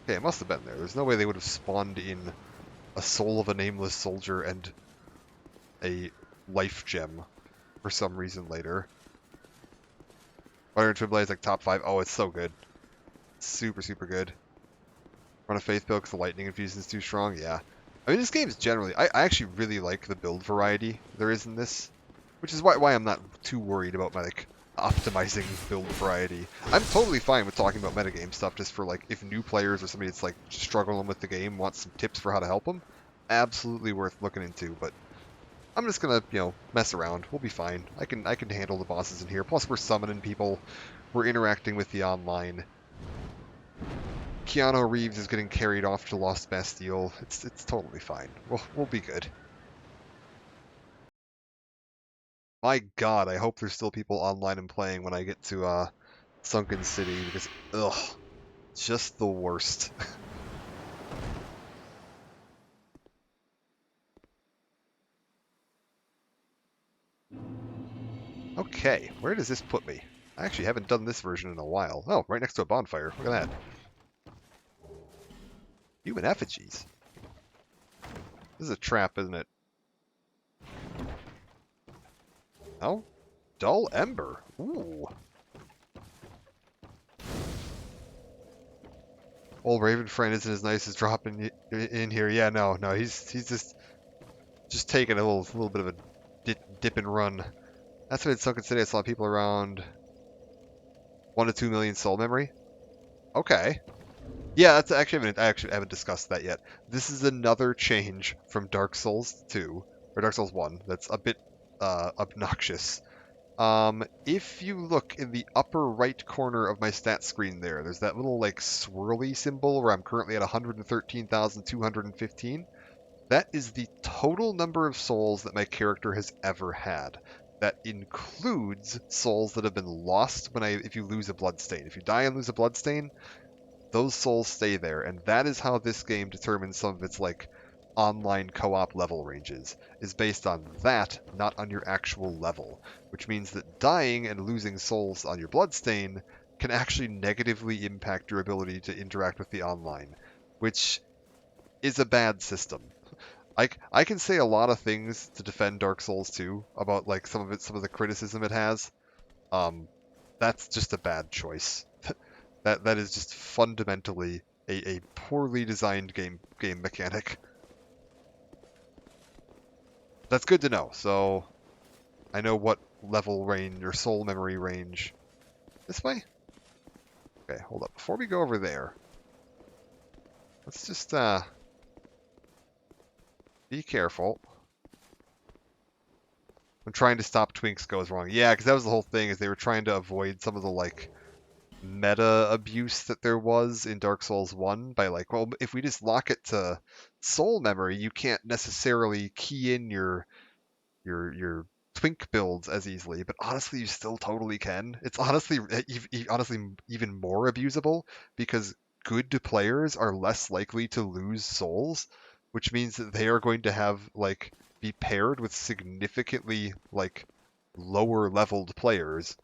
Okay, it must have been there. There's no way they would have spawned in a Soul of a Nameless Soldier and a life gem for some reason later. Fire and Twin Blade is like top 5. Oh, it's so good. Super, super good. Run a Faith Pill because the lightning infusion is too strong. Yeah. I mean, this game is generally... I actually really like the build variety there is in this. Which is why I'm not too worried about my, like, optimizing build variety. I'm totally fine with talking about metagame stuff just for, like, if new players or somebody that's, like, struggling with the game wants some tips for how to help them. Absolutely worth looking into, but I'm just gonna, mess around. We'll be fine. I can handle the bosses in here. Plus, we're summoning people. We're interacting with the online. Keanu Reeves is getting carried off to Lost Bastille. It's totally fine. We'll be good. My god, I hope there's still people online and playing when I get to Sunken City, because, ugh, just the worst. Okay, where does this put me? I actually haven't done this version in a while. Oh, right next to a bonfire. Look at that. Human effigies. This is a trap, isn't it? Oh? Dull Ember. Ooh. Old Raven friend isn't as nice as dropping in here. Yeah, no, he's just taking a little bit of a dip and run. That's what in Sunken City I saw people around 1 to 2 million soul memory. Okay. Yeah, that's actually I actually haven't discussed that yet. This is another change from Dark Souls 2 or Dark Souls 1 that's a bit obnoxious. If you look in the upper right corner of my stat screen there's that little like swirly symbol where I'm currently at 113,215. That is the total number of souls that my character has ever had. That includes souls that have been lost if you lose a bloodstain. If you die and lose a bloodstain, those souls stay there, and that is how this game determines some of its like online co-op level ranges, is based on that, not on your actual level, which means that dying and losing souls on your bloodstain can actually negatively impact your ability to interact with the online, which is a bad system. I can say a lot of things to defend Dark Souls 2 about like some of the criticism it has. That's just a bad choice. That is just fundamentally a poorly designed game mechanic. That's good to know. So I know what level range or soul memory range. This way? Okay, hold up. Before we go over there, let's just be careful. I'm trying to stop Twinks goes wrong. Yeah, because that was the whole thing, is they were trying to avoid some of the like meta abuse that there was in Dark Souls 1 by like, well, if we just lock it to soul memory, you can't necessarily key in your twink builds as easily, but honestly you still totally can. It's honestly honestly even more abusable because good players are less likely to lose souls, which means that they are going to have like be paired with significantly like lower leveled players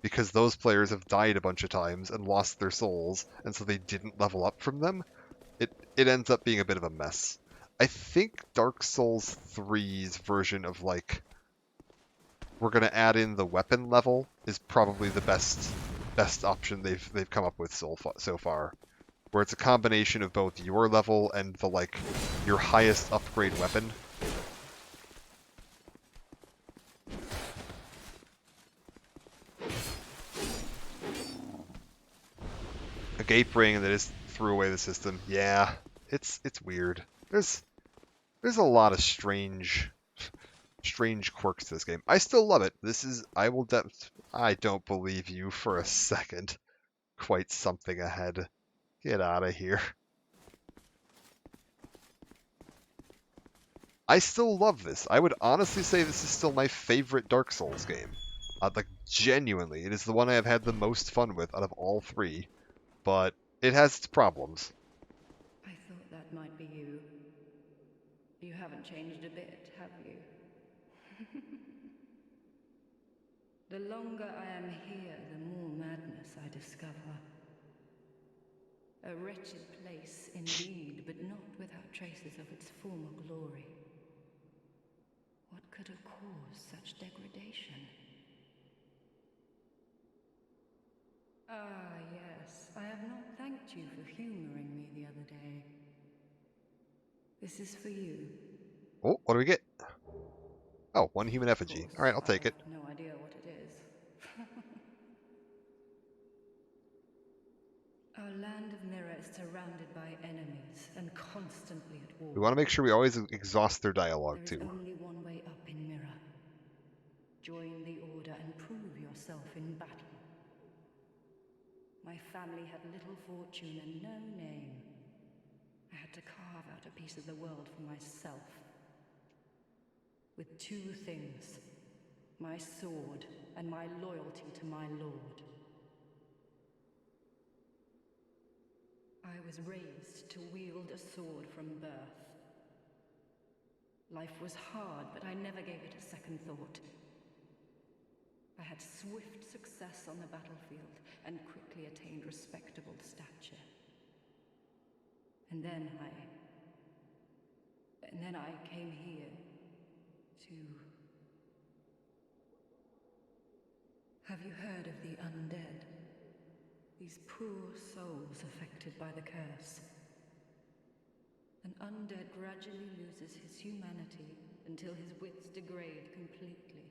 because those players have died a bunch of times and lost their souls, and so they didn't level up from them. It ends up being a bit of a mess. I think Dark Souls 3's version of like we're gonna add in the weapon level is probably the best option they've come up with so far, where it's a combination of both your level and the like your highest upgrade weapon. A gape ring that just threw away the system. Yeah, it's weird. There's a lot of strange quirks to this game. I still love it. I don't believe you for a second. Quite something ahead. Get out of here. I still love this. I would honestly say this is still my favorite Dark Souls game. Like, genuinely, it is the one I have had the most fun with out of all three, but it has its problems. I thought that might be you. You haven't changed a bit, have you? The longer I am here, the more madness I discover. A wretched place indeed, but not without traces of its former glory. What could have caused such degradation? Ah, yes. I have not thanked you for humoring me the other day. This is for you. Oh, what do we get? Oh, one human Of effigy. course, Alright, I'll I take it. have no idea what it is. Our land of Mirror is surrounded by enemies and constantly at war. We want to make sure we always exhaust their dialogue, There is too. only one way up in Mirror. Join the Order and prove yourself in battle. My family had little fortune and no name. I had to carve out a piece of the world for myself. With two things. My sword and my loyalty to my lord. I was raised to wield a sword from birth. Life was hard, but I never gave it a second thought. I had swift success on the battlefield and quickly attained respectable stature. And then I came here to... Have you heard of the undead? These poor souls affected by the curse. An undead gradually loses his humanity until his wits degrade completely.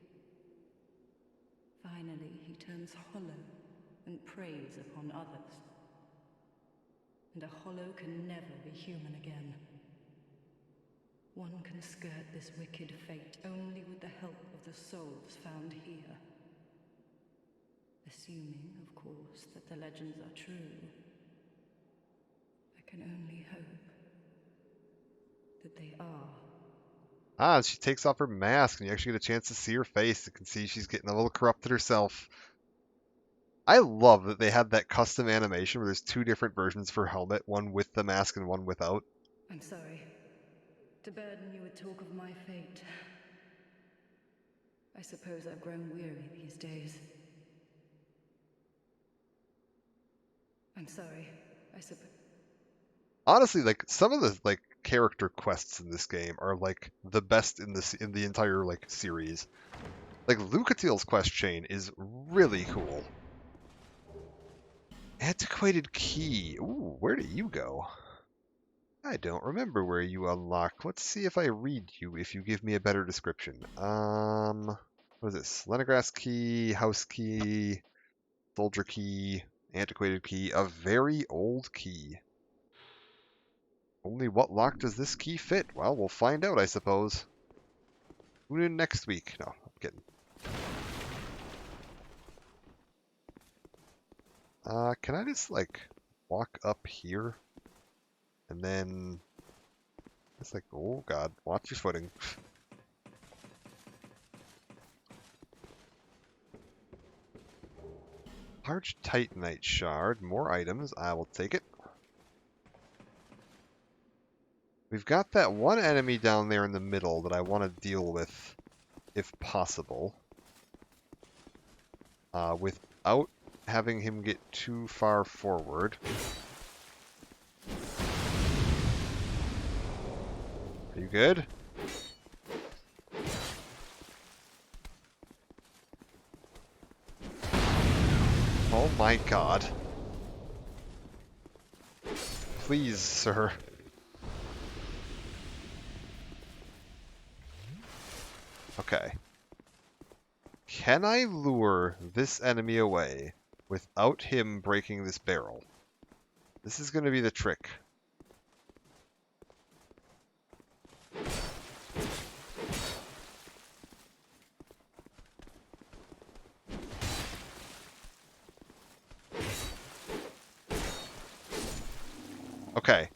Finally, he turns hollow and preys upon others. And a hollow can never be human again. One can skirt this wicked fate only with the help of the souls found here. Assuming, of course, that the legends are true. I can only hope that they are. Ah, she takes off her mask, and you actually get a chance to see her face. You can see she's getting a little corrupted herself. I love that they had that custom animation where there's two different versions for helmet, one with the mask and one without. I'm sorry to burden you with talk of my fate. I suppose I've grown weary these days. I'm sorry, I suppose... Honestly, like some of the like character quests in this game are like the best in the entire like series. Like Lucatiel's quest chain is really cool. Antiquated key. Ooh, where do you go? I don't remember where you unlock. Let's see if I read you if you give me a better description. What is this? Leningrass key, house key, soldier key, antiquated key, a very old key. Only what lock does this key fit? Well, we'll find out, I suppose. Tune in next week. No, I'm kidding. Can I just, like, walk up here? And then... It's like, oh god, watch your footing. Large Titanite shard, more items, I will take it. We've got that one enemy down there in the middle that I want to deal with, if possible. Without having him get too far forward. Are you good? Oh my god. Please, sir. Okay. Can I lure this enemy away without him breaking this barrel? This is going to be the trick. Okay.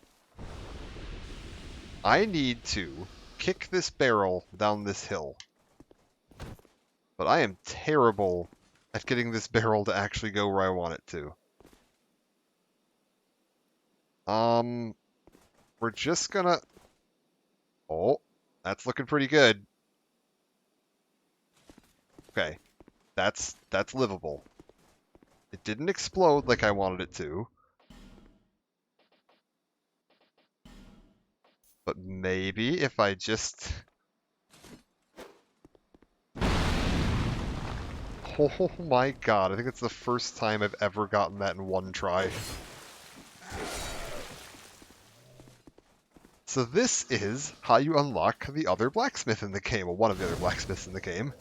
I need to kick this barrel down this hill. But I am terrible at getting this barrel to actually go where I want it to. We're just gonna... Oh, that's looking pretty good. Okay, that's livable. It didn't explode like I wanted it to. But maybe if I just... Oh my god, I think it's the first time I've ever gotten that in one try. So this is how you unlock the other blacksmith in the game, or one of the other blacksmiths in the game,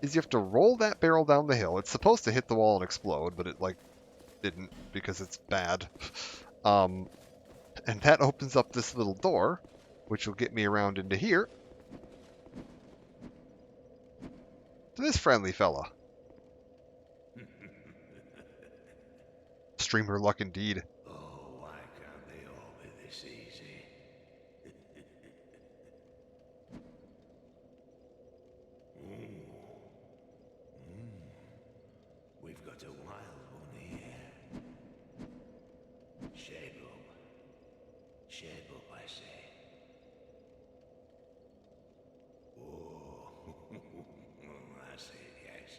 is you have to roll that barrel down the hill. It's supposed to hit the wall and explode, but it, like, didn't because it's bad. And that opens up this little door, which will get me around into here. To this friendly fella. Streamer luck indeed. Oh, why can't they all be this easy? We've got a wild one here. Shape up. Shape up, I say. Oh, that's it, yes.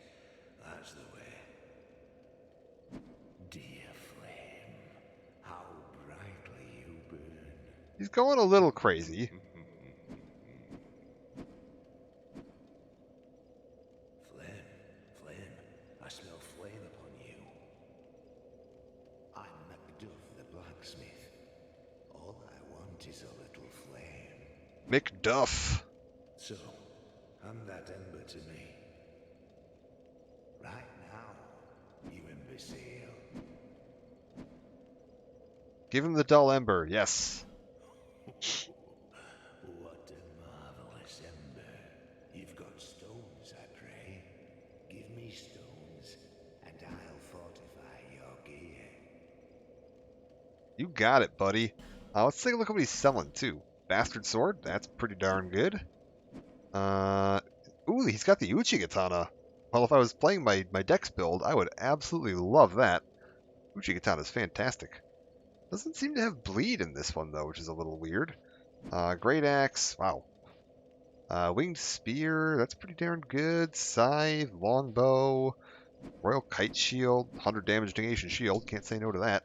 That's the way. Dear flame, how brightly you burn. He's going a little crazy. Flame, I smell flame upon you. I'm Macduff the blacksmith. All I want is a little flame. McDuff. So, hand that ember to me. Right now, you imbecile. Give him the dull ember, yes. What a marvelous ember. You've got stones, I pray. Give me stones, and I'll fortify your gear. You got it, buddy. Let's take a look at what he's selling, too. Bastard sword, that's pretty darn good. Ooh, he's got the Uchigatana. Well, if I was playing my Dex build, I would absolutely love that. Uchigatana's fantastic. Doesn't seem to have bleed in this one, though, which is a little weird. Great axe, wow. Winged spear, that's pretty darn good. Scythe, longbow, royal kite shield, 100 damage negation shield, can't say no to that.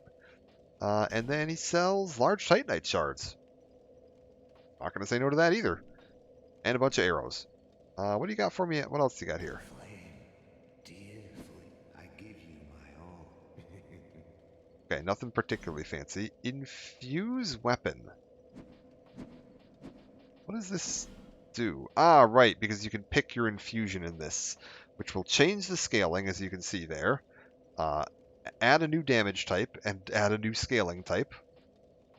And then he sells large titanite shards. Not going to say no to that either. And a bunch of arrows. What do you got for me? What else do you got here? Flame, dearly, I give you my all. Okay, nothing particularly fancy. Infuse weapon. What does this do? Ah, right, because you can pick your infusion in this, which will change the scaling, as you can see there. Add a new damage type and add a new scaling type,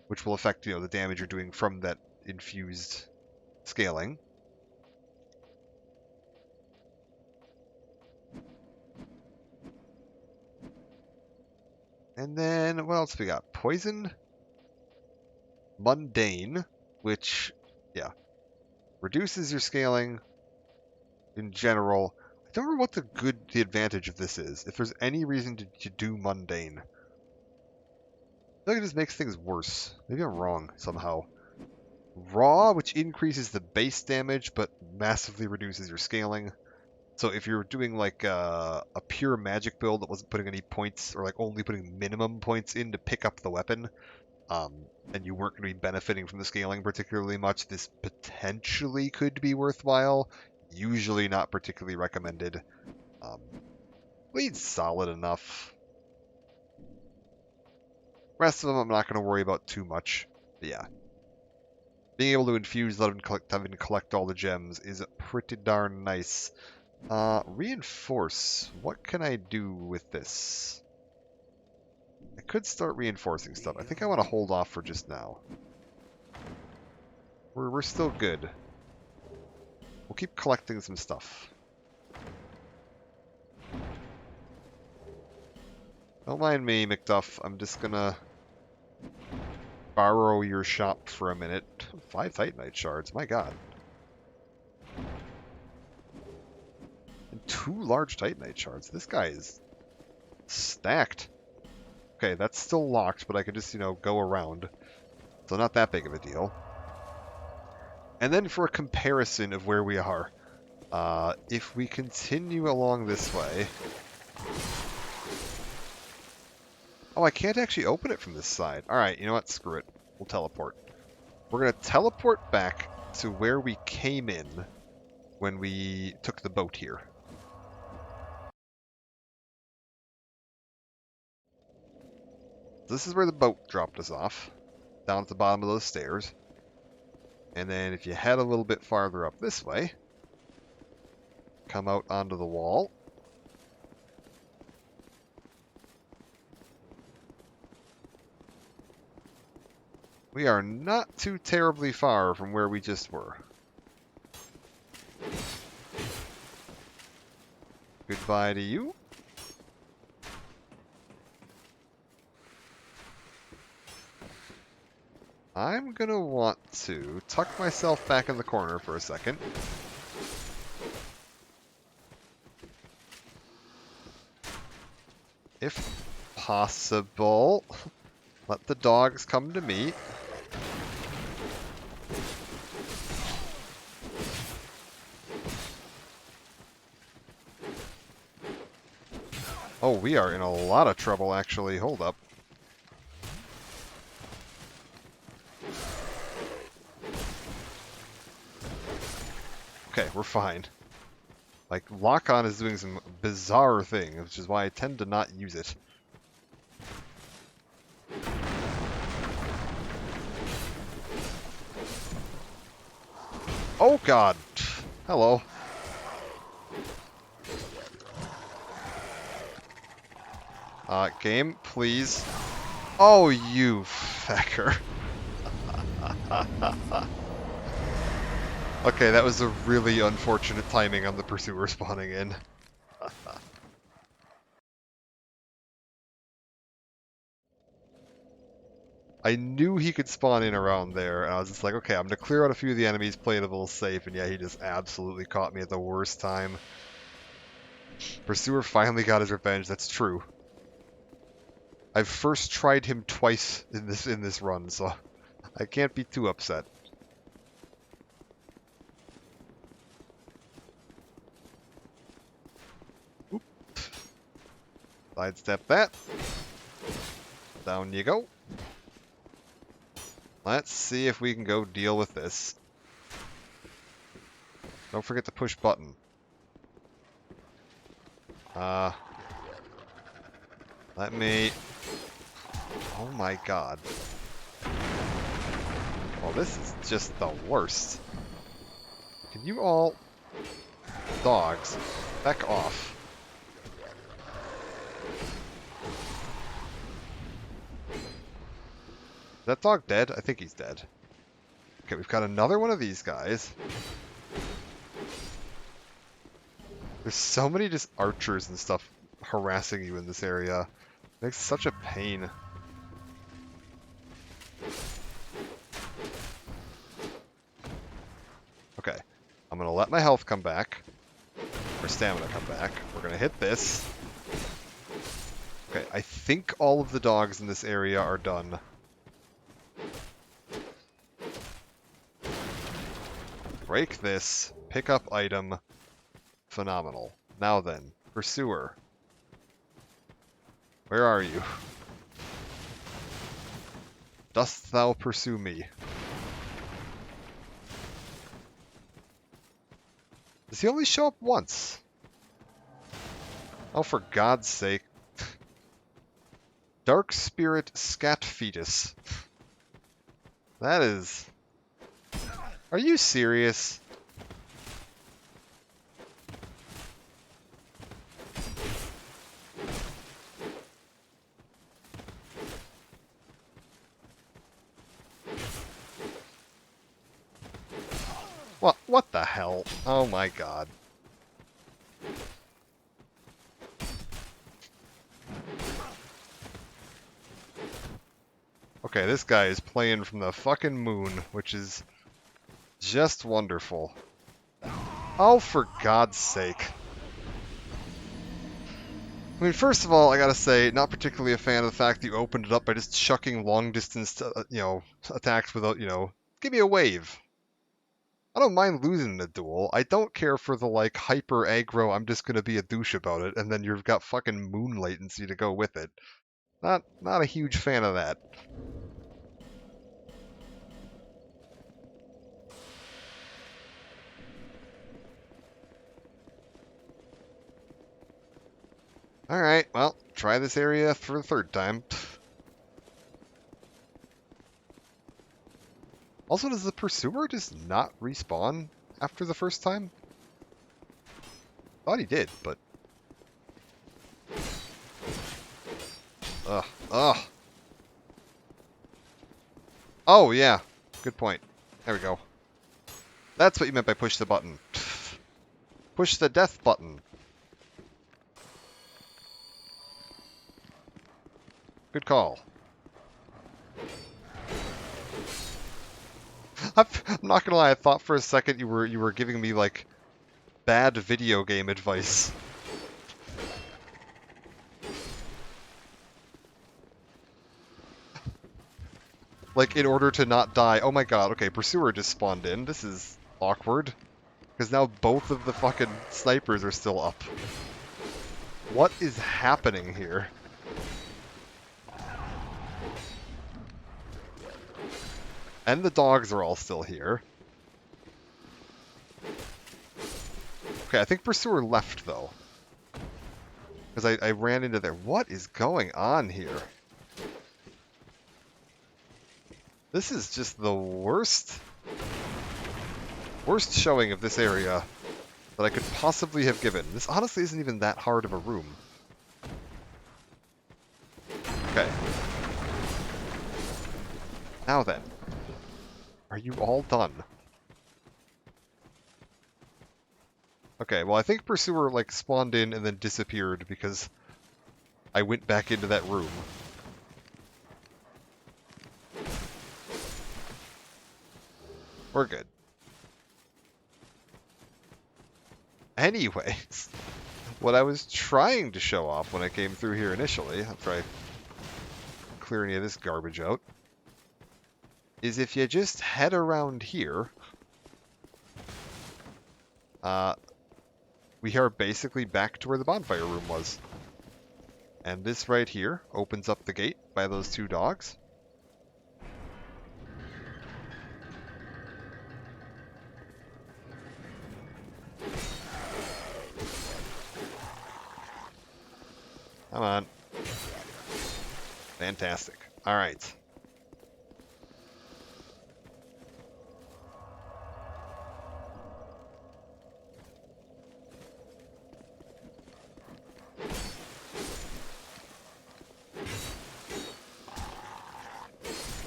which will affect, the damage you're doing from that infused scaling. And then what else we got? Poison, mundane, which, yeah, reduces your scaling in general. I don't remember what the advantage of this is. If there's any reason to do mundane. I feel like it just makes things worse. Maybe I'm wrong somehow. Raw, which increases the base damage but massively reduces your scaling. So if you're doing like a pure magic build that wasn't putting any points, or like only putting minimum points in to pick up the weapon, and you weren't going to be benefiting from the scaling particularly much, this potentially could be worthwhile. Usually not particularly recommended. Bleed's solid enough. Rest of them I'm not going to worry about too much. But yeah. Being able to infuse, let him collect all the gems is pretty darn nice. Reinforce. What can I do with this? I could start reinforcing stuff. I think I want to hold off for just now. We're still good. We'll keep collecting some stuff. Don't mind me, McDuff. I'm just gonna borrow your shop for a minute. 5 Titanite shards, my god. And 2 large Titanite shards. This guy is stacked. Okay, that's still locked, but I can just, go around. So not that big of a deal. And then for a comparison of where we are, if we continue along this way... Oh, I can't actually open it from this side. Alright, you know what? Screw it. We'll teleport. We're going to teleport back to where we came in when we took the boat here. This is where the boat dropped us off, down at the bottom of those stairs. And then if you head a little bit farther up this way, come out onto the wall. We are not too terribly far from where we just were. Goodbye to you. I'm gonna want to tuck myself back in the corner for a second. If possible, let the dogs come to me. Oh, we are in a lot of trouble, actually. Hold up. Okay, we're fine. Like, lock-on is doing some bizarre thing, which is why I tend to not use it. Oh god! Hello. Game, please. Oh, you fecker. Okay, that was a really unfortunate timing on the pursuer spawning in. I knew he could spawn in around there, and I was just like, okay, I'm gonna clear out a few of the enemies, play it a little safe, and yeah, he just absolutely caught me at the worst time. Pursuer finally got his revenge, that's true. I've first tried him twice in this run, so I can't be too upset. Oop. Sidestep that. Down you go. Let's see if we can go deal with this. Don't forget to push button. Let me... Oh my god. Well, this is just the worst. Can you all... Dogs, back off. Is that dog dead? I think he's dead. Okay, we've got another one of these guys. There's so many just archers and stuff harassing you in this area. It makes such a pain. Okay, I'm gonna let my health come back. Or stamina come back. We're gonna hit this. Okay, I think all of the dogs in this area are done. Break this. Pick up item. Phenomenal. Now then, pursuer. Where are you? Dost thou pursue me? Does he only show up once? Oh, for God's sake. Dark Spirit Scat Fetus. That is... Are you serious? What the hell? Oh my god. Okay, this guy is playing from the fucking moon, which is just wonderful. Oh, for God's sake. I mean, first of all, I gotta say, not particularly a fan of the fact that you opened it up by just chucking long-distance, attacks without, give me a wave. I don't mind losing a duel. I don't care for the, like, hyper aggro, I'm just gonna be a douche about it, and then you've got fucking moon latency to go with it. Not a huge fan of that. Alright, well, try this area for the third time. Also, does the pursuer just not respawn after the first time? Thought he did, but... Ugh. Ugh. Oh, yeah. Good point. There we go. That's what you meant by push the button. Push the death button. Good call. I'm not gonna lie, I thought for a second you were giving me, like, bad video game advice. Like, in order to not die. Oh my god, okay, Pursuer just spawned in. This is awkward. Because now both of the fucking snipers are still up. What is happening here? And the dogs are all still here. Okay, I think Pursuer left, though. Because I ran into there. What is going on here? This is just the worst showing of this area that I could possibly have given. This honestly isn't even that hard of a room. Okay. Now then. Are you all done? Okay, well I think Pursuer, like, spawned in and then disappeared because I went back into that room. We're good. Anyways, what I was trying to show off when I came through here initially, I'll try clear any of this garbage out, is if you just head around here, we are basically back to where the bonfire room was. And this right here opens up the gate by those two dogs. Come on. Fantastic. Alright.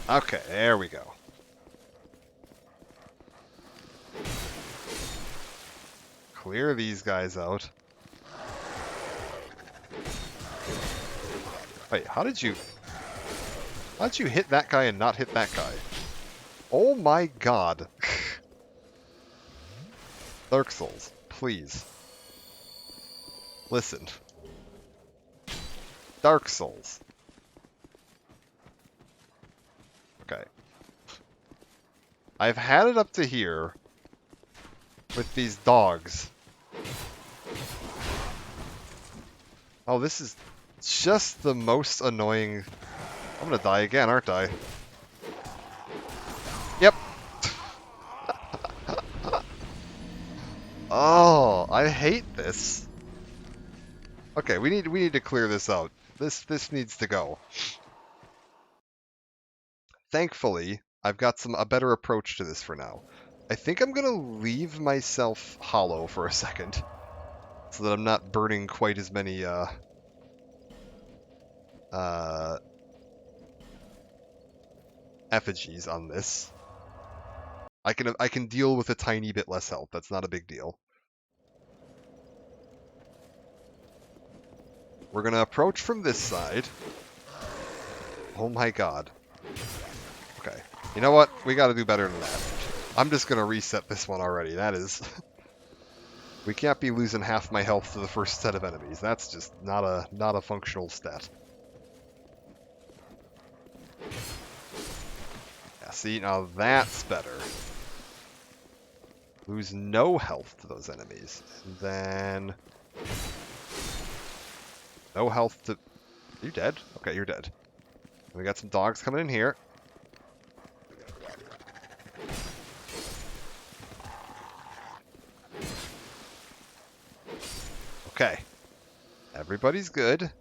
Okay, there we go. Clear these guys out. Wait, how did you hit that guy and not hit that guy? Oh my god. Dark Souls, please. Listen. Dark Souls. Okay. I've had it up to here with these dogs. Oh, this is just the most annoying... I'm gonna die again, aren't I? Yep. Oh, I hate this. Okay, we need to clear this out. This needs to go. Thankfully, I've got a better approach to this for now. I think I'm gonna leave myself hollow for a second, so that I'm not burning quite as many effigies on this. I can deal with a tiny bit less health. That's not a big deal. We're gonna approach from this side. Oh my god. Okay. You know what? We gotta do better than that. I'm just gonna reset this one already. That is... We can't be losing half my health to the first set of enemies. That's just not a functional stat. Yeah, see, now that's better. Lose no health to those enemies. And then... No health to... Are you dead? Okay, you're dead. We got some dogs coming in here. Okay. Everybody's good.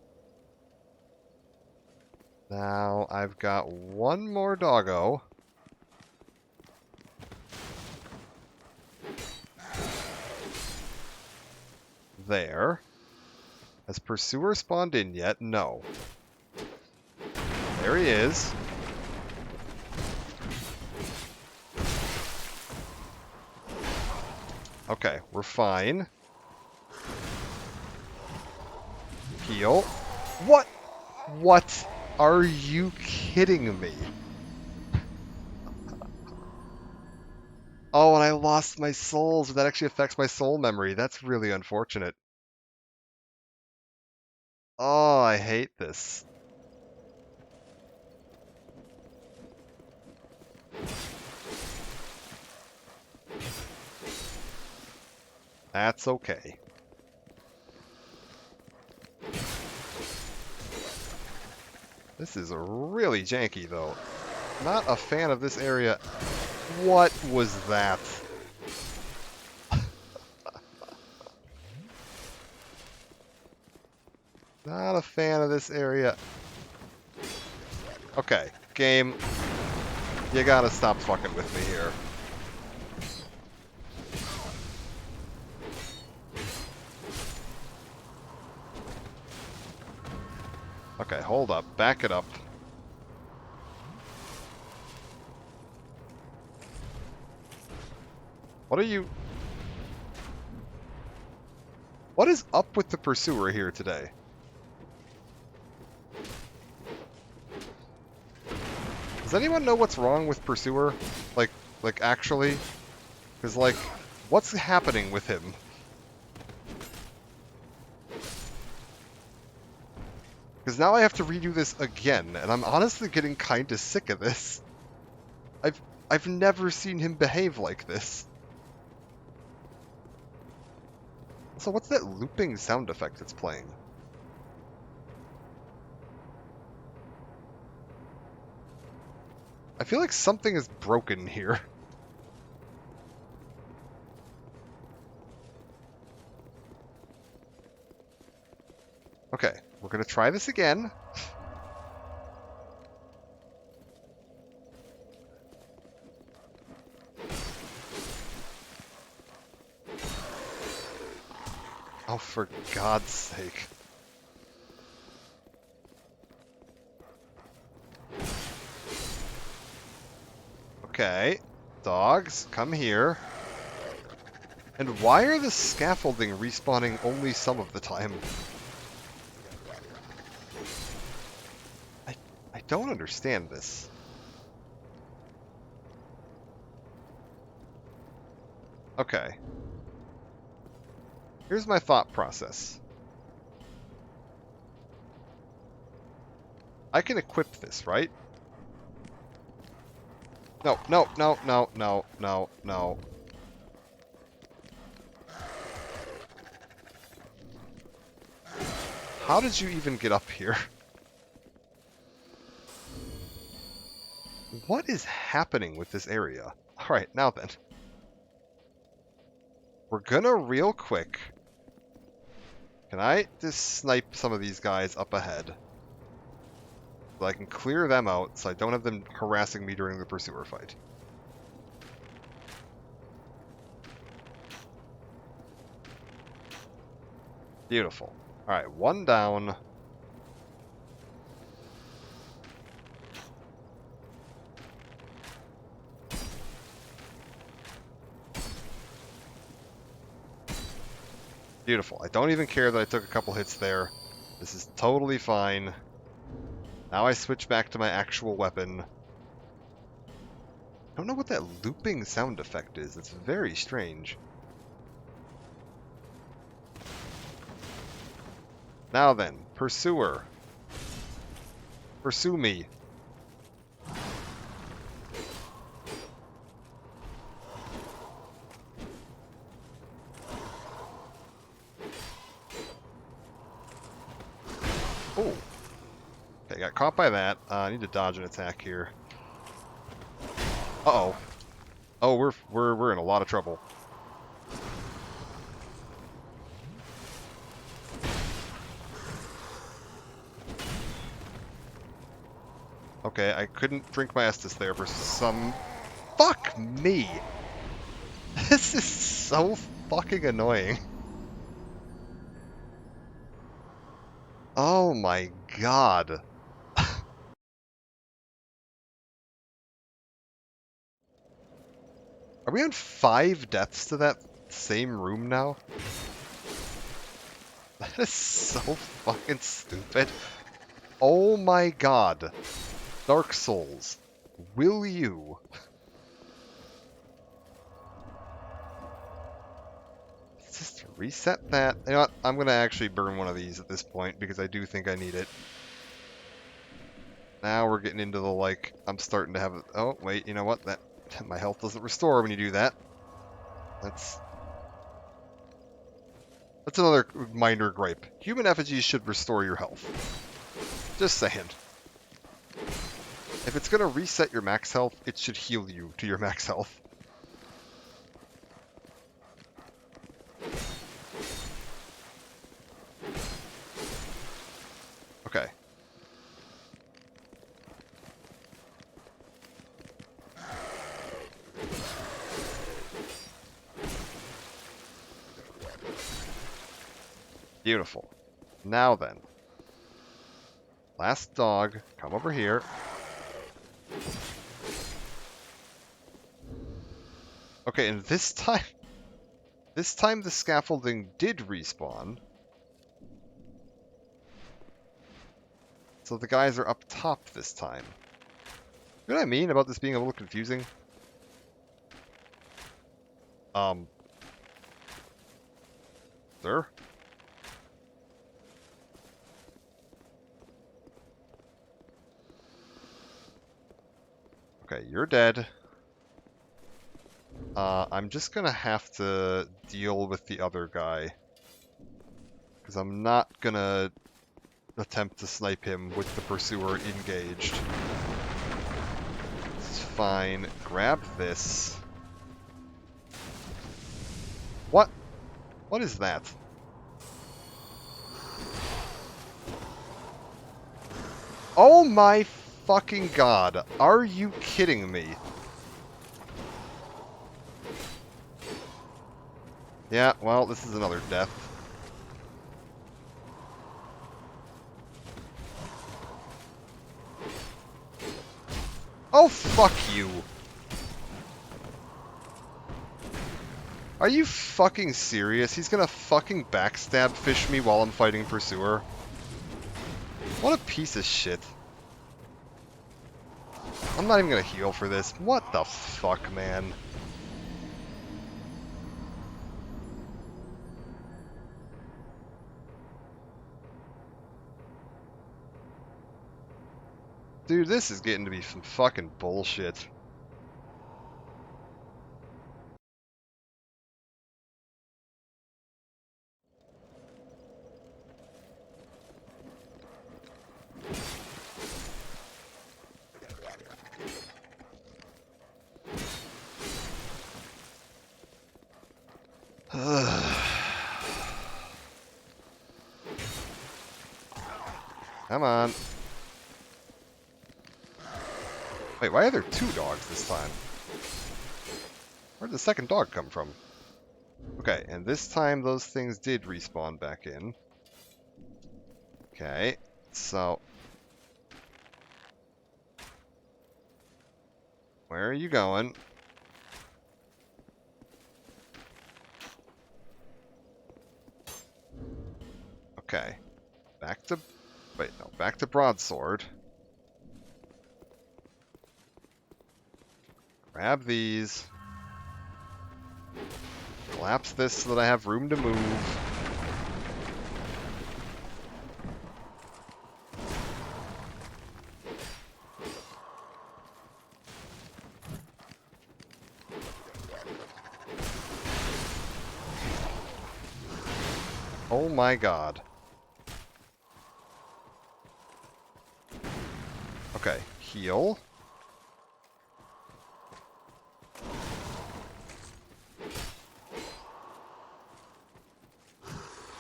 Now I've got one more doggo. There. Has Pursuer spawned in yet? No. There he is. Okay, we're fine. Heal. What? What? Are you kidding me? Oh, and I lost my souls. That actually affects my soul memory. That's really unfortunate. Oh, I hate this. That's okay. This is really janky, though. Not a fan of this area. What was that? Not a fan of this area. Okay, game. You gotta stop fucking with me here. Okay, hold up. Back it up. What are you... What is up with the Pursuer here today? Does anyone know what's wrong with Pursuer? Like actually? Because, like, what's happening with him? Because now I have to redo this again, and I'm honestly getting kinda sick of this. I've never seen him behave like this. So what's that looping sound effect it's playing? I feel like something is broken here. Okay, we're gonna try this again. Oh, for God's sake. Okay, dogs, come here. And why are the scaffolding respawning only some of the time? I don't understand this. Okay. Here's my thought process. I can equip this, right? No, no, no, no, no, no, no. How did you even get up here? What is happening with this area? Alright, now then. We're gonna real quick. Can I just snipe some of these guys up ahead? So I can clear them out so I don't have them harassing me during the pursuer fight. Beautiful. Alright, one down. Beautiful. I don't even care that I took a couple hits there. This is totally fine. Now I switch back to my actual weapon. I don't know what that looping sound effect is. It's very strange. Now then, pursuer. Pursue me. Oh. Okay, got caught by that. I need to dodge an attack here. Uh-oh. Oh, we're in a lot of trouble. Okay, I couldn't drink my Estus there for some... Fuck me! This is so fucking annoying. Oh my god. Are we on 5 deaths to that same room now? That is so fucking stupid. Oh my god. Dark Souls. Will you? Let's just reset that. You know what? I'm going to actually burn one of these at this point because I do think I need it. Now we're getting into the, like, I'm starting to have... Oh, wait, you know what? That my health doesn't restore when you do that. That's another minor gripe. Human effigies should restore your health. Just saying. If it's going to reset your max health, it should heal you to your max health. Okay. Beautiful. Now then. Last dog, come over here. Okay, and this time the scaffolding did respawn. So the guys are up top this time. You know what I mean about this being a little confusing? Sir? Okay, you're dead. I'm just gonna have to deal with the other guy. Because I'm not gonna attempt to snipe him with the pursuer engaged. It's fine. Grab this. What? What is that? Oh my fucking god. Are you kidding me? Yeah, well, this is another death. Oh, fuck you. Are you fucking serious? He's gonna fucking backstab fish me while I'm fighting Pursuer? What a piece of shit. I'm not even gonna heal for this. What the fuck, man? Dude, this is getting to be some fucking bullshit. Come on. Wait, why are there two dogs this time? Where'd the second dog come from? Okay, and this time those things did respawn back in. Okay, so... where are you going? Okay. Back to... wait, no, back to Broadsword. Grab these. Collapse this so that I have room to move. Oh my god. Okay, heal.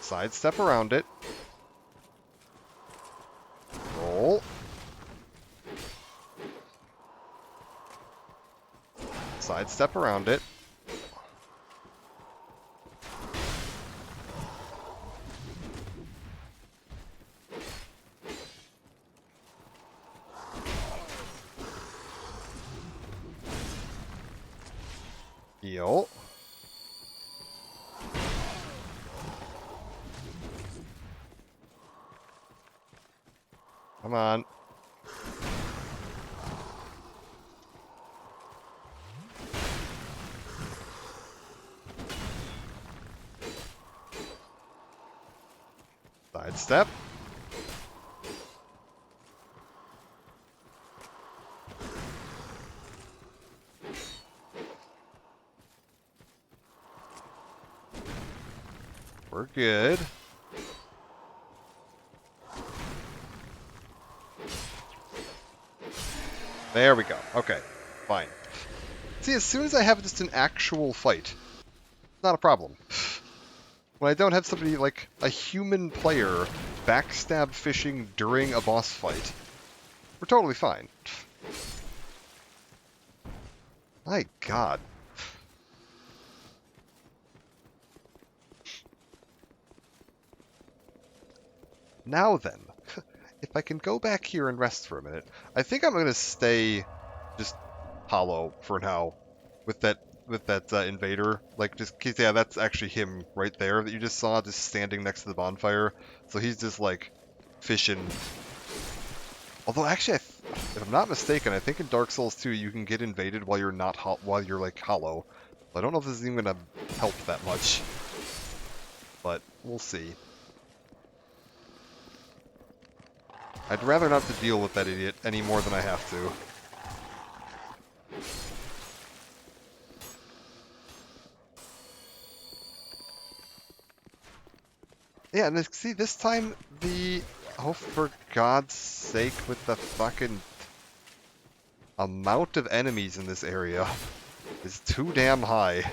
Sidestep around it. Roll. Sidestep around it. Heal. Come on. Sidestep. We're good. There we go. Okay, fine. See, as soon as I have just an actual fight, not a problem. When I don't have somebody like a human player backstab fishing during a boss fight, we're totally fine. My god. Now then, if I can go back here and rest for a minute, I think I'm going to stay just hollow for now with that invader. Like, just cause, yeah, that's actually him right there that you just saw, just standing next to the bonfire. So he's just like fishing. Although actually, if I'm not mistaken, I think in Dark Souls 2 you can get invaded while you're not while you're like hollow. I don't know if this is even going to help that much, but we'll see. I'd rather not to deal with that idiot any more than I have to. Yeah, and see, this time the... oh, for God's sake, with the fucking amount of enemies in this area is too damn high.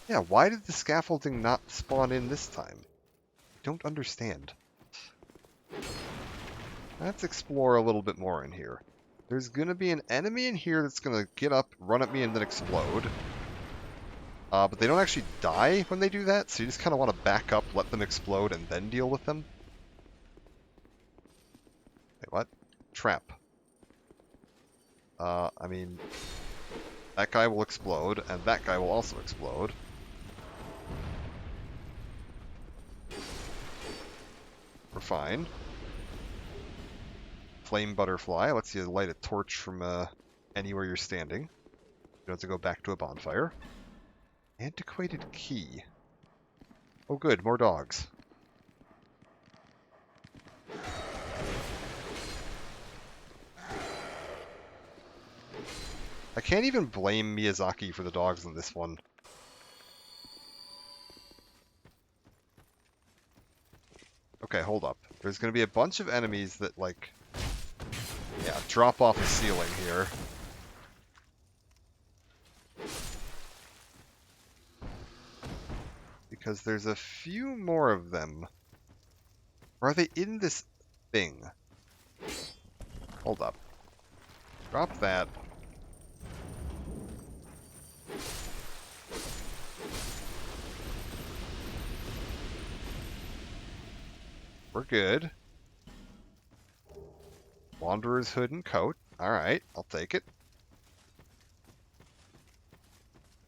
Yeah, why did the scaffolding not spawn in this time? I don't understand. Let's explore a little bit more in here. There's going to be an enemy in here that's going to get up, run at me, and then explode. But they don't actually die when they do that, so you just kind of want to back up, let them explode, and then deal with them. Wait, what? Trap. I mean, that guy will explode, and that guy will also explode. We're fine. Flame butterfly lets you light a torch from anywhere you're standing. You don't have to go back to a bonfire. Antiquated key. Oh good, more dogs. I can't even blame Miyazaki for the dogs in this one. Okay, hold up. There's going to be a bunch of enemies that, like, yeah, drop off a ceiling here. Because there's a few more of them. Or are they in this thing? Hold up. Drop that. We're good. Wanderer's hood and coat. Alright, I'll take it.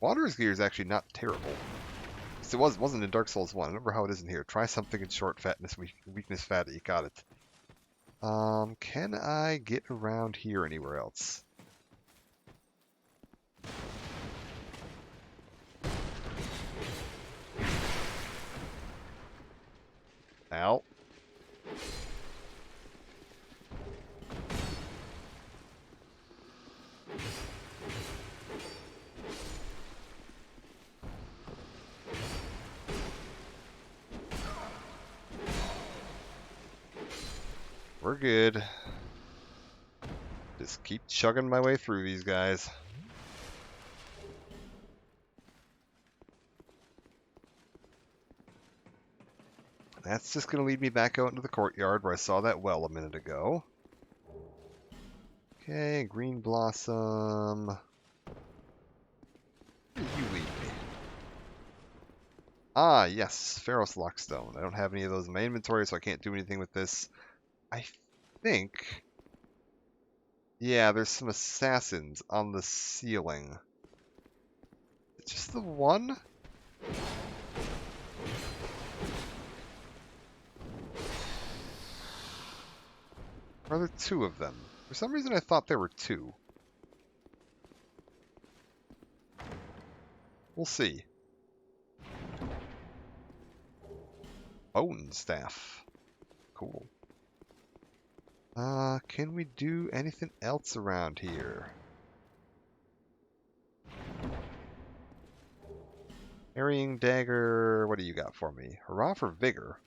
Wanderer's gear is actually not terrible. It wasn't in Dark Souls 1. I remember how it is in here. Try something in short, fatness, weakness, fatty. Got it. Can I get around here anywhere else? Ow. We're good. Just keep chugging my way through these guys. That's just going to lead me back out into the courtyard where I saw that well a minute ago. Okay, green blossom. Where do you lead me? Ah, yes, Pharos Lockstone. I don't have any of those in my inventory, so I can't do anything with this. I think... yeah, there's some assassins on the ceiling. Just the one? Or are there two of them? For some reason I thought there were two. We'll see. Bone staff. Cool. Can we do anything else around here? Harrying dagger, what do you got for me? Hurrah for vigor.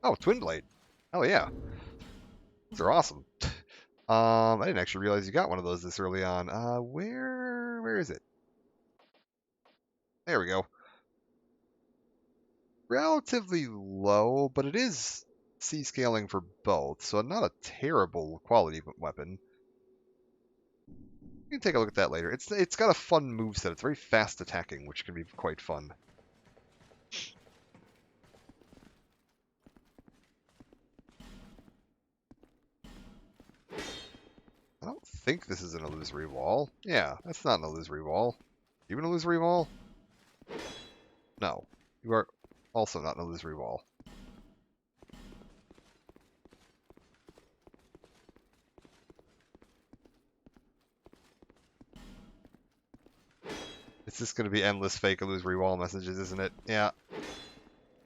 Oh, twin blade. Hell yeah. Those are awesome. I didn't actually realize you got one of those this early on. Where is it? There we go. Relatively low, but it is C-scaling for both, so not a terrible quality weapon. You can take a look at that later. It's got a fun moveset. It's very fast attacking, which can be quite fun. I don't think this is an illusory wall. Yeah, that's not an illusory wall. You an illusory wall? No. You are also not an illusory wall. It's just going to be endless fake illusory wall messages, isn't it? Yeah.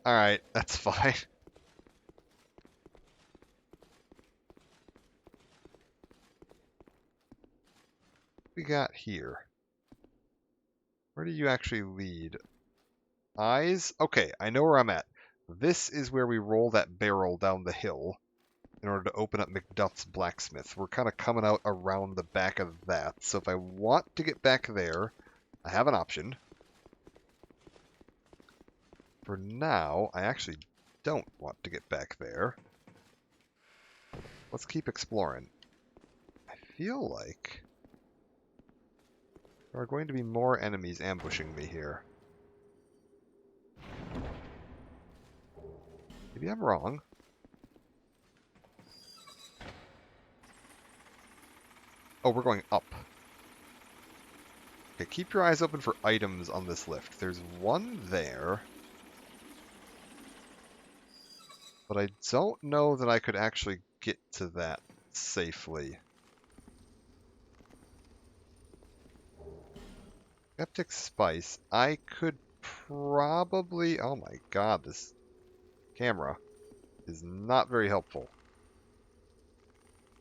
Alright, that's fine. We got here. Where do you actually lead? Eyes? Okay, I know where I'm at. This is where we roll that barrel down the hill. in order to open up Macduff's blacksmith. We're kind of coming out around the back of that. So if I want to get back there, I have an option. For now, I actually don't want to get back there. Let's keep exploring. I feel like there are going to be more enemies ambushing me here. Maybe I'm wrong. Oh, we're going up. Okay, keep your eyes open for items on this lift. There's one there. But I don't know that I could actually get to that safely. Skeptic Spice. I could probably... Oh my god, this camera is not very helpful.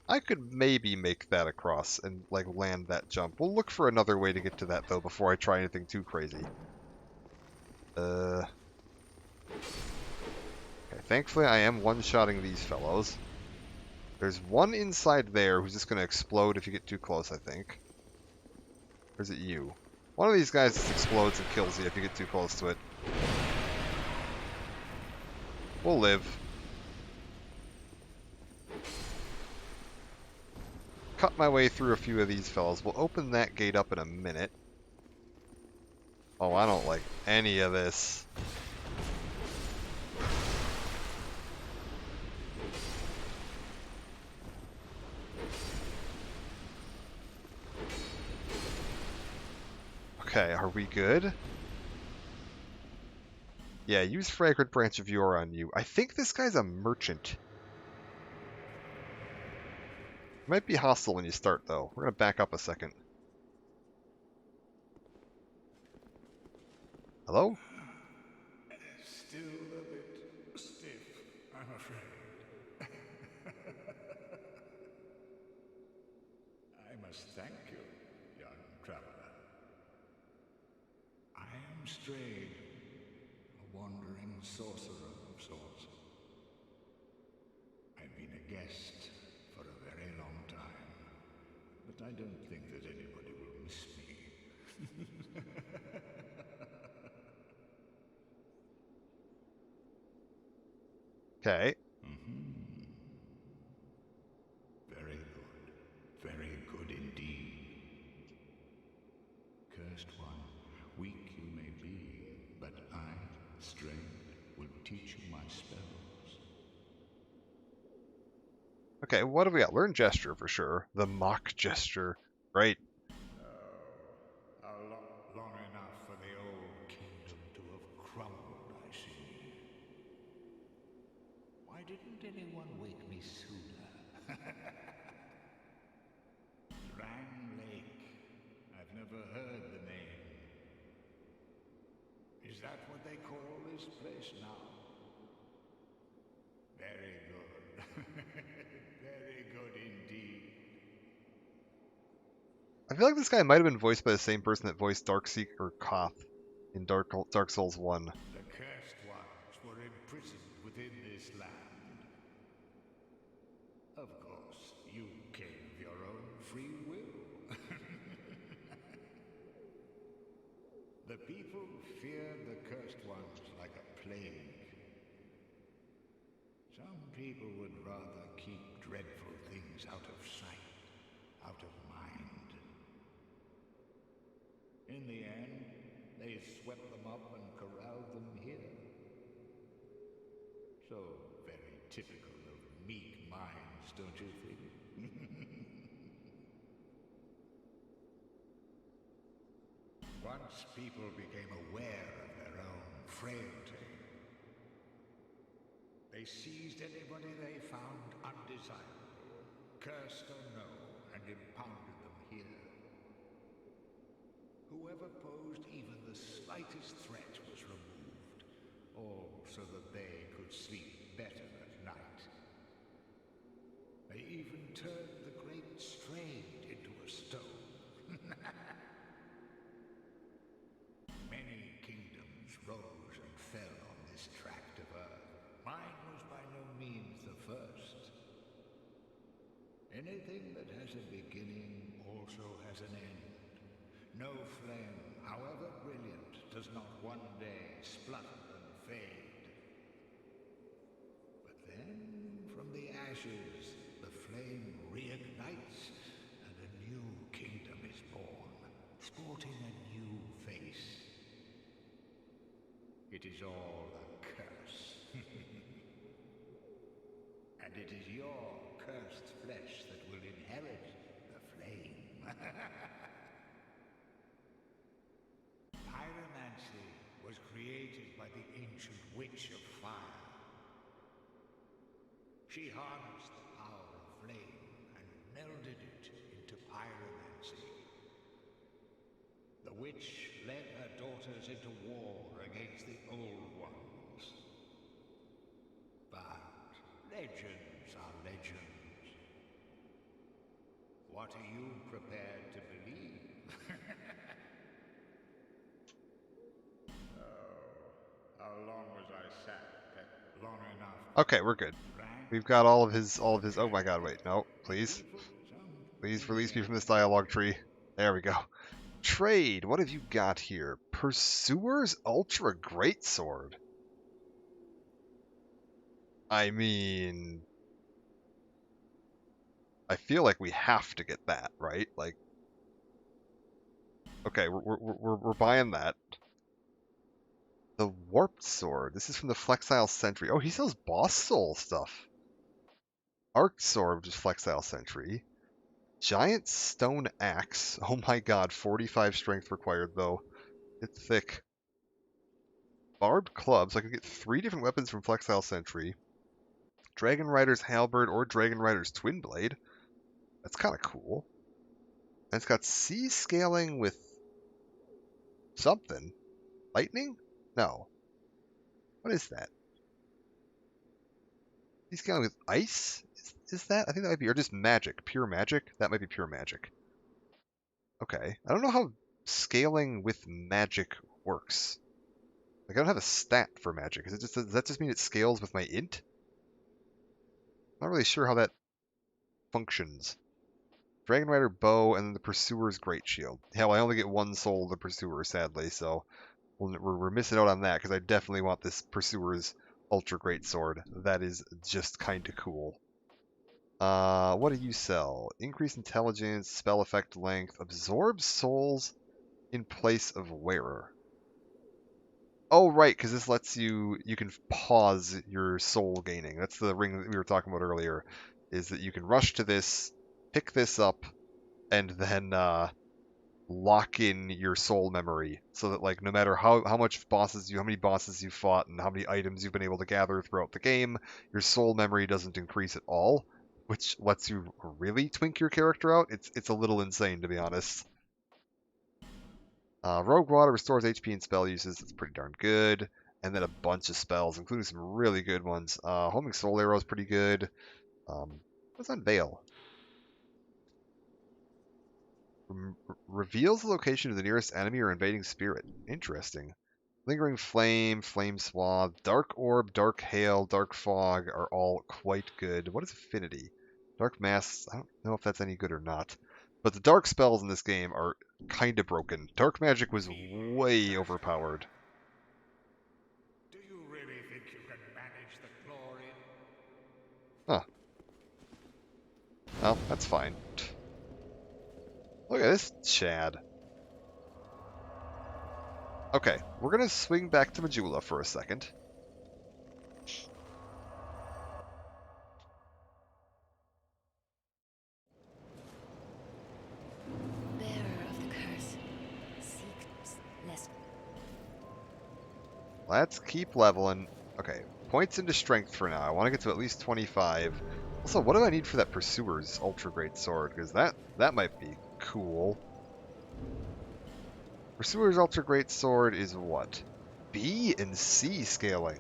I could maybe make that across and like land that jump. We'll look for another way to get to that though before I try anything too crazy. Okay, thankfully I am one-shotting these fellows. There's one inside there who's just going to explode if you get too close, I think. Or is it you? One of these guys just explodes and kills you if you get too close to it. We'll live. Cut my way through a few of these fellows. We'll open that gate up in a minute. Oh, I don't like any of this. Okay, are we good? Yeah, use Fragrant Branch of Yore on you. I think this guy's a merchant. Might be hostile when you start, though. We're gonna back up a second. Hello? Still a bit stiff, I'm afraid. I must thank you, young traveler. I am Strayed, a wandering sorcerer of sorts. I've been a guest for a very long time, but I don't think that anybody will miss me. Okay. Very good. Very good indeed. Cursed one, weak you may be, but I, Strayed, will teach you my spells. Okay, what have we got? Learn Gesture for sure. The Mock Gesture. Right. Long enough for the old kingdom to have crumbled, I see. Why didn't anyone wake me sooner? Drangleic. I've never heard the name. Is that what they call this place now? Very good. Very good indeed. I feel like this guy might have been voiced by the same person that voiced Darkseeker or Koth in Dark Souls 1. The cursed ones were imprisoned within this land. Of course, you came of your own free will. The people feared the cursed ones like a plague. Some people would rather keep dreadful things out of sight, out of mind. In the end, they swept them up and corralled them here. So very typical of meek minds, don't you think? Once people became aware of their own frailty, they seized anybody they found undesirable, cursed or no, and impounded them here. Whoever posed even the slightest threat was removed, all so that they could sleep better at night. They even turned the great Strayed into a stone. Many kingdoms rose and fell on this tract of earth. Mine was by no means the first. Anything that has a beginning also has an end. No flame, however brilliant, does not one day splutter and fade. But then, from the ashes, the flame reignites, and a new kingdom is born, sporting a new face. It is all a curse. And it is your cursed flesh that will inherit the flame. Pyromancy was created by the ancient witch of fire. She harnessed the power of flame and melded it into pyromancy. The witch led her daughters into war against the Old Ones. But legends are legends. What are you prepared to believe? How long was I sat? Long enough. Okay, we're good. We've got all of his. Oh my God! Wait, no, please, please release me from this dialogue tree. There we go. Trade. What have you got here? Pursuer's Ultra Greatsword. I mean, I feel like we have to get that, right? Like, okay, we're buying that. The Warped Sword. This is from the Flexile Sentry. Oh, he sells Boss Soul stuff. Arc Sword, which is Flexile Sentry. Giant Stone Axe. Oh my God, 45 strength required though. It's thick. Barbed Club, so I can get 3 different weapons from Flexile Sentry. Dragon Rider's Halberd or Dragon Rider's Twin Blade. That's kind of cool. And it's got C scaling with something. Lightning? No. What is that? C scaling with ice? Is that? I think that might be, or just magic. Pure magic? That might be pure magic. Okay. I don't know how scaling with magic works. Like, I don't have a stat for magic. Does that just mean it scales with my int? I'm not really sure how that functions. Dragon Rider Bow and then the Pursuer's Great Shield. Hell, I only get 1 soul of the Pursuer, sadly, so we're missing out on that because I definitely want this Pursuer's Ultra Great Sword. That is just kind of cool. What do you sell? Increased intelligence, spell effect length, absorb souls in place of wearer. Oh, right, because this lets you can pause your soul gaining. That's the ring that we were talking about earlier, is that you can rush to this, pick this up, and then lock in your soul memory so that, like, no matter how many bosses you fought and how many items you've been able to gather throughout the game, your soul memory doesn't increase at all, which lets you really twink your character out. It's a little insane, to be honest. Rogue Water restores HP and spell uses. That's pretty darn good. And then a bunch of spells, including some really good ones. Homing Soul Arrow is pretty good. What's on Veil? Reveals the location of the nearest enemy or invading spirit. Interesting. Lingering Flame, Flame Swath, Dark Orb, Dark Hail, Dark Fog are all quite good. What is Affinity? Dark Mass, I don't know if that's any good or not. But the dark spells in this game are kind of broken. Dark magic was way overpowered. Do you really think you can manage the glory? Huh. Well, that's fine. Look at this Chad. Okay, we're gonna swing back to Majula for a second. Bearer of the curse, seek less. Let's keep leveling. Okay, points into strength for now. I want to get to at least 25. Also, what do I need for that Pursuer's Ultra Great Sword? Because that might be cool. Pursuer's Ultra Great Sword is what? B and C scaling.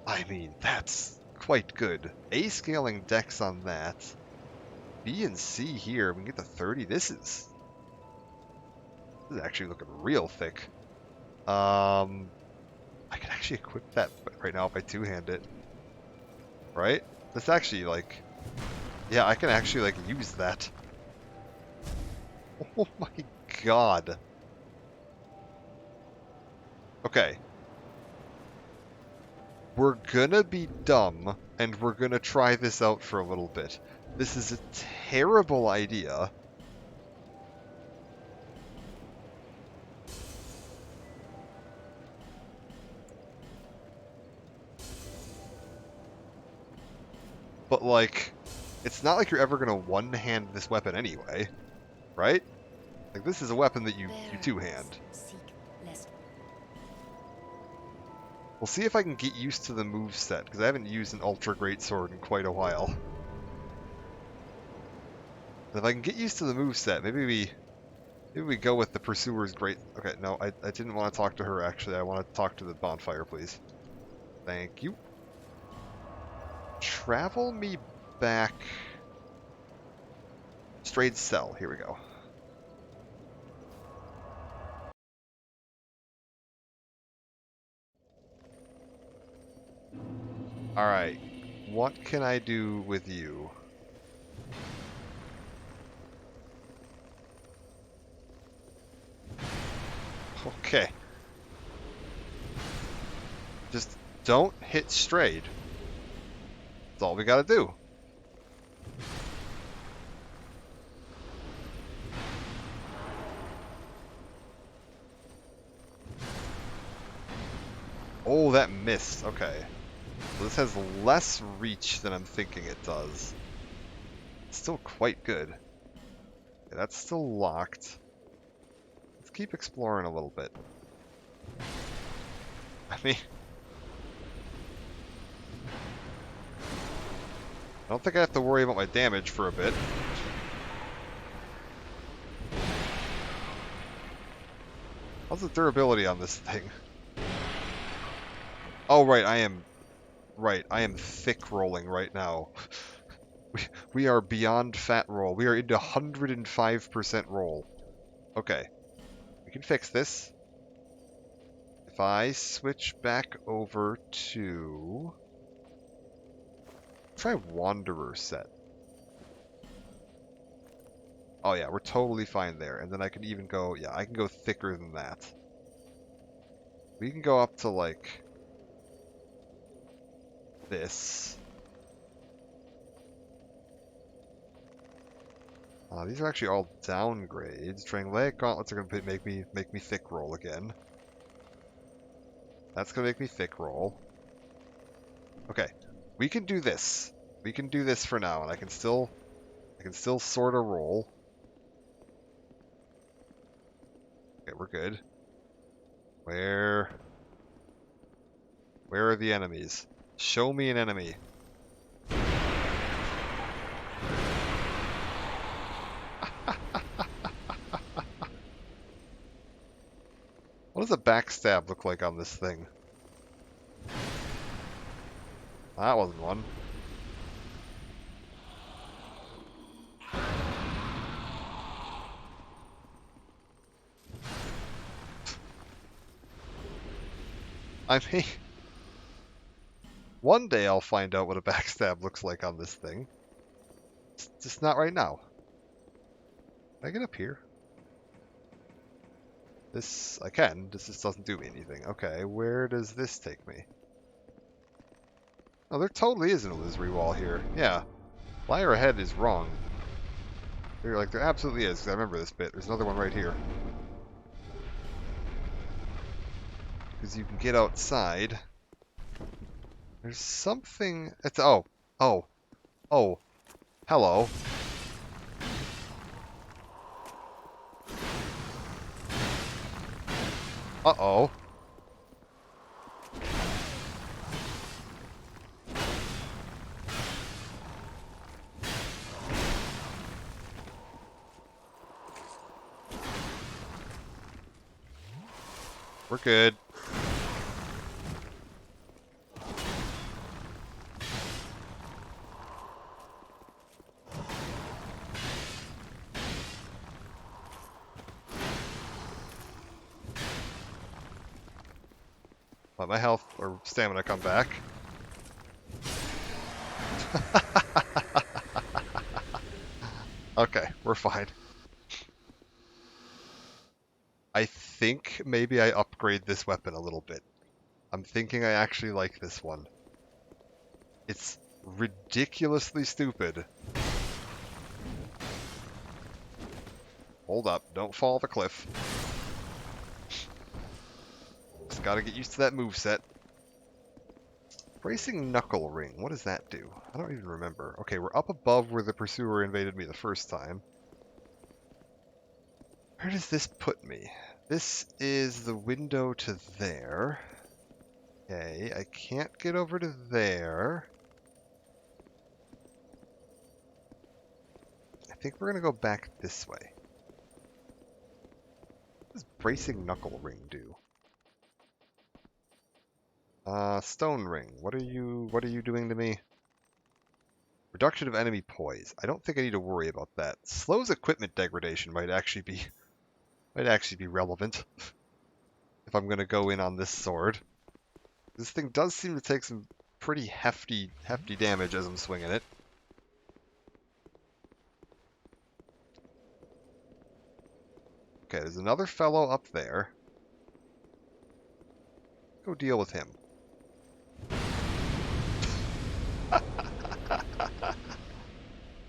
I mean, that's quite good. A scaling dex on that. B and C here. We can get to 30. This is actually looking real thick. I could actually equip that right now if I two-hand it. Right? That's actually, like, Yeah, I can actually, like, use that. Oh my god. Okay. We're gonna be dumb, and we're gonna try this out for a little bit. This is a terrible idea. But, like, it's not like you're ever gonna one-hand this weapon anyway, right? Like, this is a weapon that you two-hand. We'll see if I can get used to the moveset, because I haven't used an Ultra Greatsword in quite a while. And if I can get used to the moveset, maybe we go with the Pursuer's Great... Okay, no, I didn't want to talk to her, actually. I want to talk to the bonfire, please. Thank you. Travel me back... Strayed Cell, here we go. Alright, what can I do with you? Okay. Just don't hit Strayed. That's all we gotta do. Oh, that missed. Okay. So this has less reach than I'm thinking it does. It's still quite good. Okay, that's still locked. Let's keep exploring a little bit. I mean... I don't think I have to worry about my damage for a bit. How's the durability on this thing? Oh, right, I am... Right, I am thick rolling right now. We are beyond fat roll. We are into 105% roll. Okay. We can fix this. If I switch back over to... Try Wanderer set. Oh yeah, we're totally fine there. And then I can even go... Yeah, I can go thicker than that. We can go up to, like... this. These are actually all downgrades. Drangleic gauntlets are going to make me thick roll again. That's going to make me thick roll. Okay, we can do this. We can do this for now, and I can still sort of roll. Okay, we're good. Where are the enemies? Show me an enemy. What does a backstab look like on this thing? That wasn't one. I mean, one day I'll find out what a backstab looks like on this thing. It's just not right now. Can I get up here? This, I can. This just doesn't do me anything. Okay, where does this take me? Oh, there totally is an illusory wall here. Yeah. Liar ahead is wrong. There absolutely is, because I remember this bit. There's another one right here. Because you can get outside. There's something... It's... Oh. Oh. Oh. Hello. Uh-oh. We're good. Let my health or stamina come back. fine. I think maybe I upgrade this weapon a little bit. I'm thinking I actually like this one. It's ridiculously stupid. Hold up, don't fall off the cliff. Just gotta get used to that moveset. Bracing Knuckle Ring, what does that do? I don't even remember. Okay, we're up above where the Pursuer invaded me the first time. Where does this put me? This is the window to there. Okay, I can't get over to there. I think we're gonna go back this way. What does Bracing Knuckle Ring do? Stone Ring, what are you doing to me? Reduction of enemy poise. I don't think I need to worry about that. Slows equipment degradation might actually be relevant if I'm gonna go in on this sword. This thing does seem to take some pretty hefty damage as I'm swinging it. Okay, there's another fellow up there. Go deal with him.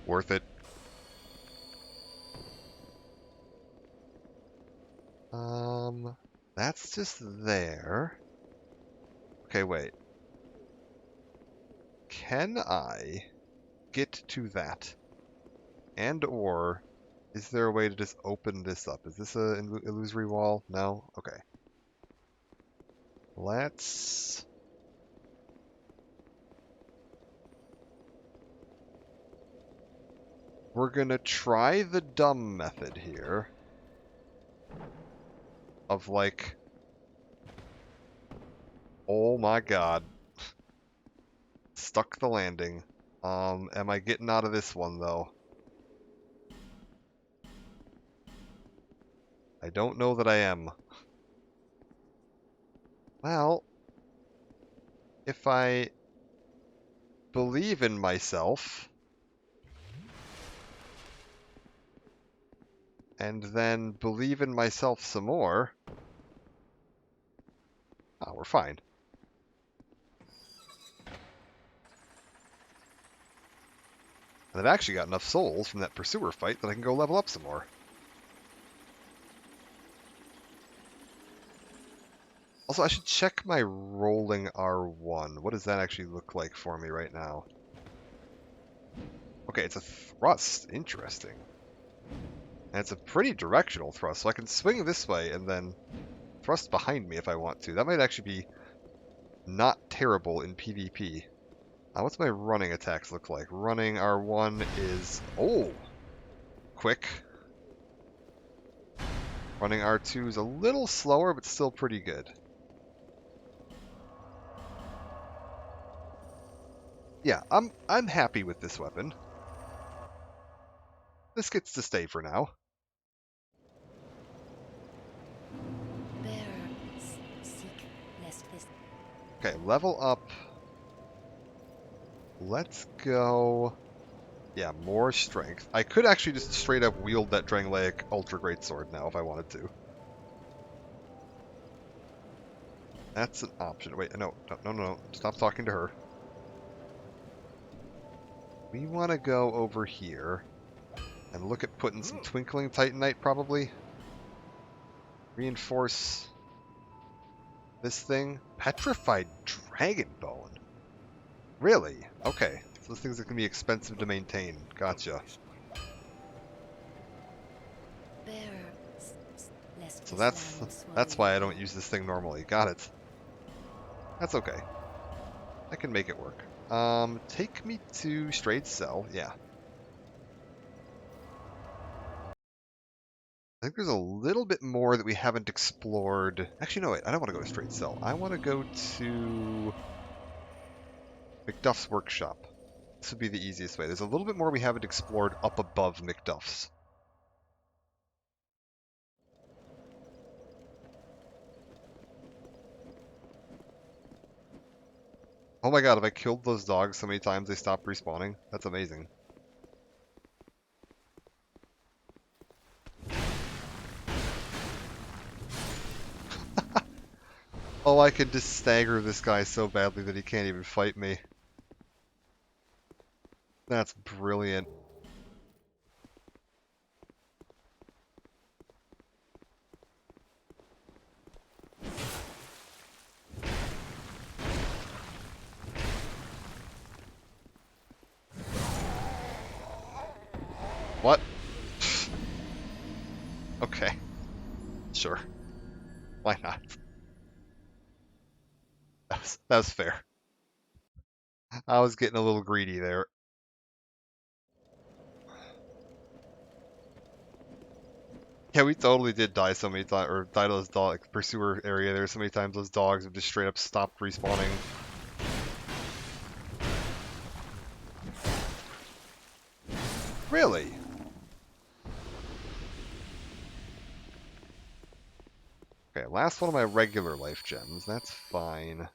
Worth it. That's just there. Okay, wait. Can I get to that? And or is there a way to just open this up? Is this an illusory wall? No? Okay. Let's... We're gonna try the dumb method here. Of like... Oh my god. Stuck the landing. Am I getting out of this one though? I don't know that I am. Well, if I believe in myself, and then believe in myself some more, we're fine. And I've actually got enough souls from that Pursuer fight that I can go level up some more. Also, I should check my rolling R1. What does that actually look like for me right now? Okay, it's a thrust. Interesting. And it's a pretty directional thrust, so I can swing this way and then thrust behind me if I want to. That might actually be not terrible in PvP. What's my running attacks look like? Running R1 is... Oh! Quick. Running R2 is a little slower, but still pretty good. Yeah, I'm happy with this weapon. This gets to stay for now. Okay, level up. Let's go... Yeah, more strength. I could actually just straight up wield that Drangleic Ultra Greatsword now if I wanted to. That's an option. Wait, no. Stop talking to her. We want to go over here and look at putting some Twinkling Titanite, probably. Reinforce this thing. Petrified Dragon Bone. Really? Okay. So those things are going to be expensive to maintain. Gotcha. So that's why I don't use this thing normally. Got it. That's okay. I can make it work. Take me to Straight Cell. Yeah. I think there's a little bit more that we haven't explored. Actually, no, wait. I don't want to go to Straight Cell. I want to go to McDuff's Workshop. This would be the easiest way. There's a little bit more we haven't explored up above McDuff's. Oh my god, have I killed those dogs so many times they stop respawning? That's amazing. Oh, I can just stagger this guy so badly that he can't even fight me. That's brilliant. What? Okay. Sure. Why not? That was fair. I was getting a little greedy there. Yeah, we totally did die so many times, or die to those dog pursuer area there so many times. Those dogs have just straight up stopped respawning. Really? Okay, last one of my regular life gems. That's fine.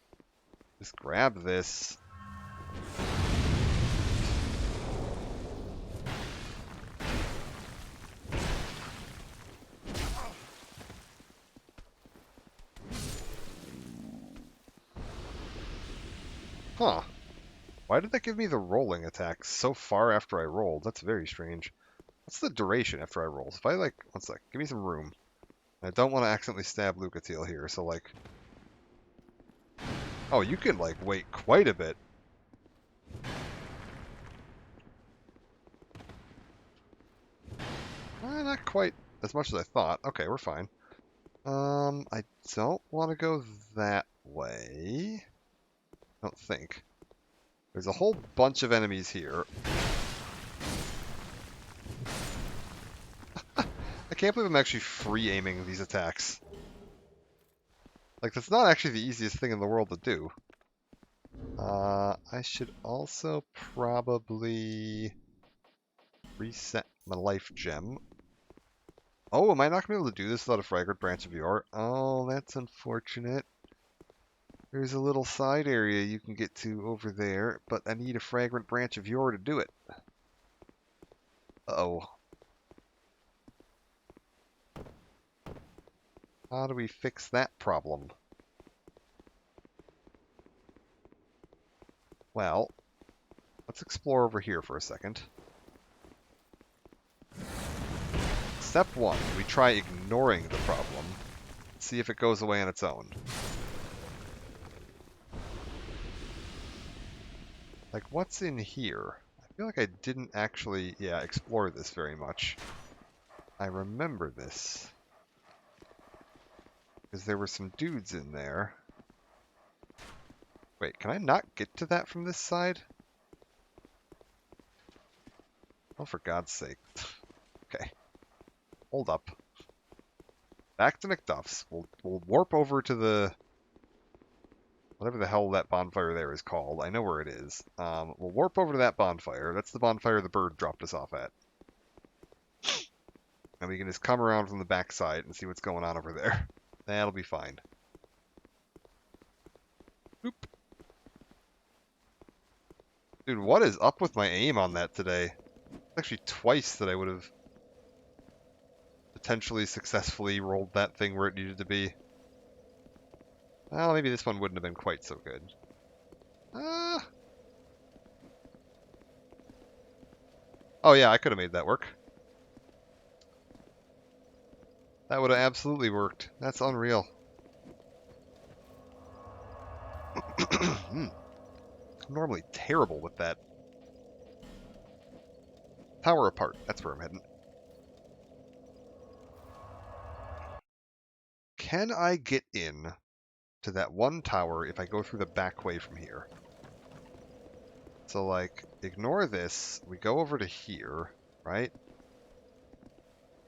Just grab this. Huh. Why did that give me the rolling attack so far after I rolled? That's very strange. What's the duration after I roll? If I, like, one sec, give me some room. I don't want to accidentally stab Lucatiel here, so, like... Oh, you can, like, wait quite a bit. Not quite as much as I thought. Okay, we're fine. I don't want to go that way. I don't think. There's a whole bunch of enemies here. I can't believe I'm actually free aiming these attacks. Like, that's not actually the easiest thing in the world to do. I should also probably reset my life gem. Oh, am I not going to be able to do this without a fragrant branch of yore? Oh, that's unfortunate. There's a little side area you can get to over there, but I need a fragrant branch of yore to do it. Uh-oh. How do we fix that problem? Well, let's explore over here for a second. Step 1, we try ignoring the problem. See if it goes away on its own. Like, what's in here? I feel like I didn't actually, explore this very much. I remember this. Because there were some dudes in there. Wait, can I not get to that from this side? Oh, for God's sake. Okay. Hold up. Back to McDuff's. We'll warp over to the... whatever the hell that bonfire there is called. I know where it is. We'll warp over to that bonfire. That's the bonfire the bird dropped us off at. And we can just come around from the backside and see what's going on over there. That'll be fine. Oop. Dude, what is up with my aim on that today? It's actually twice that I would have potentially successfully rolled that thing where it needed to be. Well, maybe this one wouldn't have been quite so good. Oh yeah, I could have made that work. That would have absolutely worked. That's unreal. I'm normally terrible with that. Power apart. That's where I'm heading. Can I get in to that one tower if I go through the back way from here? So, like, ignore this. We go over to here, right?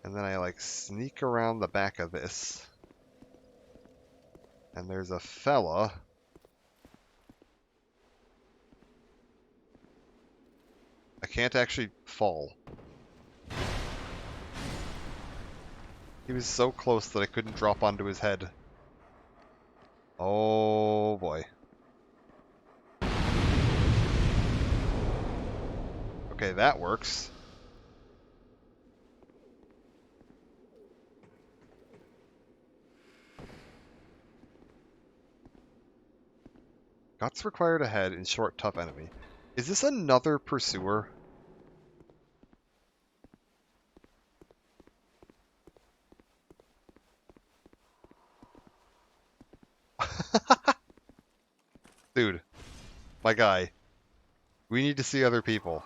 And then I, like, sneak around the back of this. And there's a fella. I can't actually fall. He was so close that I couldn't drop onto his head. Oh boy. Okay, that works. Guts required ahead in short, tough enemy. Is this another pursuer? Dude, my guy. We need to see other people.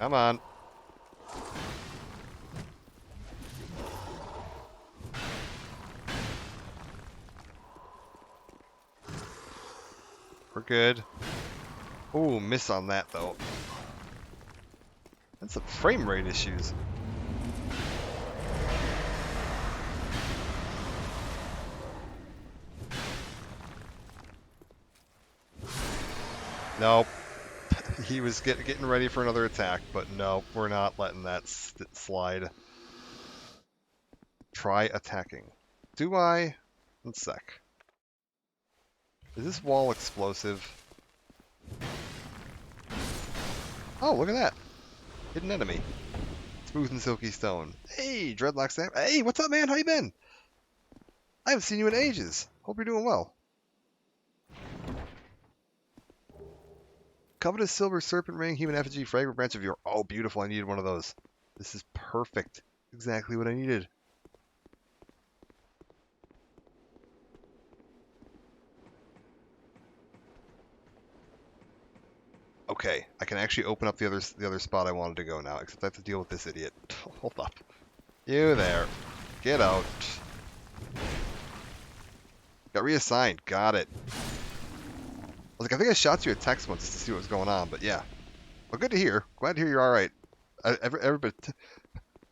Come on. We're good. Ooh, miss on that though. That's some frame rate issues. Nope. He was getting ready for another attack, but no, we're not letting that slide. Try attacking. Do I? One sec. Is this wall explosive? Oh, look at that. Hidden enemy. Smooth and silky stone. Hey, Dreadlock Sam. Hey, what's up, man? How you been? I haven't seen you in ages. Hope you're doing well. Covetous silver serpent ring, human effigy, fragrant branch of your... Oh, beautiful. I needed one of those. This is perfect. Exactly what I needed. Okay, I can actually open up the other spot I wanted to go now, except I have to deal with this idiot. Hold up. You there. Get out. Got reassigned. Got it. I was like, I think I shot you a text once just to see what was going on, but yeah. Well, good to hear. Glad to hear you're alright. Everybody,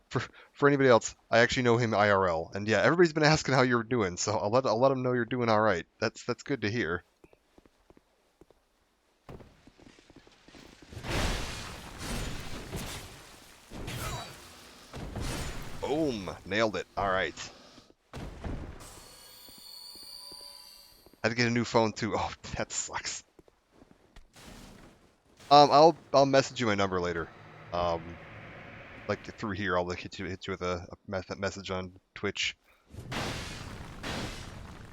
for anybody else, I actually know him IRL, and yeah, everybody's been asking how you're doing, so I'll let them know you're doing alright. That's good to hear. Boom! Nailed it. Alright. Had to get a new phone too. Oh, that sucks. I'll message you my number later. Like through here, I'll like hit you with a message on Twitch.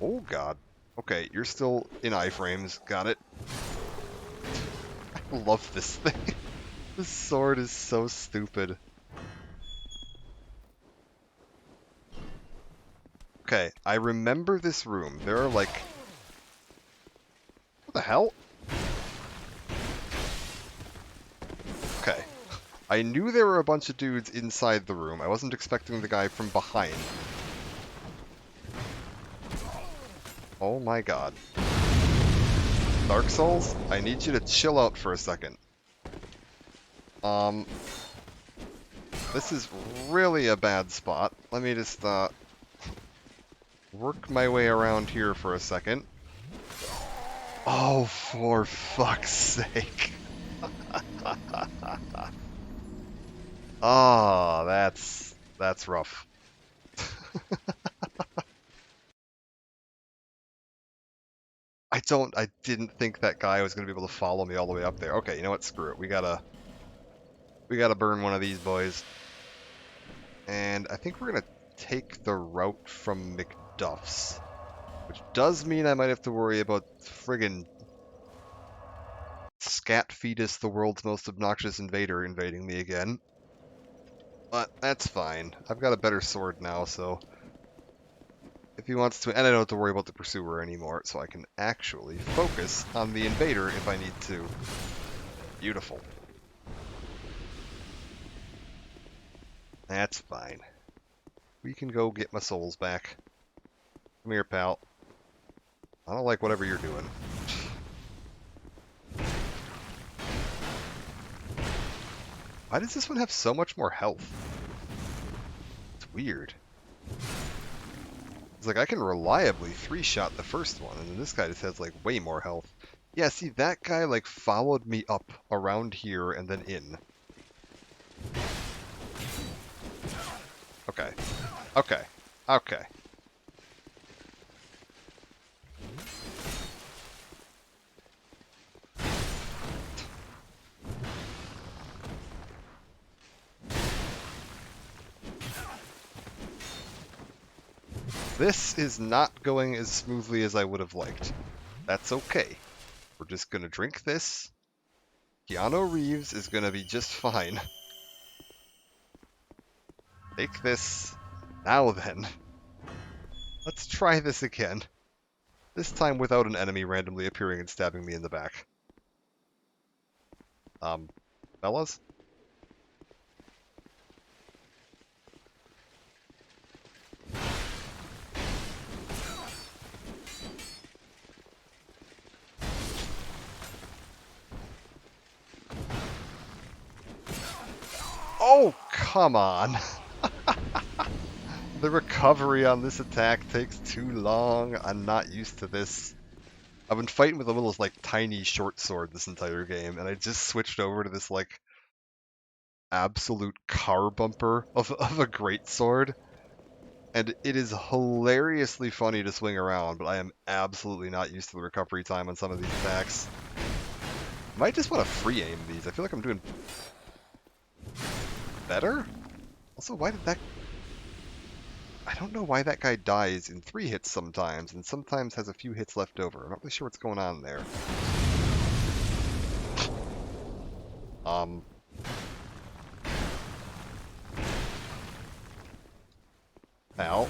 Oh God. Okay, you're still in iframes. Got it. I love this thing. This sword is so stupid. Okay, I remember this room. There are like... What the hell? Okay. I knew there were a bunch of dudes inside the room. I wasn't expecting the guy from behind. Oh my god. Dark Souls, I need you to chill out for a second. This is really a bad spot. Let me just, work my way around here for a second. Oh, for fuck's sake. Ah, oh, that's rough. I didn't think that guy was gonna be able to follow me all the way up there. Okay, you know what? Screw it. We gotta burn one of these boys. And I think we're gonna take the route from McDuff's. Which does mean I might have to worry about friggin' Scat Fetus, the world's most obnoxious invader, invading me again. But that's fine. I've got a better sword now, so... If he wants to... And I don't have to worry about the pursuer anymore, so I can actually focus on the invader if I need to. Beautiful. That's fine. We can go get my souls back. Come here, pal. I don't like whatever you're doing. Why does this one have so much more health? It's weird. It's like I can reliably 3-shot the first one, and then this guy just has like way more health. Yeah, see, that guy like followed me up around here and then in. Okay. Okay. Okay. This is not going as smoothly as I would have liked. That's okay. We're just gonna drink this. Keanu Reeves is gonna be just fine. Take this. Now then. Let's try this again. This time without an enemy randomly appearing and stabbing me in the back. Fellas? Oh, come on! The recovery on this attack takes too long. I'm not used to this. I've been fighting with a little, like, tiny short sword this entire game, and I just switched over to this, like, absolute car bumper of a great sword. And it is hilariously funny to swing around, but I am absolutely not used to the recovery time on some of these attacks. I might just want to free aim these. I feel like I'm doing better? Also, why did that... I don't know why that guy dies in 3 hits sometimes, and sometimes has a few hits left over. I'm not really sure what's going on there. Ow.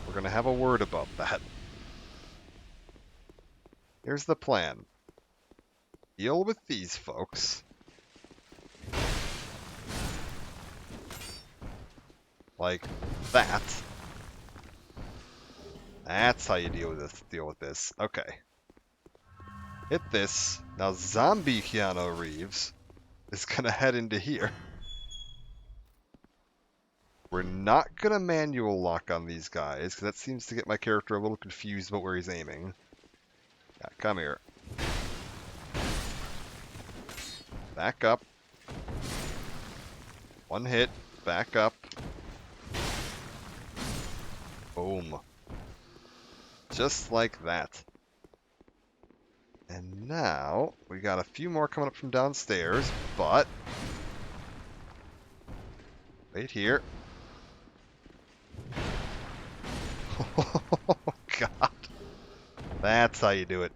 We're gonna have a word about that. Here's the plan. Deal with these folks. Like that. That's how you deal with this. Okay. Hit this. Now zombie Keanu Reeves is gonna head into here. We're not gonna manual lock on these guys, because that seems to get my character a little confused about where he's aiming. Yeah, come here. Back up. 1 hit. Back up. Boom. Just like that. And now, we got a few more coming up from downstairs, but... Wait here. Oh, God. That's how you do it.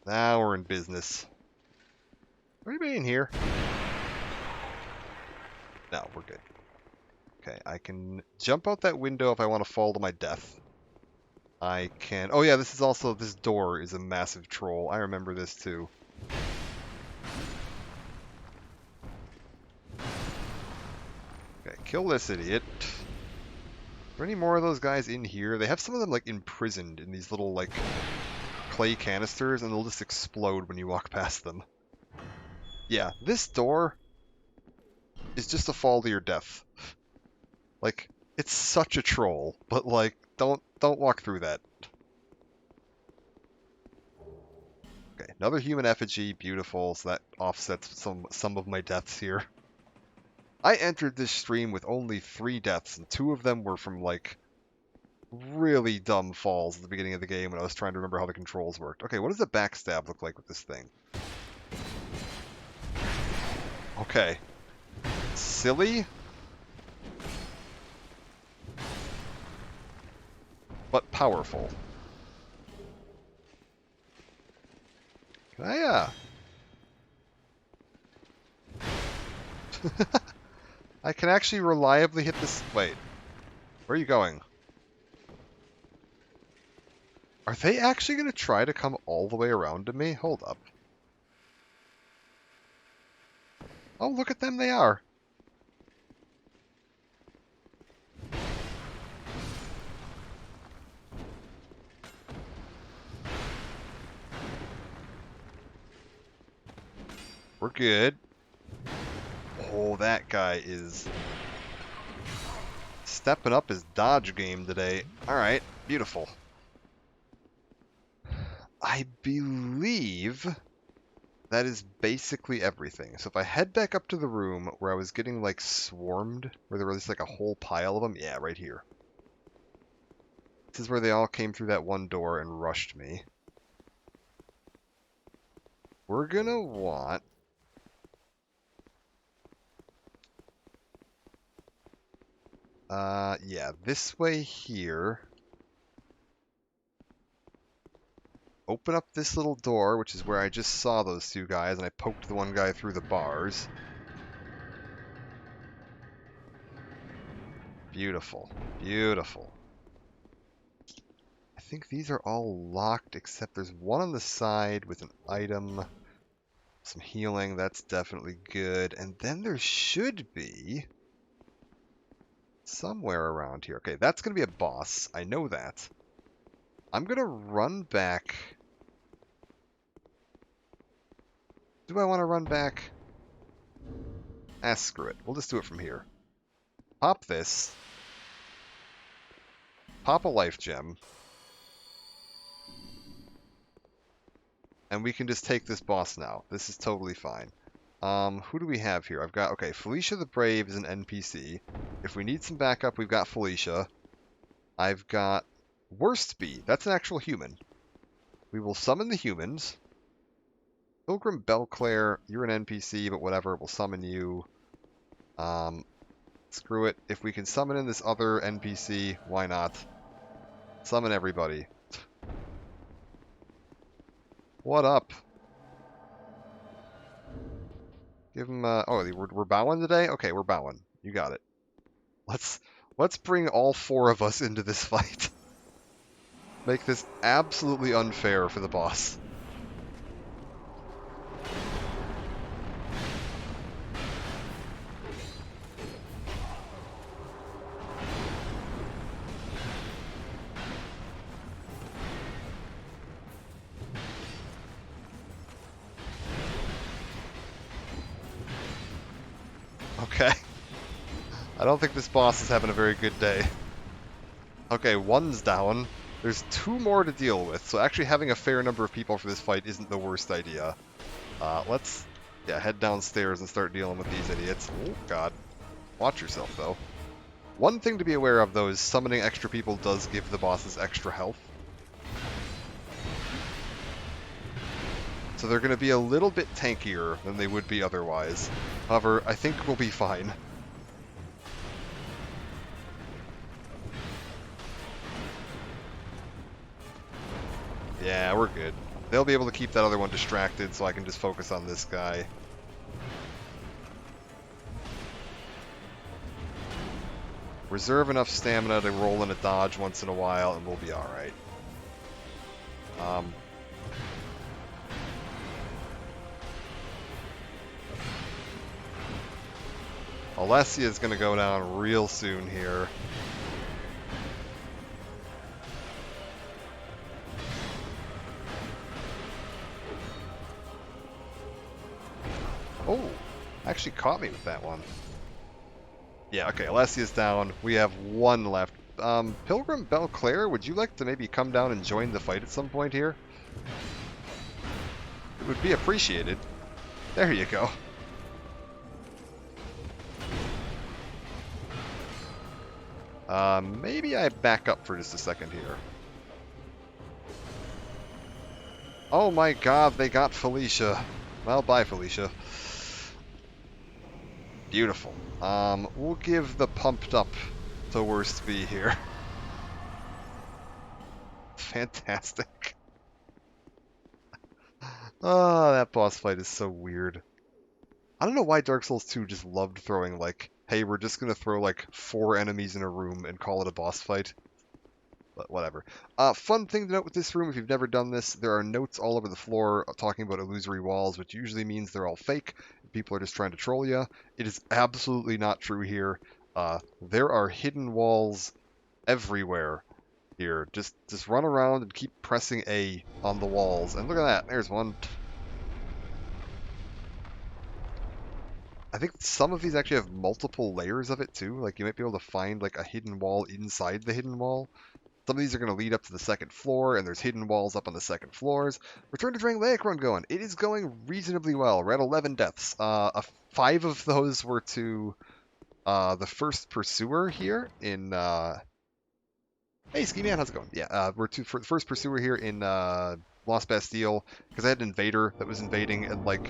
Now we're in business. Is anybody in here? No, we're good. Okay, I can jump out that window if I want to fall to my death. I can... Oh yeah, this is also... This door is a massive troll. I remember this too. Okay, kill this idiot. Are there any more of those guys in here? They have some of them, like, imprisoned in these little, like, clay canisters, and they'll just explode when you walk past them. Yeah, this door is just a fall to your death. Like, it's such a troll, but, like, don't walk through that. Okay, another human effigy, beautiful, so that offsets some of my deaths here. I entered this stream with only 3 deaths, and 2 of them were from, like, really dumb falls at the beginning of the game when I was trying to remember how the controls worked. Okay, what does the backstab look like with this thing? Okay. Silly? But powerful. Can I, I can actually reliably hit this... Wait. Where are you going? Are they actually going to try to come all the way around to me? Hold up. Oh, look at them, they are. We're good. Oh, that guy is stepping up his dodge game today. Alright, beautiful. I believe that is basically everything. So if I head back up to the room where I was getting, like, swarmed, where there was just, like, a whole pile of them, yeah, right here. This is where they all came through that one door and rushed me. We're gonna want... yeah, this way here. Open up this little door, which is where I just saw those two guys, and I poked the one guy through the bars. Beautiful. Beautiful. I think these are all locked, except there's one on the side with an item. Some healing, that's definitely good. And then there should be... somewhere around here. Okay, that's going to be a boss. I know that. I'm going to run back... Do I want to run back? Ah, screw it. We'll just do it from here. Pop this. Pop a life gem. And we can just take this boss now. This is totally fine. Who do we have here? I've got... Okay, Felicia the Brave is an NPC. If we need some backup, we've got Felicia. I've got Worstby. That's an actual human. We will summon the humans. Pilgrim Belclair, you're an NPC, but whatever, we'll summon you. Screw it. If we can summon in this other NPC, why not? Summon everybody. What up? Give him, oh, we're bowing today? Okay, we're bowing. You got it. Let's bring all four of us into this fight. Make this absolutely unfair for the boss. Okay. I don't think this boss is having a very good day. Okay, one's down. There's two more to deal with, so actually having a fair number of people for this fight isn't the worst idea. Let's head downstairs and start dealing with these idiots. Oh, God. Watch yourself, though. One thing to be aware of, though, is summoning extra people does give the bosses extra health. So they're going to be a little bit tankier than they would be otherwise. However, I think we'll be fine. Yeah, we're good. They'll be able to keep that other one distracted, so I can just focus on this guy. Reserve enough stamina to roll in a dodge once in a while, and we'll be alright. Alessia is going to go down real soon here. Oh, actually caught me with that one. Yeah, okay, Alessia's down. We have one left. Pilgrim Belclair, would you like to maybe come down and join the fight at some point here? It would be appreciated. There you go. Maybe I back up for just a second here. Oh my god, they got Felicia. Well, bye, Felicia. Beautiful. We'll give the pumped up to Worstby here. Fantastic. Oh, that boss fight is so weird. I don't know why Dark Souls 2 just loved throwing, like, hey, we're just gonna throw, like, 4 enemies in a room and call it a boss fight. But whatever. Fun thing to note with this room, if you've never done this, there are notes all over the floor talking about illusory walls, which usually means they're all fake. People are just trying to troll you. It is absolutely not true here. There are hidden walls everywhere here. Just run around and keep pressing A on the walls. And look at that. There's one. I think some of these actually have multiple layers of it too. Like you might be able to find like a hidden wall inside the hidden wall. Some of these are going to lead up to the second floor, and there's hidden walls up on the second floors. Return to Drangleic run going. It is going reasonably well. We're at 11 deaths. 5 of those were to the first pursuer here in... Hey, Ski Man, how's it going? Yeah, we're to for the first pursuer here in Lost Bastille, because I had an invader that was invading and, like,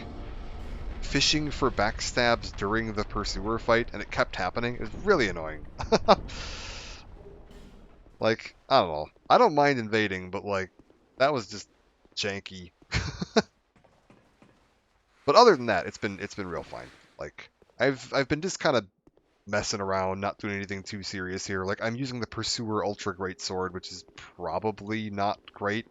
fishing for backstabs during the pursuer fight, and it kept happening. It was really annoying. Like, I don't know. I don't mind invading, but like, that was just janky. But other than that, it's been real fine. Like, I've been just kind of messing around, not doing anything too serious here. Like, I'm using the Pursuer Ultra Great Sword, which is probably not great.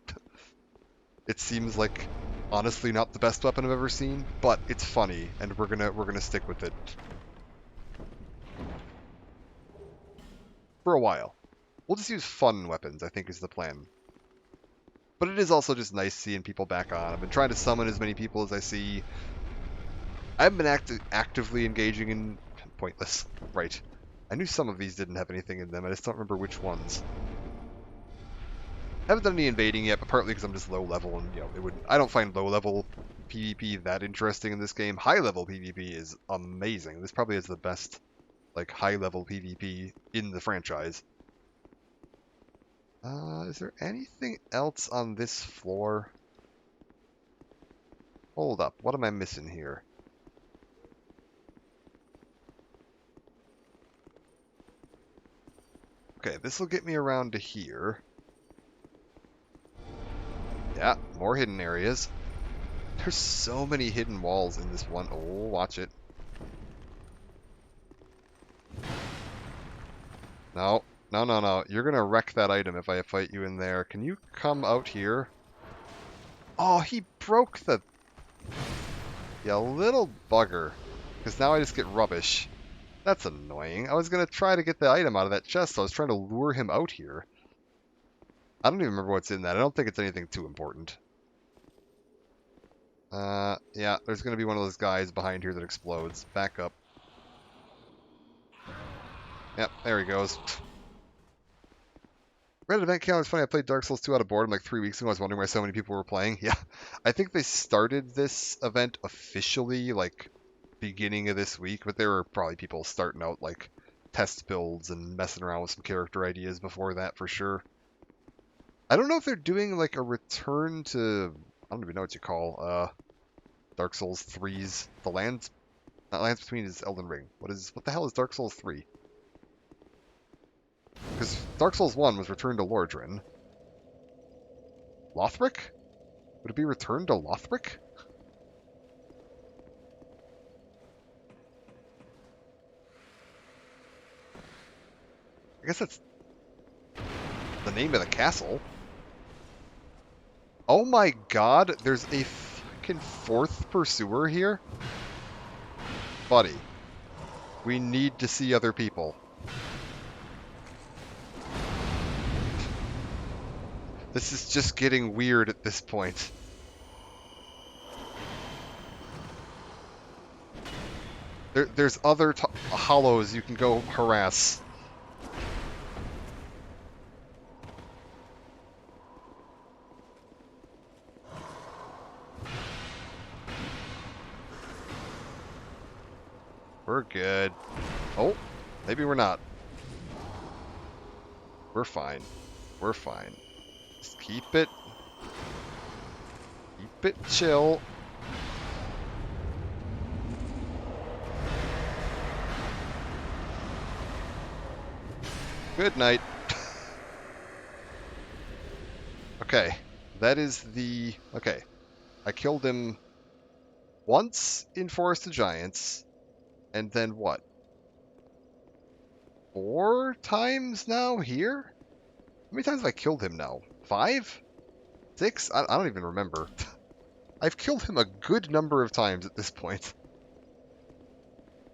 It seems like honestly not the best weapon I've ever seen, but it's funny, and we're gonna stick with it for a while. We'll just use fun weapons, I think is the plan. But it is also just nice seeing people back on. I've been trying to summon as many people as I see. I haven't been actively engaging in... Pointless. Right. I knew some of these didn't have anything in them. I just don't remember which ones. I haven't done any invading yet, but partly because I'm just low level and, you know, it wouldn't... I don't find low level PvP that interesting in this game. High level PvP is amazing. This probably is the best, like, high level PvP in the franchise. Is there anything else on this floor? Hold up, what am I missing here? Okay, this will get me around to here. Yeah, more hidden areas. There's so many hidden walls in this one. Oh, watch it. No, no, no, no. You're gonna wreck that item if I fight you in there. Can you come out here? Oh, he broke the... Yeah, little bugger. Because now I just get rubbish. That's annoying. I was going to try to get the item out of that chest, so I was trying to lure him out here. I don't even remember what's in that. I don't think it's anything too important. Yeah, there's going to be one of those guys behind here that explodes. Back up. Yep, there he goes. Reddit event count is funny. I played Dark Souls 2 out of boredom like 3 weeks ago. I was wondering why so many people were playing. Yeah, I think they started this event officially, like, beginning of this week, but there were probably people starting out, like, test builds and messing around with some character ideas before that, for sure. I don't know if they're doing, like, a return to... I don't even know what you call, Dark Souls 3's... The Lands... Not Lands Between is Elden Ring. What the hell is Dark Souls 3? Because Dark Souls 1 was Return to Lordran. Lothric? Would it be Return to Lothric? I guess that's the name of the castle. Oh my god, there's a fucking 4th pursuer here? Buddy, we need to see other people. This is just getting weird at this point. There's other hollows you can go harass. We're good. Oh, maybe we're not. We're fine. We're fine. Just keep it chill. Good night. Okay, that is the... Okay, I killed him once in Forest of Giants, and then what? 4 times now here? How many times have I killed him now? 5? 6? I don't even remember. I've killed him a good number of times at this point. Is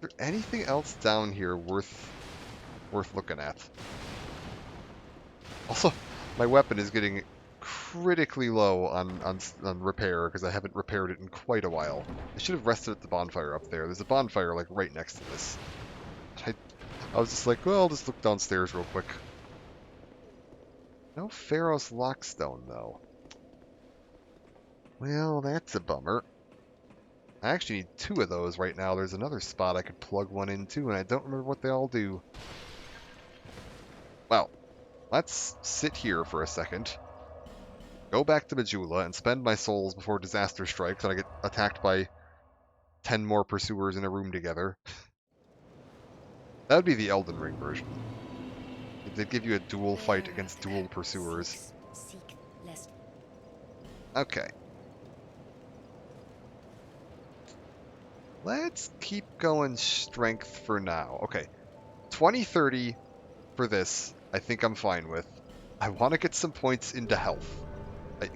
there anything else down here worth looking at? Also, my weapon is getting critically low on repair because I haven't repaired it in quite a while. I should have rested at the bonfire up there. There's a bonfire like right next to this. I was just like, well, I'll just look downstairs real quick. No Pharaoh's Lockstone, though. Well, that's a bummer. I actually need 2 of those right now. There's another spot I could plug one into, and I don't remember what they all do. Well, let's sit here for a second. Go back to Majula and spend my souls before disaster strikes and I get attacked by 10 more pursuers in a room together. That would be the Elden Ring version. They'd give you a dual fight against dual pursuers. Seek lest Okay. Let's keep going strength for now. Okay. 2030 for this, I think I'm fine with. I want to get some points into health.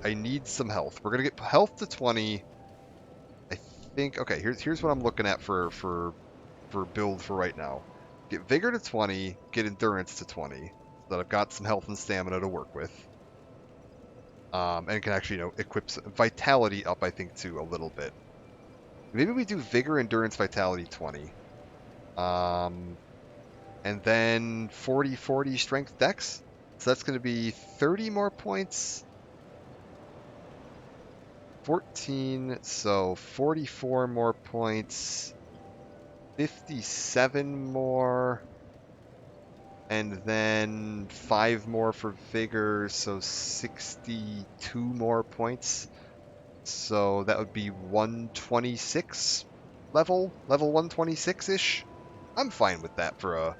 I need some health. We're going to get health to 20. I think, okay, here's what I'm looking at for build for right now. Get vigor to 20, get endurance to 20, so that I've got some health and stamina to work with. And can actually, equip vitality up, I think, too, a little bit. Maybe we do vigor, endurance, vitality 20. And then 40, 40 strength dex. So that's going to be 30 more points. 14, so 44 more points. 57 more. And then 5 more for vigor, so 62 more points. So that would be 126 level 126-ish. I'm fine with that for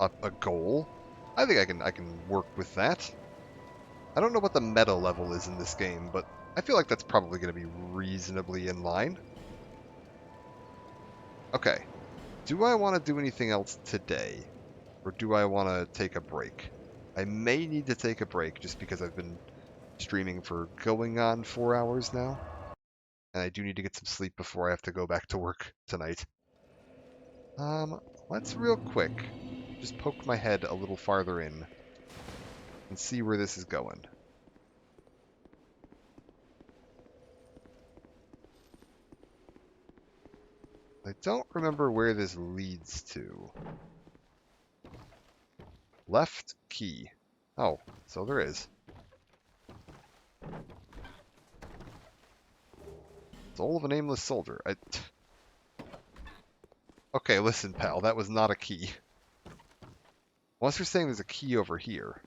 a goal. I think I can work with that. I don't know what the meta level is in this game, but I feel like that's probably going to be reasonably in line. Okay. Do I want to do anything else today? Or do I want to take a break? I may need to take a break just because I've been streaming for going on 4 hours now. And I do need to get some sleep before I have to go back to work tonight. Let's real quick just poke my head a little farther in and see where this is going. I don't remember where this leads to. Left key. Oh, so there is. Soul of a Nameless Soldier. Okay, listen, pal, that was not a key. Unless you're saying there's a key over here.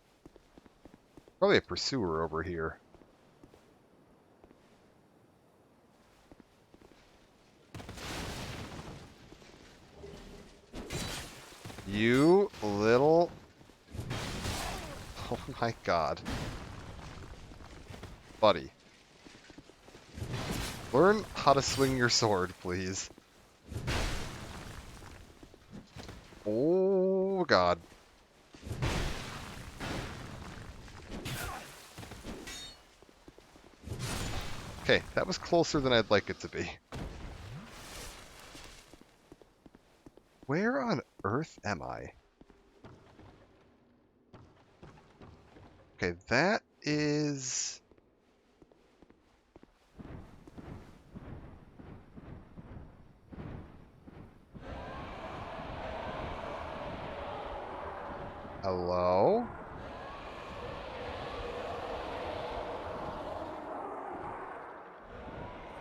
Probably a pursuer over here. You little... Oh my god. Buddy. Learn how to swing your sword, please. Oh god. Okay, that was closer than I'd like it to be. Where on earth am I? Okay, that is... Hello?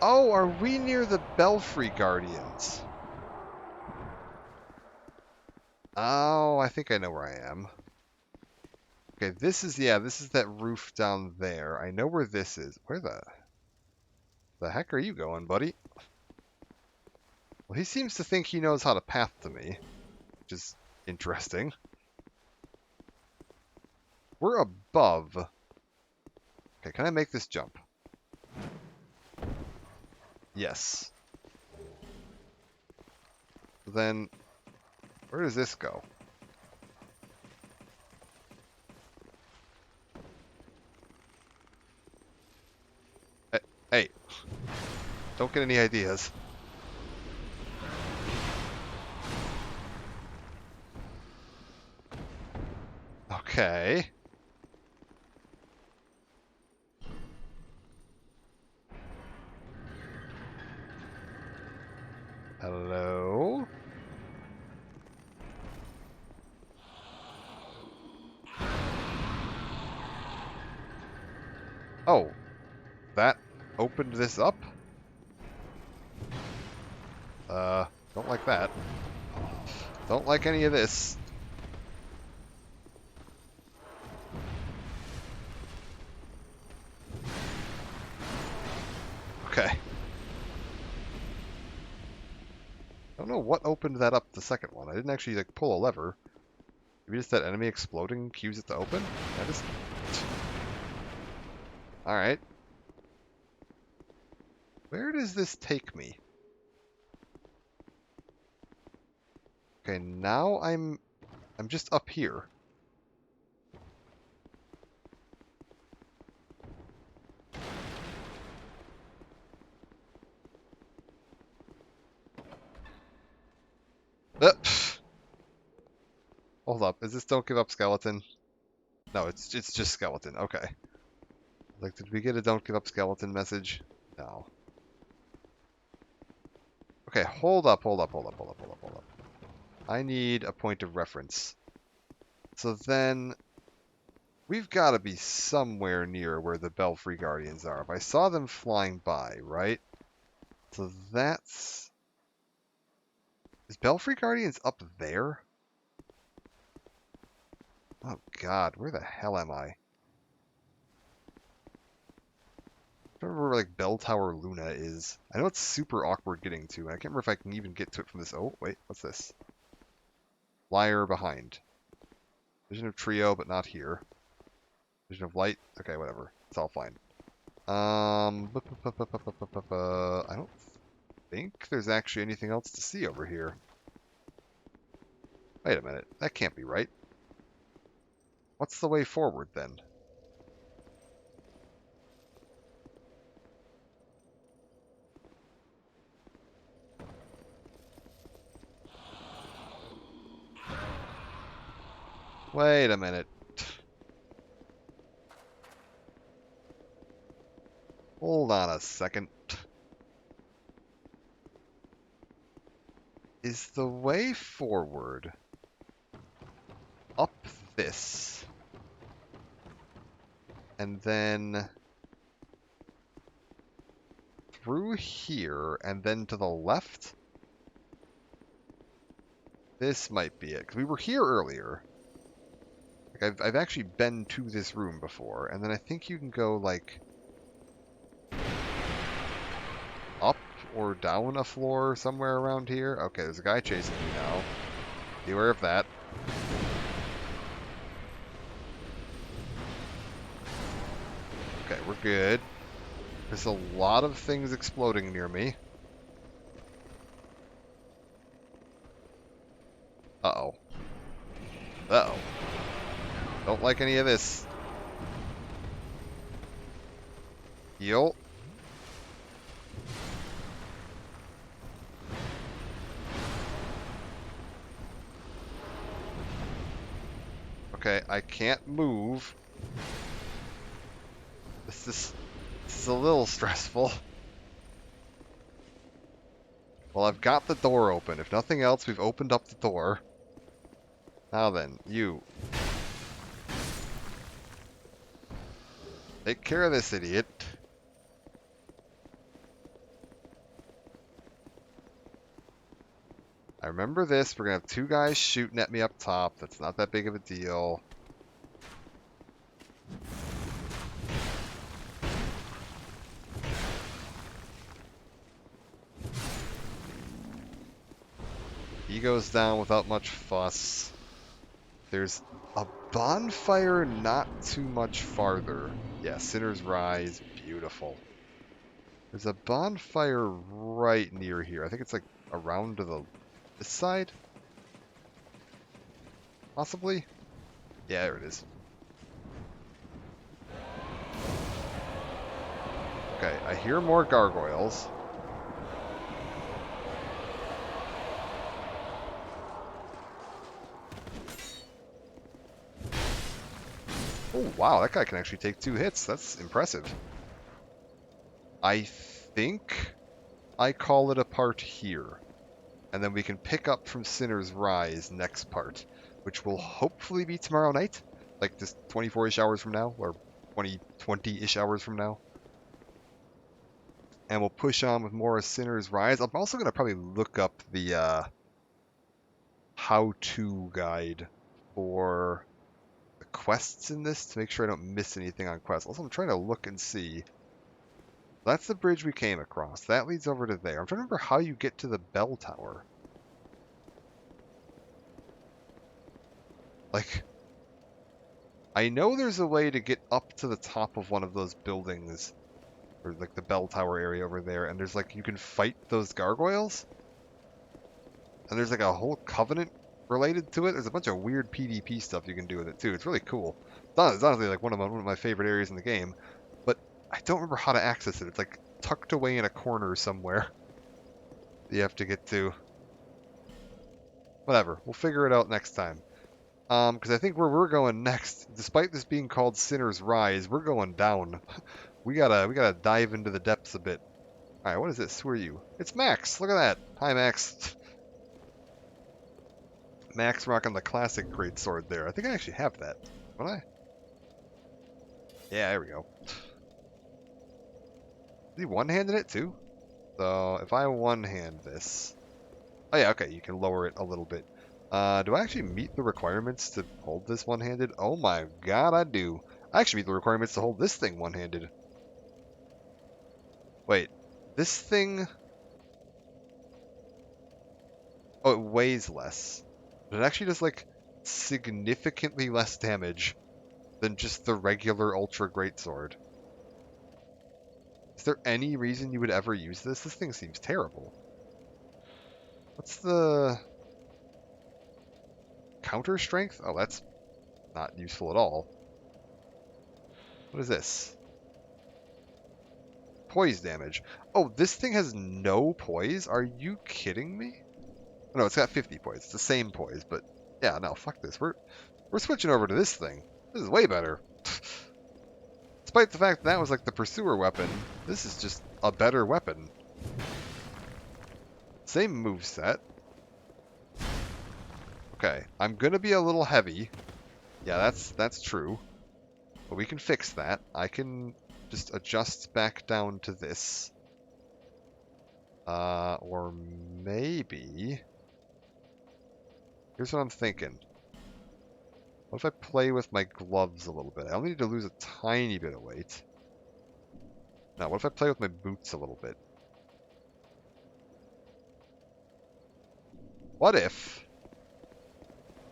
Oh, are we near the Belfry Guardians? Oh, I think I know where I am. Okay, this is that roof down there. I know where this is. Where the heck are you going, buddy? Well, he seems to think he knows how to path to me, which is interesting. We're above. Okay, can I make this jump? Yes. Then, where does this go? Hey, don't get any ideas. Okay. Hello? Oh, that opened this up? Don't like that. Don't like any of this. Okay. Don't know what opened that up, the second one. I didn't actually, like, pull a lever. Maybe just that enemy exploding cues it to open? I just... Alright. Where does this take me? Okay, now I'm just up here. Pff. Hold up, is this don't give up skeleton? No, it's just skeleton, okay. Like, did we get a don't give up skeleton message? No. Okay, hold up. I need a point of reference. So then, we've got to be somewhere near where the Belfry Guardians are. If I saw them flying by, right? So that's... Is Belfry Guardians up there? Oh god, where the hell am I? I don't remember where, like, Bell Tower Luna is. I know it's super awkward getting to, and I can't remember if I can even get to it from this... Oh, wait, what's this? Liar behind. Vision of Trio, but not here. Vision of Light? Okay, whatever. It's all fine. I don't think there's actually anything else to see over here. Wait a minute. That can't be right. What's the way forward, then? Wait a minute. Hold on a second. Is the way forward up this? And then through here, and then to the left? This might be it, because we were here earlier. Like, I've actually been to this room before, and then I think you can go, like, up or down a floor somewhere around here. Okay, there's a guy chasing me now. Be aware of that. Okay, we're good. There's a lot of things exploding near me. Uh-oh. Uh-oh. Don't like any of this. Heal. Okay, I can't move. This is a little stressful. Well, I've got the door open. If nothing else, we've opened up the door. Now then, you. Take care of this idiot. I remember this. We're going to have two guys shooting at me up top. That's not that big of a deal. He goes down without much fuss. There's a bonfire not too much farther. Yeah, Sinner's Rise. Beautiful. There's a bonfire right near here. I think it's like around to this side? Possibly? Yeah, there it is. Okay, I hear more gargoyles. Oh, wow, that guy can actually take 2 hits. That's impressive. I think I call it a part here. And then we can pick up from Sinner's Rise next part, which will hopefully be tomorrow night. Like just 24-ish hours from now, or 20-ish hours from now. And we'll push on with more Sinner's Rise. I'm also going to probably look up the how-to guide for the quests in this to make sure I don't miss anything on quests. Also, I'm trying to look and see. That's the bridge we came across. That leads over to there. I'm trying to remember how you get to the bell tower. Like, I know there's a way to get up to the top of one of those buildings, or like the bell tower area over there, and there's like, you can fight those gargoyles? And there's like a whole covenant related to it. There's a bunch of weird PvP stuff you can do with it too. It's really cool. It's honestly like one of my favorite areas in the game, but I don't remember how to access it. It's like tucked away in a corner somewhere that you have to get to. Whatever, we'll figure it out next time. Because I think where we're going next, despite this being called Sinner's Rise, we're going down. we gotta dive into the depths a bit. All right, what is this? Who are you? It's Max. Look at that. Hi, Max. Max rocking the classic greatsword there. I think I actually have that. Don't I? Yeah, there we go. Is he one-handed it too? So if I one-hand this... Oh yeah, okay, you can lower it a little bit. Do I actually meet the requirements to hold this one-handed? Oh my god, I do. I actually meet the requirements to hold this thing one-handed. Wait, this thing... Oh, it weighs less. But it actually does, like, significantly less damage than just the regular Ultra Greatsword. Is there any reason you would ever use this? This thing seems terrible. What's the... counter strength? Oh, that's not useful at all. What is this? Poise damage. Oh, this thing has no poise? Are you kidding me? No, it's got 50 poise. It's the same poise, but yeah, no, fuck this. We're switching over to this thing. This is way better. Despite the fact that was like the pursuer weapon, this is just a better weapon. Same moveset. Okay, I'm gonna be a little heavy. Yeah, that's true. But we can fix that. I can just adjust back down to this. Or maybe... Here's what I'm thinking. What if I play with my gloves a little bit? I only need to lose a tiny bit of weight. Now, what if I play with my boots a little bit? What if...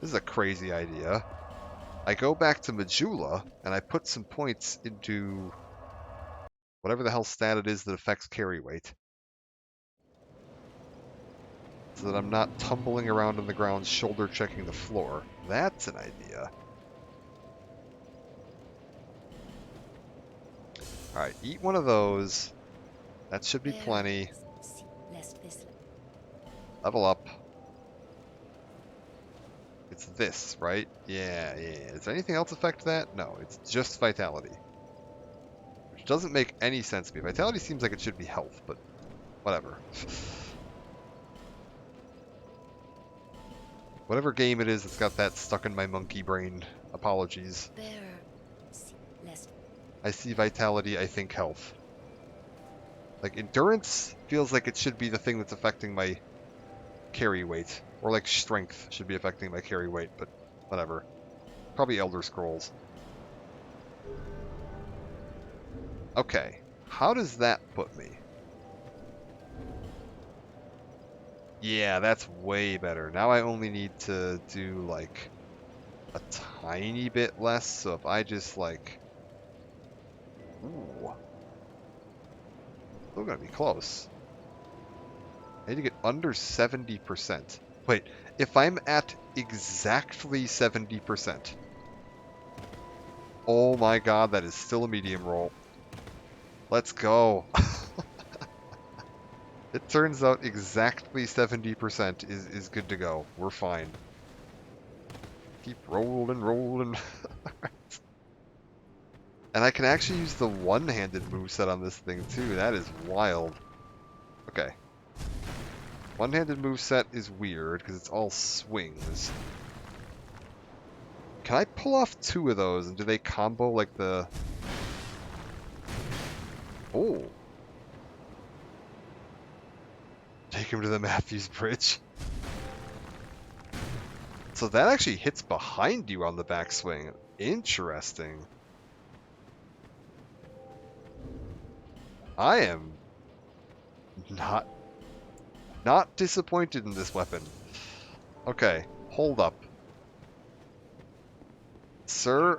This is a crazy idea. I go back to Majula, and I put some points into whatever the hell stat it is that affects carry weight. So that I'm not tumbling around on the ground shoulder checking the floor. That's an idea. Alright, eat one of those. That should be plenty. Level up. It's this, right? Yeah. Does anything else affect that? No, it's just vitality. Which doesn't make any sense to me. Vitality seems like it should be health, but whatever. Whatever game it is that's got that stuck in my monkey brain. Apologies. I see vitality, I think health. Like, endurance feels like it should be the thing that's affecting my carry weight. Or like strength should be affecting my carry weight, but whatever. Probably Elder Scrolls. Okay, how does that put me? Yeah, that's way better. Now I only need to do, like, a tiny bit less, so if I just, like... Ooh. Still gonna be close. I need to get under 70%. Wait, if I'm at exactly 70%... Oh my god, that is still a medium roll. Let's go. It turns out exactly 70% is good to go. We're fine. Keep rolling. And I can actually use the one-handed moveset on this thing too. That is wild. Okay. One-handed moveset is weird because it's all swings. Can I pull off two of those and do they combo like the Oh. Take him to the Matthews Bridge. So that actually hits behind you on the backswing. Interesting. I am not disappointed in this weapon. Okay, hold up. Sir,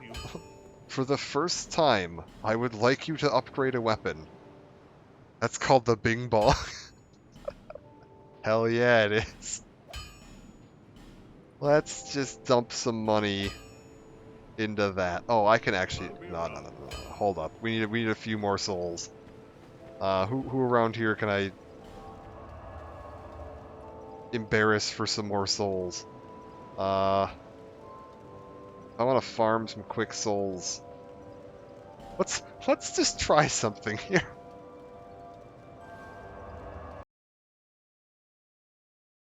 for the first time, I would like you to upgrade a weapon. That's called the Bing Bong. Hell yeah, it is. Let's just dump some money into that. Oh, I can actually... No. Hold up. We need a few more souls. Who around here can I embarrass for some more souls? I want to farm some quick souls. Let's just try something here.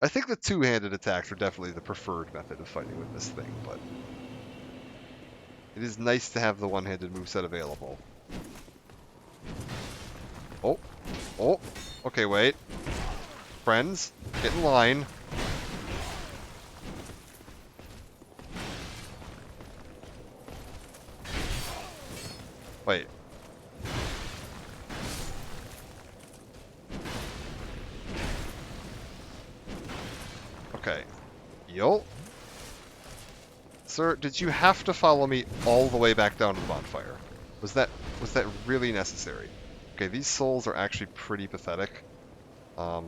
I think the two-handed attacks are definitely the preferred method of fighting with this thing, but it is nice to have the one-handed moveset available. Oh. Okay, wait. Friends, get in line. Wait. Okay. Yo. Sir, did you have to follow me all the way back down to the bonfire? Was that really necessary? Okay, these souls are actually pretty pathetic. But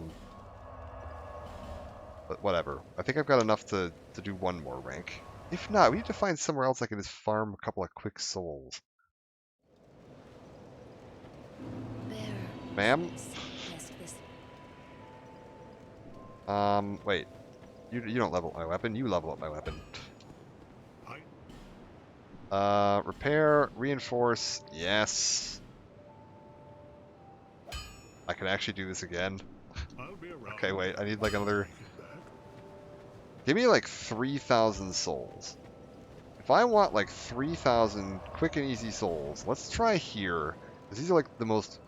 whatever. I think I've got enough to do one more rank. If not, we need to find somewhere else I can just farm a couple of quick souls. Ma'am? Wait. You don't level up my weapon, you level up my weapon. Repair, reinforce, yes. I can actually do this again. Okay, wait, I need like another... Give me like 3,000 souls. If I want like 3,000 quick and easy souls, let's try here. Because these are like the most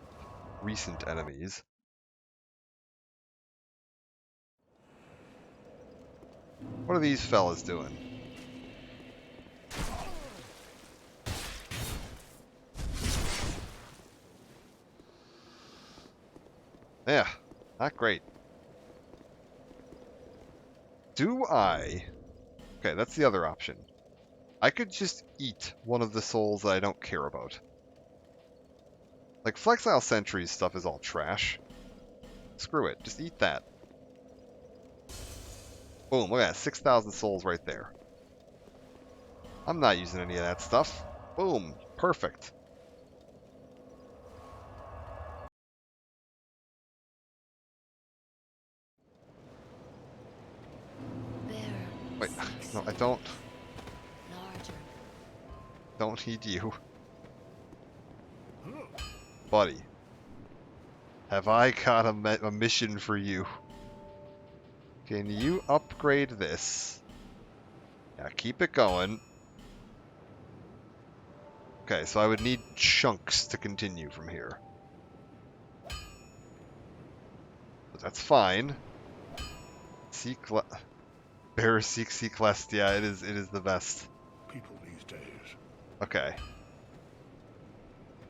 recent enemies. What are these fellas doing? Yeah, not great. Do I... Okay, that's the other option. I could just eat one of the souls that I don't care about. Like, Flexile Sentry's stuff is all trash. Screw it, just eat that. Boom, look at that, 6,000 souls right there. I'm not using any of that stuff. Boom, perfect. Wait, no, I don't. Don't need you. Buddy. Have I got a mission for you? Can you upgrade this? Yeah, keep it going. Okay, so I would need chunks to continue from here. But that's fine. Bear Seek Sequest, yeah, it is the best. People these days. Okay.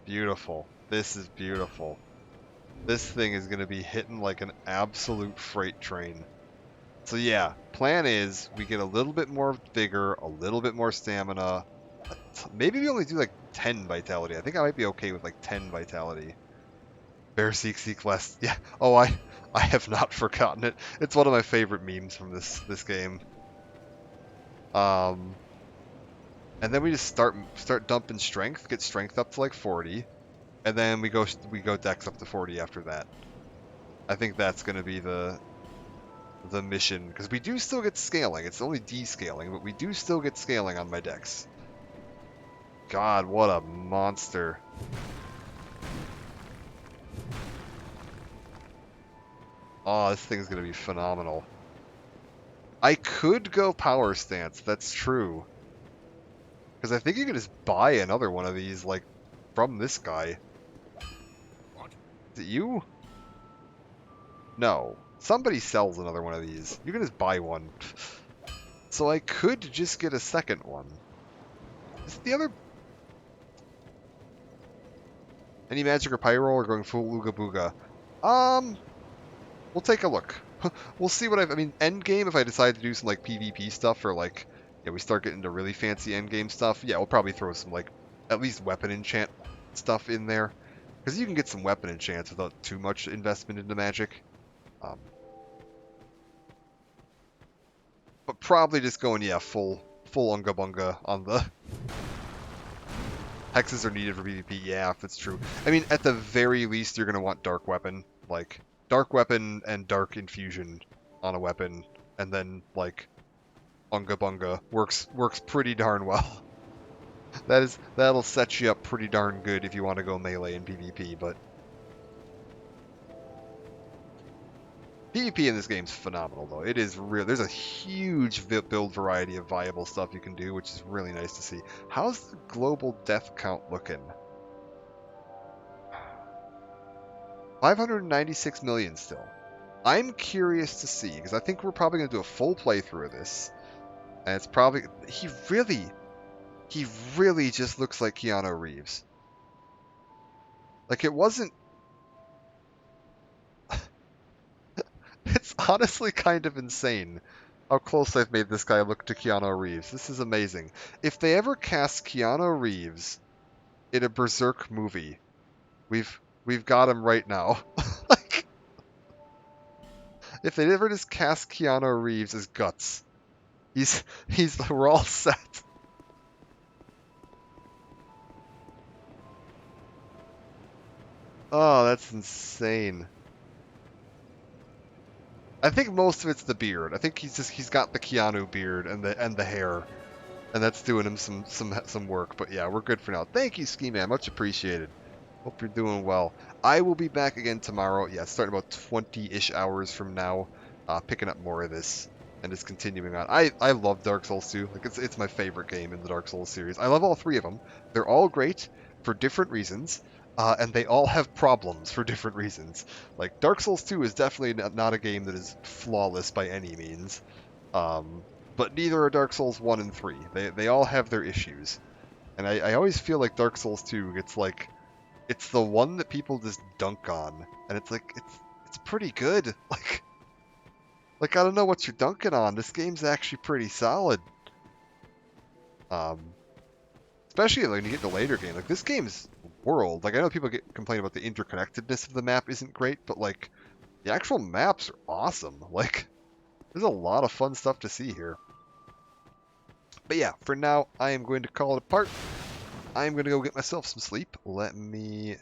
Beautiful. This is beautiful. This thing is going to be hitting like an absolute freight train. So yeah, plan is we get a little bit more vigor, a little bit more stamina. Maybe we only do like 10 vitality. I think I might be okay with like 10 vitality. Bear Seek Sequest. Yeah. Oh, I have not forgotten it. It's one of my favorite memes from this game. And then we just start dumping strength, get strength up to like 40, and then we go dex up to 40 after that. I think that's going to be the mission, because we do still get scaling. It's only descaling, but we do still get scaling on my dex. God, what a monster. Oh, this thing's going to be phenomenal. I could go power stance, that's true. Because I think you can just buy another one of these, like, from this guy. Is it you? No. Somebody sells another one of these. You can just buy one. So I could just get a second one. Is it the other... Any magic or pyro or going full Ooga Booga? We'll take a look. We'll see what I mean, end game, if I decide to do some, like, PvP stuff, or, like, yeah, we start getting into really fancy end game stuff, yeah, we'll probably throw some, like, at least weapon enchant stuff in there. Because you can get some weapon enchants without too much investment into magic. But probably just going, yeah, full Unga Bunga on the... Hexes are needed for PvP, yeah, if it's true. I mean, at the very least, you're going to want Dark Weapon. Like, Dark Weapon and Dark Infusion on a weapon, and then, like, Unga Bunga works pretty darn well. That'll set you up pretty darn good if you want to go melee in PvP, but PvP in this game's phenomenal, though. It is real. There's a huge build variety of viable stuff you can do, which is really nice to see. How's the global death count looking? 596 million still. I'm curious to see, because I think we're probably going to do a full playthrough of this. And it's probably... He really just looks like Keanu Reeves. Like, it wasn't... It's honestly kind of insane how close I've made this guy look to Keanu Reeves. This is amazing. If they ever cast Keanu Reeves in a Berserk movie, we've got him right now. Like, if they ever just cast Keanu Reeves as Guts, we're all set. Oh, that's insane. I think most of it's the beard. I think he's got the Keanu beard and the hair, and that's doing him some work. But yeah, we're good for now. Thank you, Ski Man. Much appreciated. Hope you're doing well. I will be back again tomorrow. Yeah, starting about 20-ish hours from now, picking up more of this and just continuing on. I love Dark Souls 2. Like it's my favorite game in the Dark Souls series. I love all three of them. They're all great for different reasons. And they all have problems for different reasons. Like, Dark Souls 2 is definitely not a game that is flawless by any means. But neither are Dark Souls 1 and 3. They all have their issues. And I always feel like Dark Souls 2, it's the one that people just dunk on. And it's like, it's pretty good. Like, I don't know what you're dunking on. This game's actually pretty solid. Especially when you get into later game. Like, this game's world. Like, I know people complain about the interconnectedness of the map isn't great, but, like, the actual maps are awesome. Like, there's a lot of fun stuff to see here. But yeah, for now, I am going to call it a part. I am going to go get myself some sleep. Okay.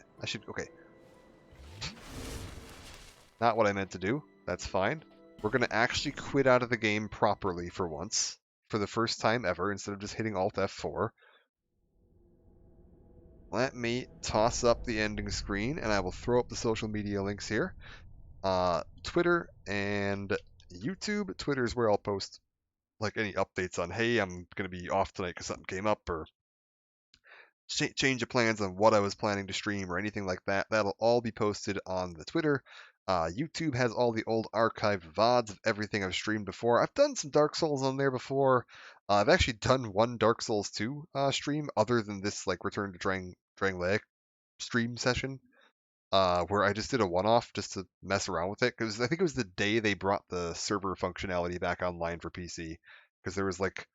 Not what I meant to do. That's fine. We're going to actually quit out of the game properly for once. For the first time ever, instead of just hitting Alt F4. Let me toss up the ending screen, and I will throw up the social media links here. Twitter and YouTube. Twitter is where I'll post like any updates on, hey, I'm going to be off tonight because something came up, or change of plans on what I was planning to stream or anything like that. That'll all be posted on the Twitter. YouTube has all the old archived VODs of everything I've streamed before. I've done some Dark Souls on there before. I've actually done one Dark Souls 2 stream other than this like Return to Drangleic stream session, where I just did a one-off just to mess around with it. Because I think it was the day they brought the server functionality back online for PC. Because there was like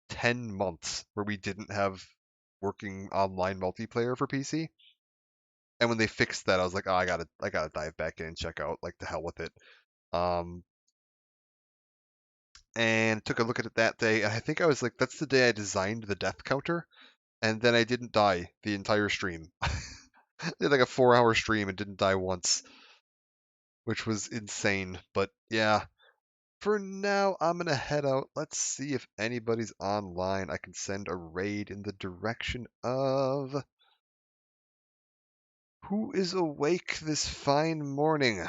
10 months where we didn't have working online multiplayer for PC. And when they fixed that, I was like, oh, I gotta dive back in and check out, like, the hell with it. And took a look at it that day, and I think I was like, that's the day I designed the death counter, and then I didn't die the entire stream. I did like a 4-hour stream and didn't die once, which was insane. But yeah, for now, I'm gonna head out. Let's see if anybody's online. I can send a raid in the direction of... Who is awake this fine morning?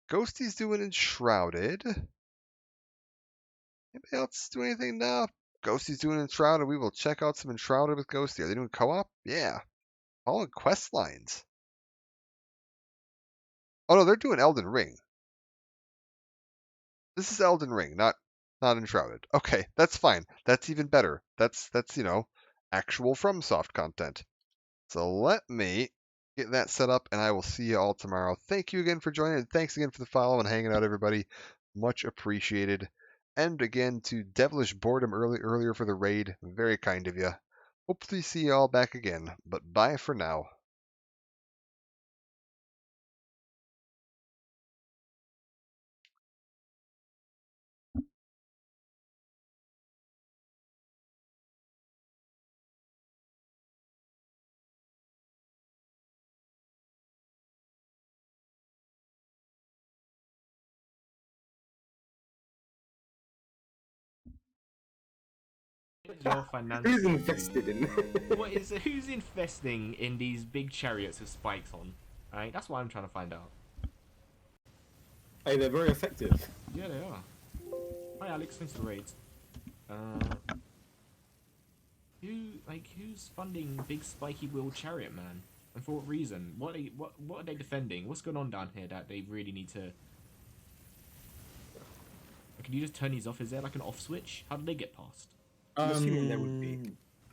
Ghosty's doing Enshrouded. Anybody else do anything now? Ghosty's doing Enshrouded. We will check out some Enshrouded with Ghosty. Are they doing co-op? Yeah. Following quest lines. Oh no, they're doing Elden Ring. This is Elden Ring, not Enshrouded. Okay, that's fine. That's even better. That's actual FromSoft content. So let me get that set up, and I will see you all tomorrow. Thank you again for joining, and thanks again for the follow and hanging out, everybody. Much appreciated. And again to Devilish Boredom earlier for the raid. Very kind of you. Hopefully see you all back again, but bye for now. Your financial Who's invested in? who's investing in these big chariots with spikes on? Right, that's what I'm trying to find out. Hey, they're very effective. Yeah, they are. Hi, Alex. Thanks for the raids. Who's funding big spiky wheeled chariot man? And for what reason? What are they defending? What's going on down here that they really need to? Can you just turn these off? Is there like an off switch? How did they get past? I'm assuming there would be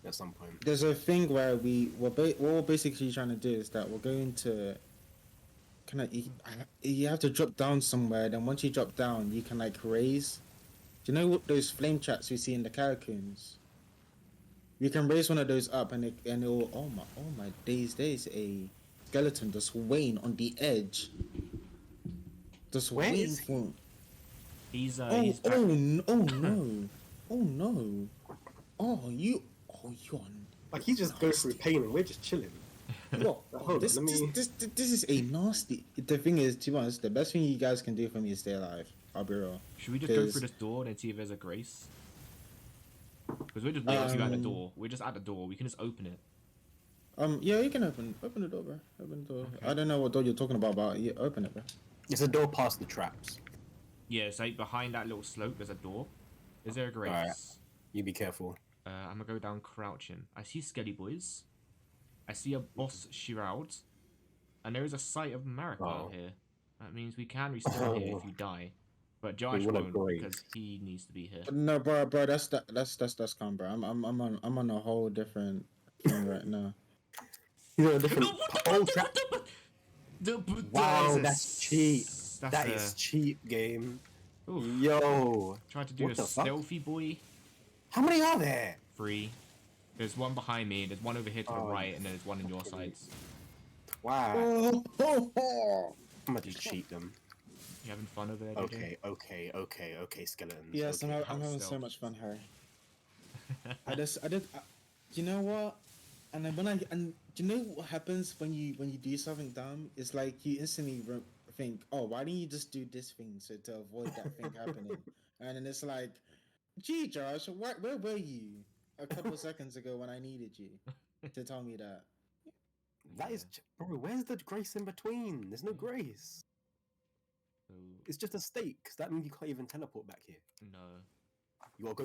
at some point. There's a thing where what we're basically trying to do is that we're going to you have to drop down somewhere. Then once you drop down, you can like raise. Do you know what those flame traps we see in the catacombs? You can raise one of those up, and it'll oh my days! There's a skeleton just waiting on the edge. Just Where waiting is for. He's Oh no! You're Like he just goes through pain, and we're just chilling. What? Hold This on, let me. this is a nasty. The thing is, to be honest, the best thing you guys can do for me is stay alive. I'll be real. Should we just go through this door and see if there's a grace? Because we're just waiting for you at the door. We're just at the door. We can just open it. Yeah, you can open the door, bro. Open the door. Okay. I don't know what door you're talking about, but yeah, open it, bro. It's a door past the traps. Yeah, so behind that little slope, there's a door. Is there a grace? Alright. You be careful. I'm gonna go down crouching. I see Skelly Boys. I see a boss Shroud. And there is a site of Marika here. That means we can respawn here if you die. But Josh won't because he needs to be here. No, bro, that's calm, bro. I'm on a whole different thing right now. You're a different. Wow, That that's cheap. That is cheap, game. Oof. Yo. Tried to do a stealthy boy. How many are there? 3. There's one behind me, there's one over here to the right, and there's one in your sides. Wow. I'm gonna just cheat them. You having fun over there, DJ? Okay, skeletons. Yes, okay. I'm having so much fun, Harry. You know what? And then do you know what happens when you do something dumb? It's like you instantly think, oh, why didn't you just do this thing to avoid that thing happening? And then it's like, gee, Josh, where were you a couple of seconds ago when I needed you to tell me that? That is, bro. Where's the grace in between? There's no grace. It's just a stake. That means you can't even teleport back here. No. You gotta go